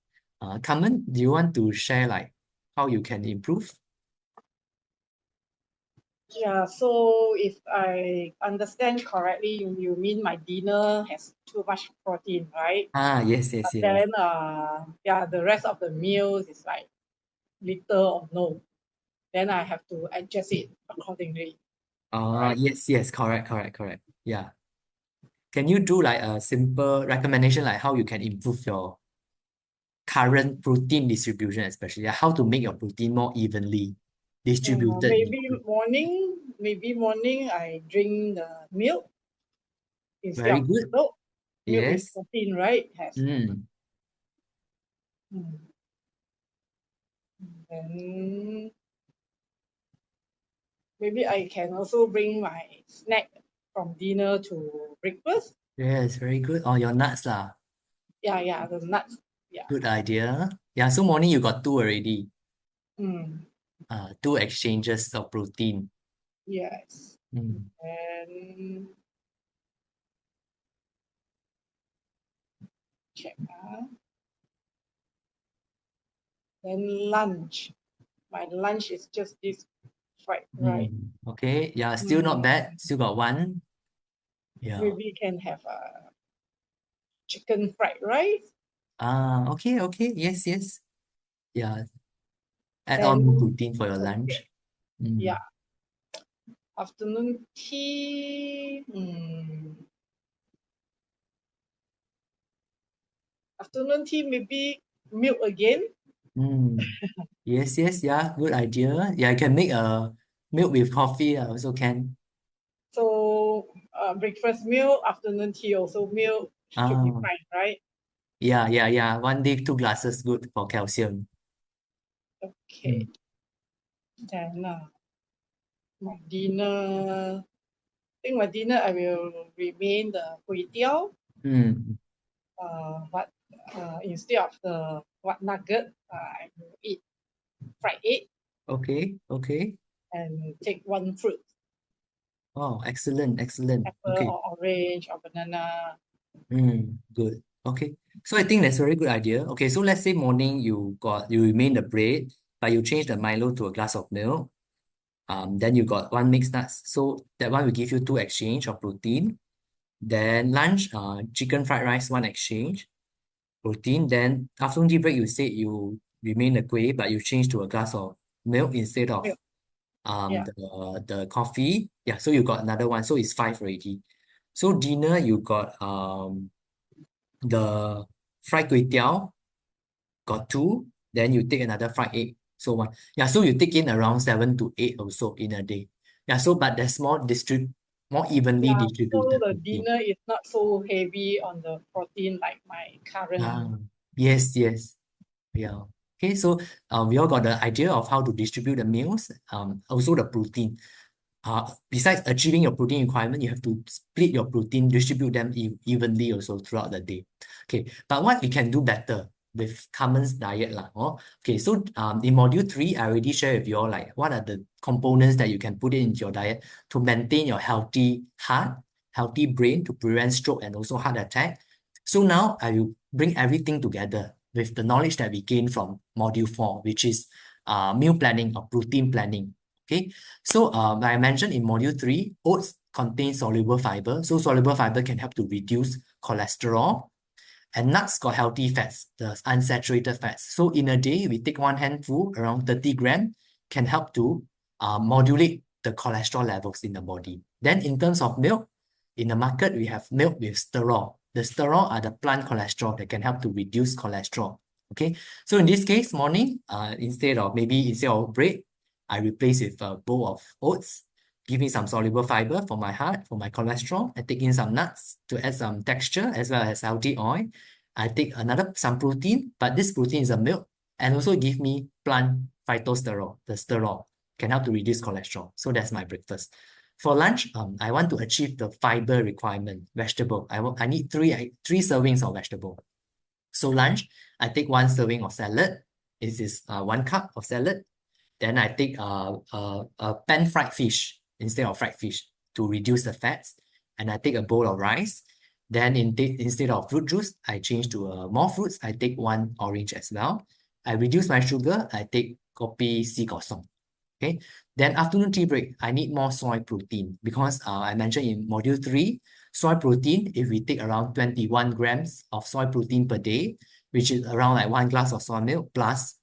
Carmen, do you want to share like how you can improve? Yeah, so if I understand correctly, you mean my dinner has too much protein, right? Yes. Then yeah, the rest of the meals is like little or no. Then I have to adjust it accordingly. Right. Yes, correct. Yeah. Can you do like a simple recommendation like how you can improve your current protein distribution, especially how to make your protein more evenly distributed? Maybe morning I drink the milk instead Very of good. milk. Milk is Yes. protein, right? Has. Mm. Then maybe I can also bring my snack from dinner to breakfast. Yes, very good. Your nuts lah. Yeah, the nuts. Yeah. Good idea. Yeah, so morning you got 2 already. 2 exchanges of protein. Yes. Mm. And check. Then lunch. My lunch is just this fried rice. Okay, yeah, still not bad. Still got one. Yeah. Maybe can have a chicken fried rice. Okay, yes. Yeah, add on Then protein for your okay, lunch. yeah. Afternoon tea. Afternoon tea, maybe milk again. Yes, yeah, good idea. Yeah, I can make a milk with coffee also can. So breakfast milk, afternoon tea also milk should be fine, right? Yeah. One day, 2 glasses good for calcium. Okay. Then my dinner. I think my dinner I will remain the kway teow. But instead of the nugget, I will eat fried egg. Okay. And take one fruit. Oh, excellent. Apple Okay. or orange or banana. Good. Okay. So I think that's a very good idea. Okay, so let's say morning you remain the bread, but you change the Milo to a glass of milk. Then you got one mixed nuts. So that one will give you 2 exchange of protein. Then lunch, chicken fried rice, 1 exchange protein. Then afternoon tea break, you said you remain the kueh, but you change to a glass of milk instead of Milk. Yeah. the coffee. Yeah, so you got another one. So it's 5 already. So dinner, you got the fried kway teow, got 2. Then you take another fried egg. So 1. Yeah, so you take in around 7 to 8 also in a day. Yeah, so but there's more evenly Yeah, so distributed the protein. dinner is not so heavy on the protein like my current. Yes. Yeah. Okay, so we all got the idea of how to distribute the meals. Also the protein. Besides achieving your protein requirement, you have to split your protein, distribute them evenly also throughout the day. Okay, but what we can do better with Carmen's diet lah. Okay, so in module 3, I already shared with you all like what are the components that you can put into your diet to maintain your healthy heart, healthy brain to prevent stroke and also heart attack. So now I will bring everything together with the knowledge that we gained from module 4, which is meal planning or protein planning. Okay, so like I mentioned in module 3, oats contain soluble fiber. So soluble fiber can help to reduce cholesterol. And nuts got healthy fats, the unsaturated fats. So in a day, we take 1 handful, around 30 grams, can help to modulate the cholesterol levels in the body. Then in terms of milk, in the market, we have milk with sterol. The sterol are the plant cholesterol that can help to reduce cholesterol. Okay, so in this case, morning, instead of bread, I replace with a bowl of oats, give me some soluble fiber for my heart, for my cholesterol. I take in some nuts to add some texture as well as healthy oil. I take some protein, but this protein is a milk and also give me plant phytosterol, the sterol, can help to reduce cholesterol. So that's my breakfast. For lunch, I want to achieve the fiber requirement, vegetable. I need three servings of vegetable. So lunch, I take 1 serving of salad. This is 1 cup of salad. Then I take pan fried fish instead of fried fish to reduce the fats. And I take a bowl of rice. Then instead of fruit juice, I change to more fruits. I take 1 orange as well. I reduce my sugar. I take kopi si kosong. Okay. Then afternoon tea break, I need more soy protein because I mentioned in module 3, soy protein, if we take around 21 grams of soy protein per day, which is around like 1 glass of soy milk plus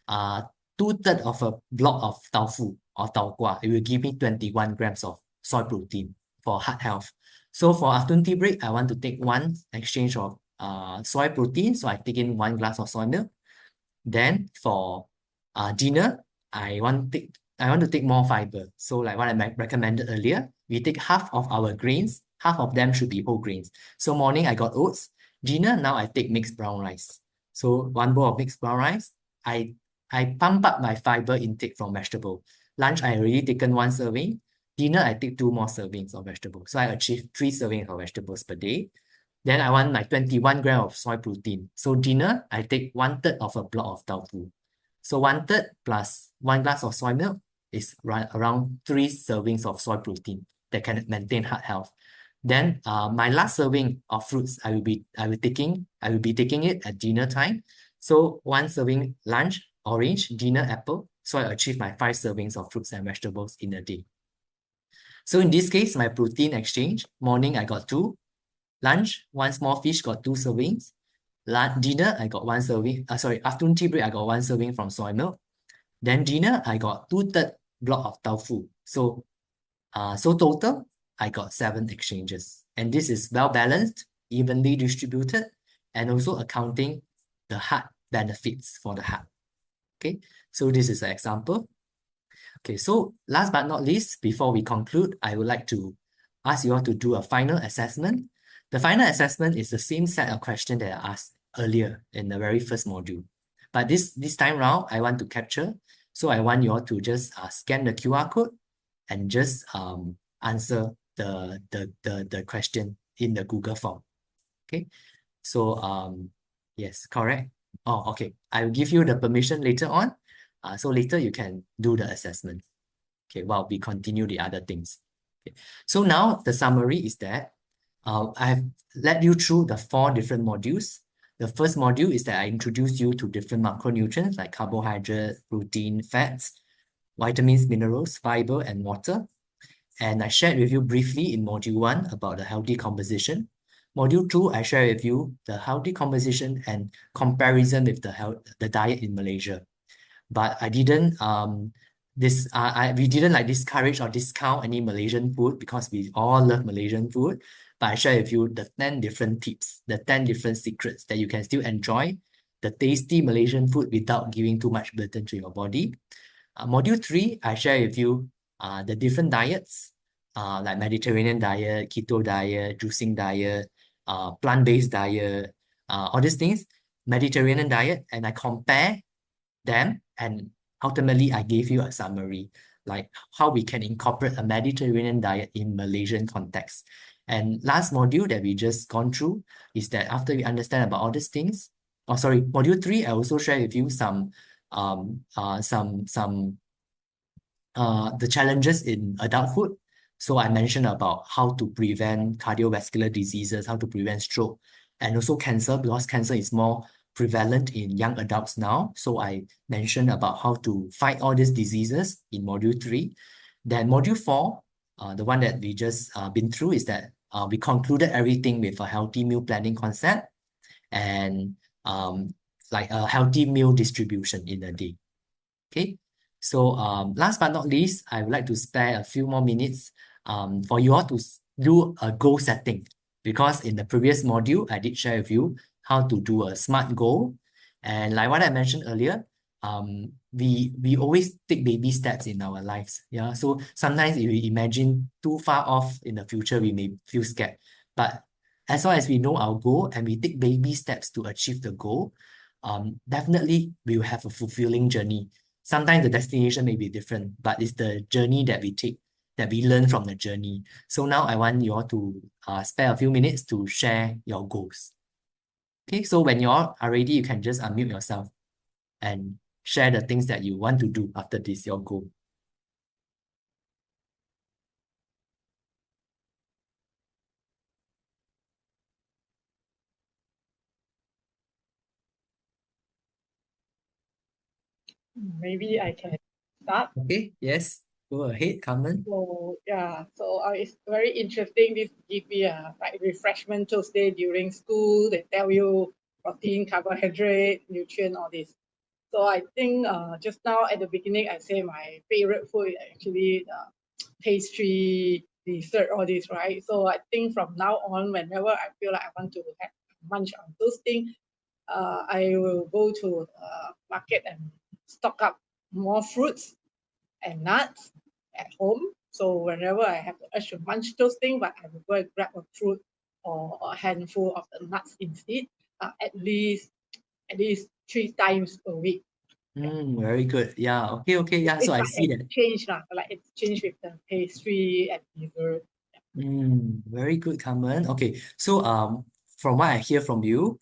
2/3 of a block of tofu or tau kwa, it will give me 21 grams of soy protein for heart health. So for afternoon tea break, I want to take 1 exchange of soy protein. So I take in 1 glass of soy milk. Then for dinner, I want to take more fiber. So like what I recommended earlier, we take half of our grains, half of them should be whole grains. So morning I got oats. Dinner, now I take mixed brown rice. So 1 bowl of mixed brown rice. I pump up my fiber intake from vegetable. Lunch, I already taken 1 serving. Dinner, I take 2 more servings of vegetables. So I achieve 3 servings of vegetables per day. Then I want like 21 grams of soy protein. So dinner, I take 1/3 of a block of tofu. So 1/3 plus 1 glass of soy milk is around 3 servings of soy protein that can maintain heart health. Then my last serving of fruits, I will be taking it at dinner time. So one serving lunch, orange, dinner, apple. So I achieve my 5 servings of fruits and vegetables in a day. So in this case, my protein exchange, morning I got 2, lunch, 1 small fish, got 2 servings. Dinner, I got 1 serving. Afternoon tea break, I got 1 serving from soy milk. Then dinner, I got 2/3 block of tofu. So total, I got 7 exchanges. And this is well balanced, evenly distributed, and also accounting the heart benefits for the heart. Okay, so this is an example. Okay, so last but not least, before we conclude, I would like to ask you all to do a final assessment. The final assessment is the same set of questions that I asked earlier in the very first module. But this time round, I want to capture. So I want you all to just scan the QR code and just answer the question in the Google form. Okay, so yes, correct. Oh, okay. I will give you the permission later on. So later you can do the assessment. Okay, while we continue the other things. Okay. So now the summary is that I have led you through the 4 different modules. The first module is that I introduced you to different macronutrients like carbohydrate, protein, fats, vitamins, minerals, fiber, and water. And I shared with you briefly in module 1 about the healthy composition. Module 2, I share with you the healthy composition and comparison with the diet in Malaysia. But I didn't we didn't like discourage or discount any Malaysian food because we all love Malaysian food. But I share with you the 10 different tips, the 10 different secrets that you can still enjoy the tasty Malaysian food without giving too much burden to your body. Module 3, I share with you the different diets like Mediterranean diet, keto diet, juicing diet, plant-based diet, all these things, Mediterranean diet, and I compare them, and ultimately I gave you a summary like how we can incorporate a Mediterranean diet in Malaysian context. And last module that we just gone through is that after we understand about all these things, module 3, I also share with you some the challenges in adulthood. So I mentioned about how to prevent cardiovascular diseases, how to prevent stroke, and also cancer, because cancer is more prevalent in young adults now. So I mentioned about how to fight all these diseases in module 3. Then module 4, the one that we just been through, is that we concluded everything with a healthy meal planning concept and like a healthy meal distribution in a day. Okay. So last but not least, I would like to spare a few more minutes for you all to do a goal setting, because in the previous module, I did share with you how to do a SMART goal. And like what I mentioned earlier, we always take baby steps in our lives. Yeah. So sometimes if we imagine too far off in the future, we may feel scared. But as long as we know our goal and we take baby steps to achieve the goal, definitely we will have a fulfilling journey. Sometimes the destination may be different, but it's the journey that we take, that we learn from the journey. So now I want you all to spare a few minutes to share your goals. Okay, so when you all are ready, you can just unmute yourself and share the things that you want to do after this, your goal. Maybe I can start. Okay, yes, go ahead, Carmen. So yeah, so it's very interesting. This give me a like refreshment Tuesday during school. They tell you protein, carbohydrate, nutrient, all this. So I think just now at the beginning I say my favorite food is actually pastry, dessert, all this, right? So I think from now on, whenever I feel like I want to have munch on those things, I will go to the market and stock up more fruits and nuts at home. So whenever I have the urge to munch those things, but I will go and grab a fruit or a handful of the nuts instead, at least 3 times a week. Very good. Yeah. Okay. Yeah. So I see that. Change like it's changed with the pastry and dessert. Very good, Carmen. Okay. So from what I hear from you,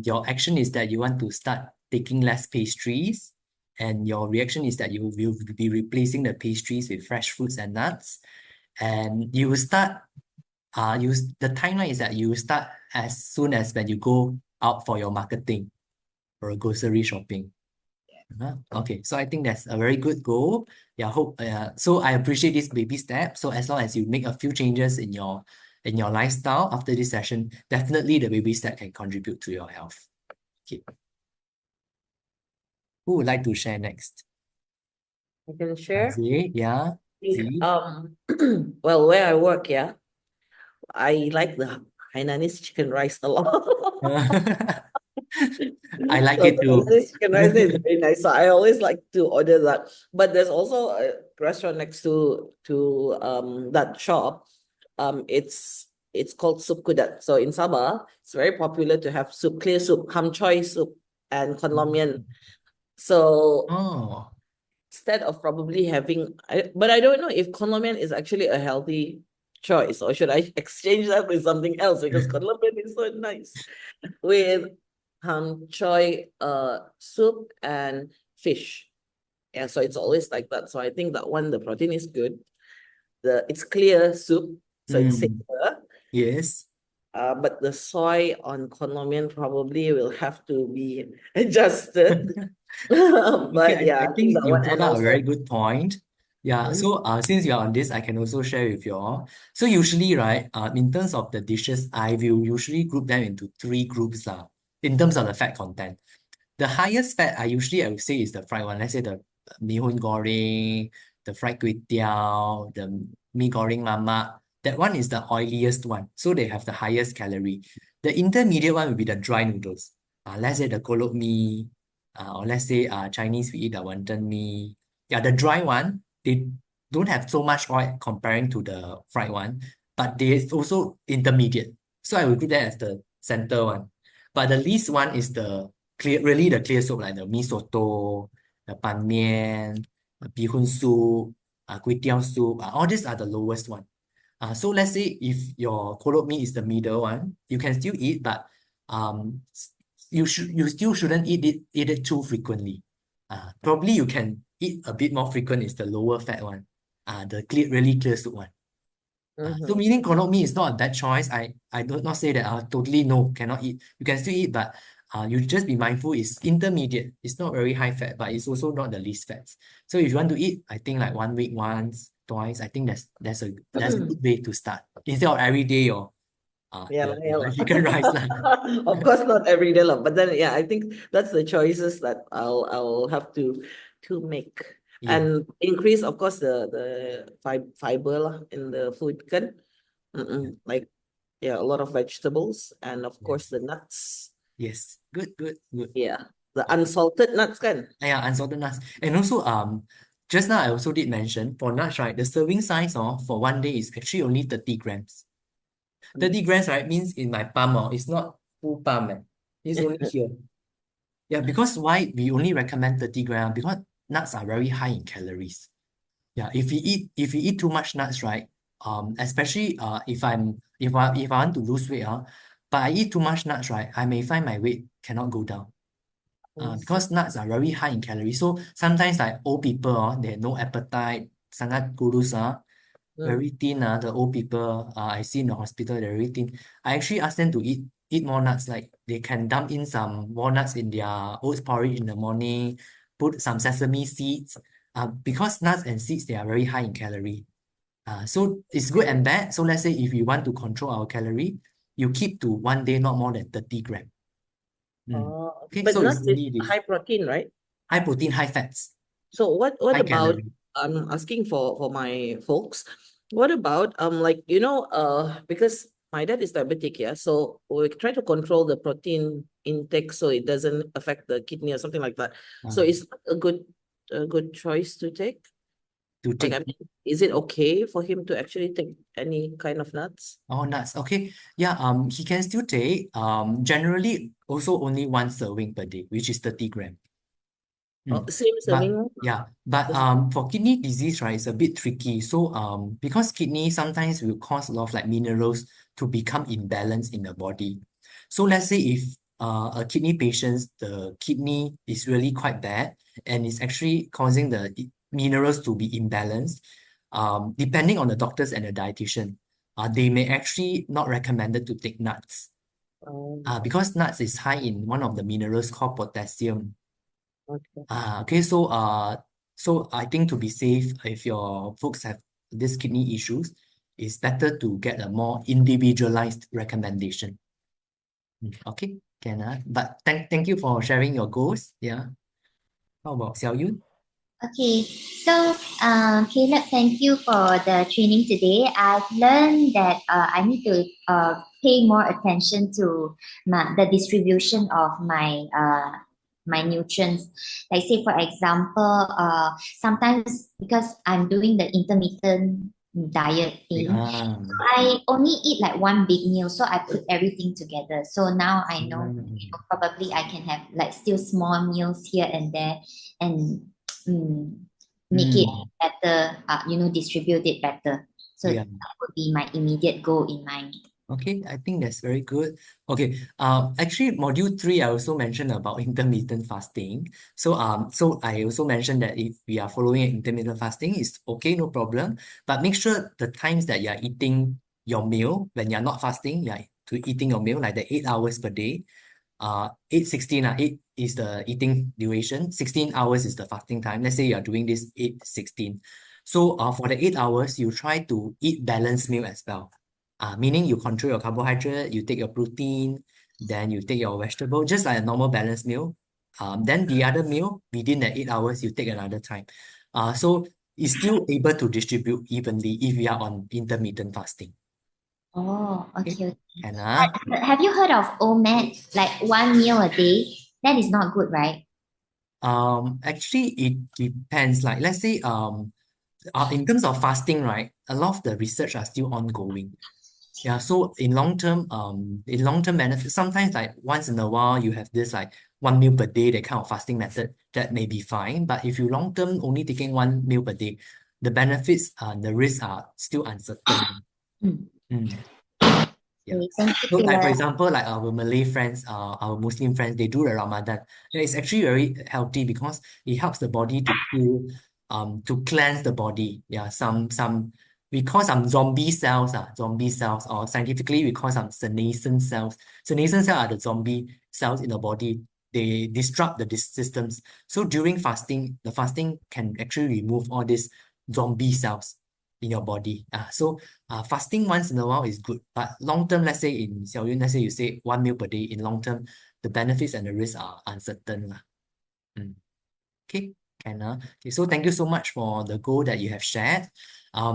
your action is that you want to start taking less pastries, and your reaction is that you will be replacing the pastries with fresh fruits and nuts, and you will start the timeline is that you start as soon as when you go out for your marketing or grocery shopping. Okay, so I think that's a very good goal. Yeah, so I appreciate this baby step. So as long as you make a few changes in your lifestyle after this session, definitely the baby step can contribute to your health. Okay. Who would like to share next? I can share. Zee, yeah. Zee. Well, where I work, yeah, I like the Hainanese chicken rice a lot. I like So it the too. Hainanese chicken rice is very nice. So I always like to order that. But there's also a restaurant next to that shop. It's called Soup Kudat. So in Sabah, it's very popular to have soup, clear soup, ham choy soup, and kon lam mian. So Oh, instead of probably having, but I don't know if kon lam mian is actually a healthy choice, or should I exchange that with something else, because kon lam mian is so nice with choy soup and fish. Yeah, so it's always like that. So I think that one, the protein is good. It's clear soup, so it's safer. yes. But the soy on kon lam mian probably will have to be adjusted. But Okay, yeah, I I think think that you one, brought and up a very also good point. Yeah, so since you're on this, I can also share with you all. So usually, right, in terms of the dishes, I will usually group them into three groups in terms of the fat content. The highest fat I would say is the fried one. Let's say the mee hoon goreng, the fried kway teow, the mee goreng mamak. That one is the oiliest one. So they have the highest calorie. The intermediate one will be the dry noodles. Let's say the kolok mee, or let's say Chinese we eat the wonton mee. Yeah, the dry one, they don't have so much oil comparing to the fried one, but they also intermediate. So I would group that as the center one. But the least one is really the clear soup, like the mee soto, the ban mian, the bee hoon soup, kway teow soup. All these are the lowest one. So let's say if your kolok mee is the middle one, you can still eat, but you still shouldn't eat it too frequently. Probably you can eat a bit more frequent is the lower fat one, really clear soup one. So meaning kolok mee is not a bad choice. I do not say that totally no, cannot eat. You can still eat, but you just be mindful it's intermediate. It's not very high fat, but it's also not the least fats. So if you want to eat, I think like 1 week once, twice, I think that's a good way to start. Instead of every day or yeah, the chicken rice lah. of course not every day, but then yeah, I think that's the choices that I'll have to make. Yeah. And increase, of course, the fiber lah in the food kan. Like yeah, a lot of vegetables, and of course the nuts. Yes. Good. Yeah, the unsalted nuts kan. Yeah, unsalted nuts. And also just now I also did mention for nuts, right? The serving size for one day is actually only 30 grams. 30 grams, right, means in my palm, it's not full palm. It's only here. Yeah, because why we only recommend 30 grams? Because nuts are very high in calories. Yeah, if you eat too much nuts, right? Especially if I want to lose weight, but I eat too much nuts, right? I may find my weight cannot go down. Because nuts are very high in calories. So sometimes like old people, they have no appetite, sangat kurus, very thin, the old people I see in the hospital, they're very thin. I actually ask them to eat more nuts, like they can dump in some walnuts in their oats porridge in the morning, put some sesame seeds, because nuts and seeds, they are very high in calorie. So it's good and bad. So let's say if you want to control our calorie, you keep to one day not more than 30 grams. Okay, But so it's nuts is really this high protein, right? high protein, high fats. So what high about calorie. I'm asking for my folks, what about like because my dad is diabetic, yeah, so we try to control the protein intake so it doesn't affect the kidney or something like that. So is a good choice to take? Like, I mean, is it okay for him to actually take any kind of nuts? Oh, nuts. Okay. Yeah, he can still take generally also only one serving per day, which is 30 grams. Same serving? But for kidney disease, right, it's a bit tricky. So because kidney sometimes will cause a lot of like minerals to become imbalanced in the body. So let's say if a kidney patient, the kidney is really quite bad and it's actually causing the minerals to be imbalanced, depending on the doctors and the dietitian. they may actually not recommended to take nuts. Oh, Because nuts is high in one of the minerals called potassium. okay. Okay, so I think to be safe, if your folks have these kidney issues, it's better to get a more individualized recommendation. Okay, can but thank you for sharing your goals. Yeah. How about Xiao Yun? Okay, so Caleb, thank you for the training today. I've learned that I need to pay more attention to the distribution of my nutrients. Like say for example, sometimes because I'm doing the intermittent diet thing, Yeah. I only eat like one big meal, so I put everything together. So now I know, probably I can have like still small meals here and there, and make it better, distribute it better. So Yeah. that would be my immediate goal in mind. Okay, I think that's very good. Okay, actually, module 3, I also mentioned about intermittent fasting. So I also mentioned that if we are following intermittent fasting, it's okay, no problem. But make sure the times that you are eating your meal, when you're not fasting, you are eating your meal like the 8 hours per day. 8:16, 8 is the eating duration, 16 hours is the fasting time. Let's say you are doing this 8:16. So for the 8 hours, you try to eat balanced meal as well. Meaning you control your carbohydrate, you take your protein, then you take your vegetable, just like a normal balanced meal. Then the other meal within the 8 hours, you take another time. So it's still able to distribute evenly if we are on intermittent fasting. Oh, okay. And Have you heard of OMAD, like one meal a day? That is not good, right? actually it depends. Like let's say in terms of fasting, right? A lot of the research are still ongoing. Yeah, so in long term benefit, sometimes like once in a while you have this like one meal per day, that kind of fasting method, that may be fine. But if you long term only taking one meal per day, the benefits and the risks are still uncertain. Mm. Mm. Yeah. Okay, thank you, So like for Caleb. example, like our Malay friends, our Muslim friends, they do the Ramadan. Yeah, it's actually very healthy because it helps the body to feel, to cleanse the body. Yeah, we call some zombie cells, or scientifically we call some senescent cells. Senescent cells are the zombie cells in the body. They disrupt the systems. So during fasting, the fasting can actually remove all these zombie cells in your body. So fasting once in a while is good, but long term, let's say in Xiao Yun, let's say you say one meal per day, in long term, the benefits and the risks are uncertain. Okay, okay, so thank you so much for the goal that you have shared.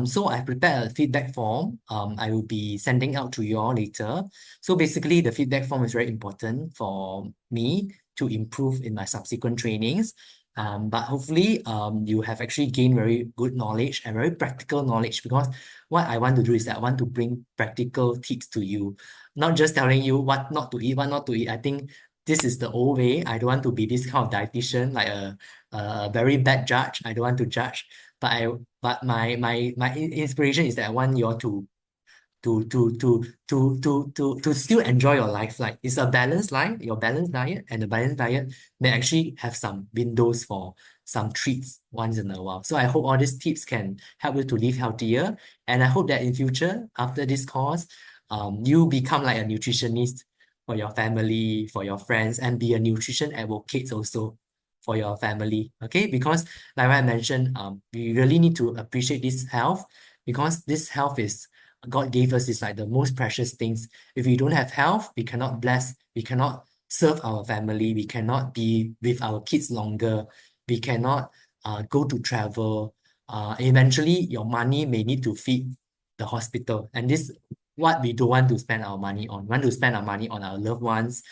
So I prepared a feedback form. I will be sending out to you all later. So basically, the feedback form is very important for me to improve in my subsequent trainings. But hopefully, you have actually gained very good knowledge and very practical knowledge, because what I want to do is that I want to bring practical tips to you, not just telling you what not to eat, what not to eat. I think this is the old way. I don't want to be this kind of dietitian, like a very bad judge. I don't want to judge, but my inspiration is that I want you all to still enjoy your life. Like it's a balanced life, your balanced diet, and the balanced diet may actually have some windows for some treats once in a while. So I hope all these tips can help you to live healthier, and I hope that in future, after this course, you become like a nutritionist for your family, for your friends, and be a nutrition advocate also for your family. Okay, because like I mentioned, we really need to appreciate this health, because this health is God gave us, is like the most precious things. If we don't have health, we cannot bless, we cannot serve our family, we cannot be with our kids longer, we cannot go to travel. Eventually, your money may need to feed the hospital. And this what we don't want to spend our money on. We want to spend our money on our loved ones,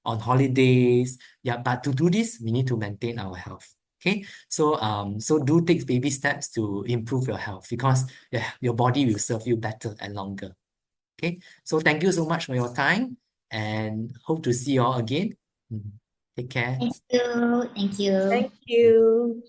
on holidays. Yeah, but to do this, we need to maintain our health. Okay, so do take baby steps to improve your health, because your body will serve you better and longer. Okay, so thank you so much for your time, and hope to see you all again. Take care. Thank you. Thank you. Thank you.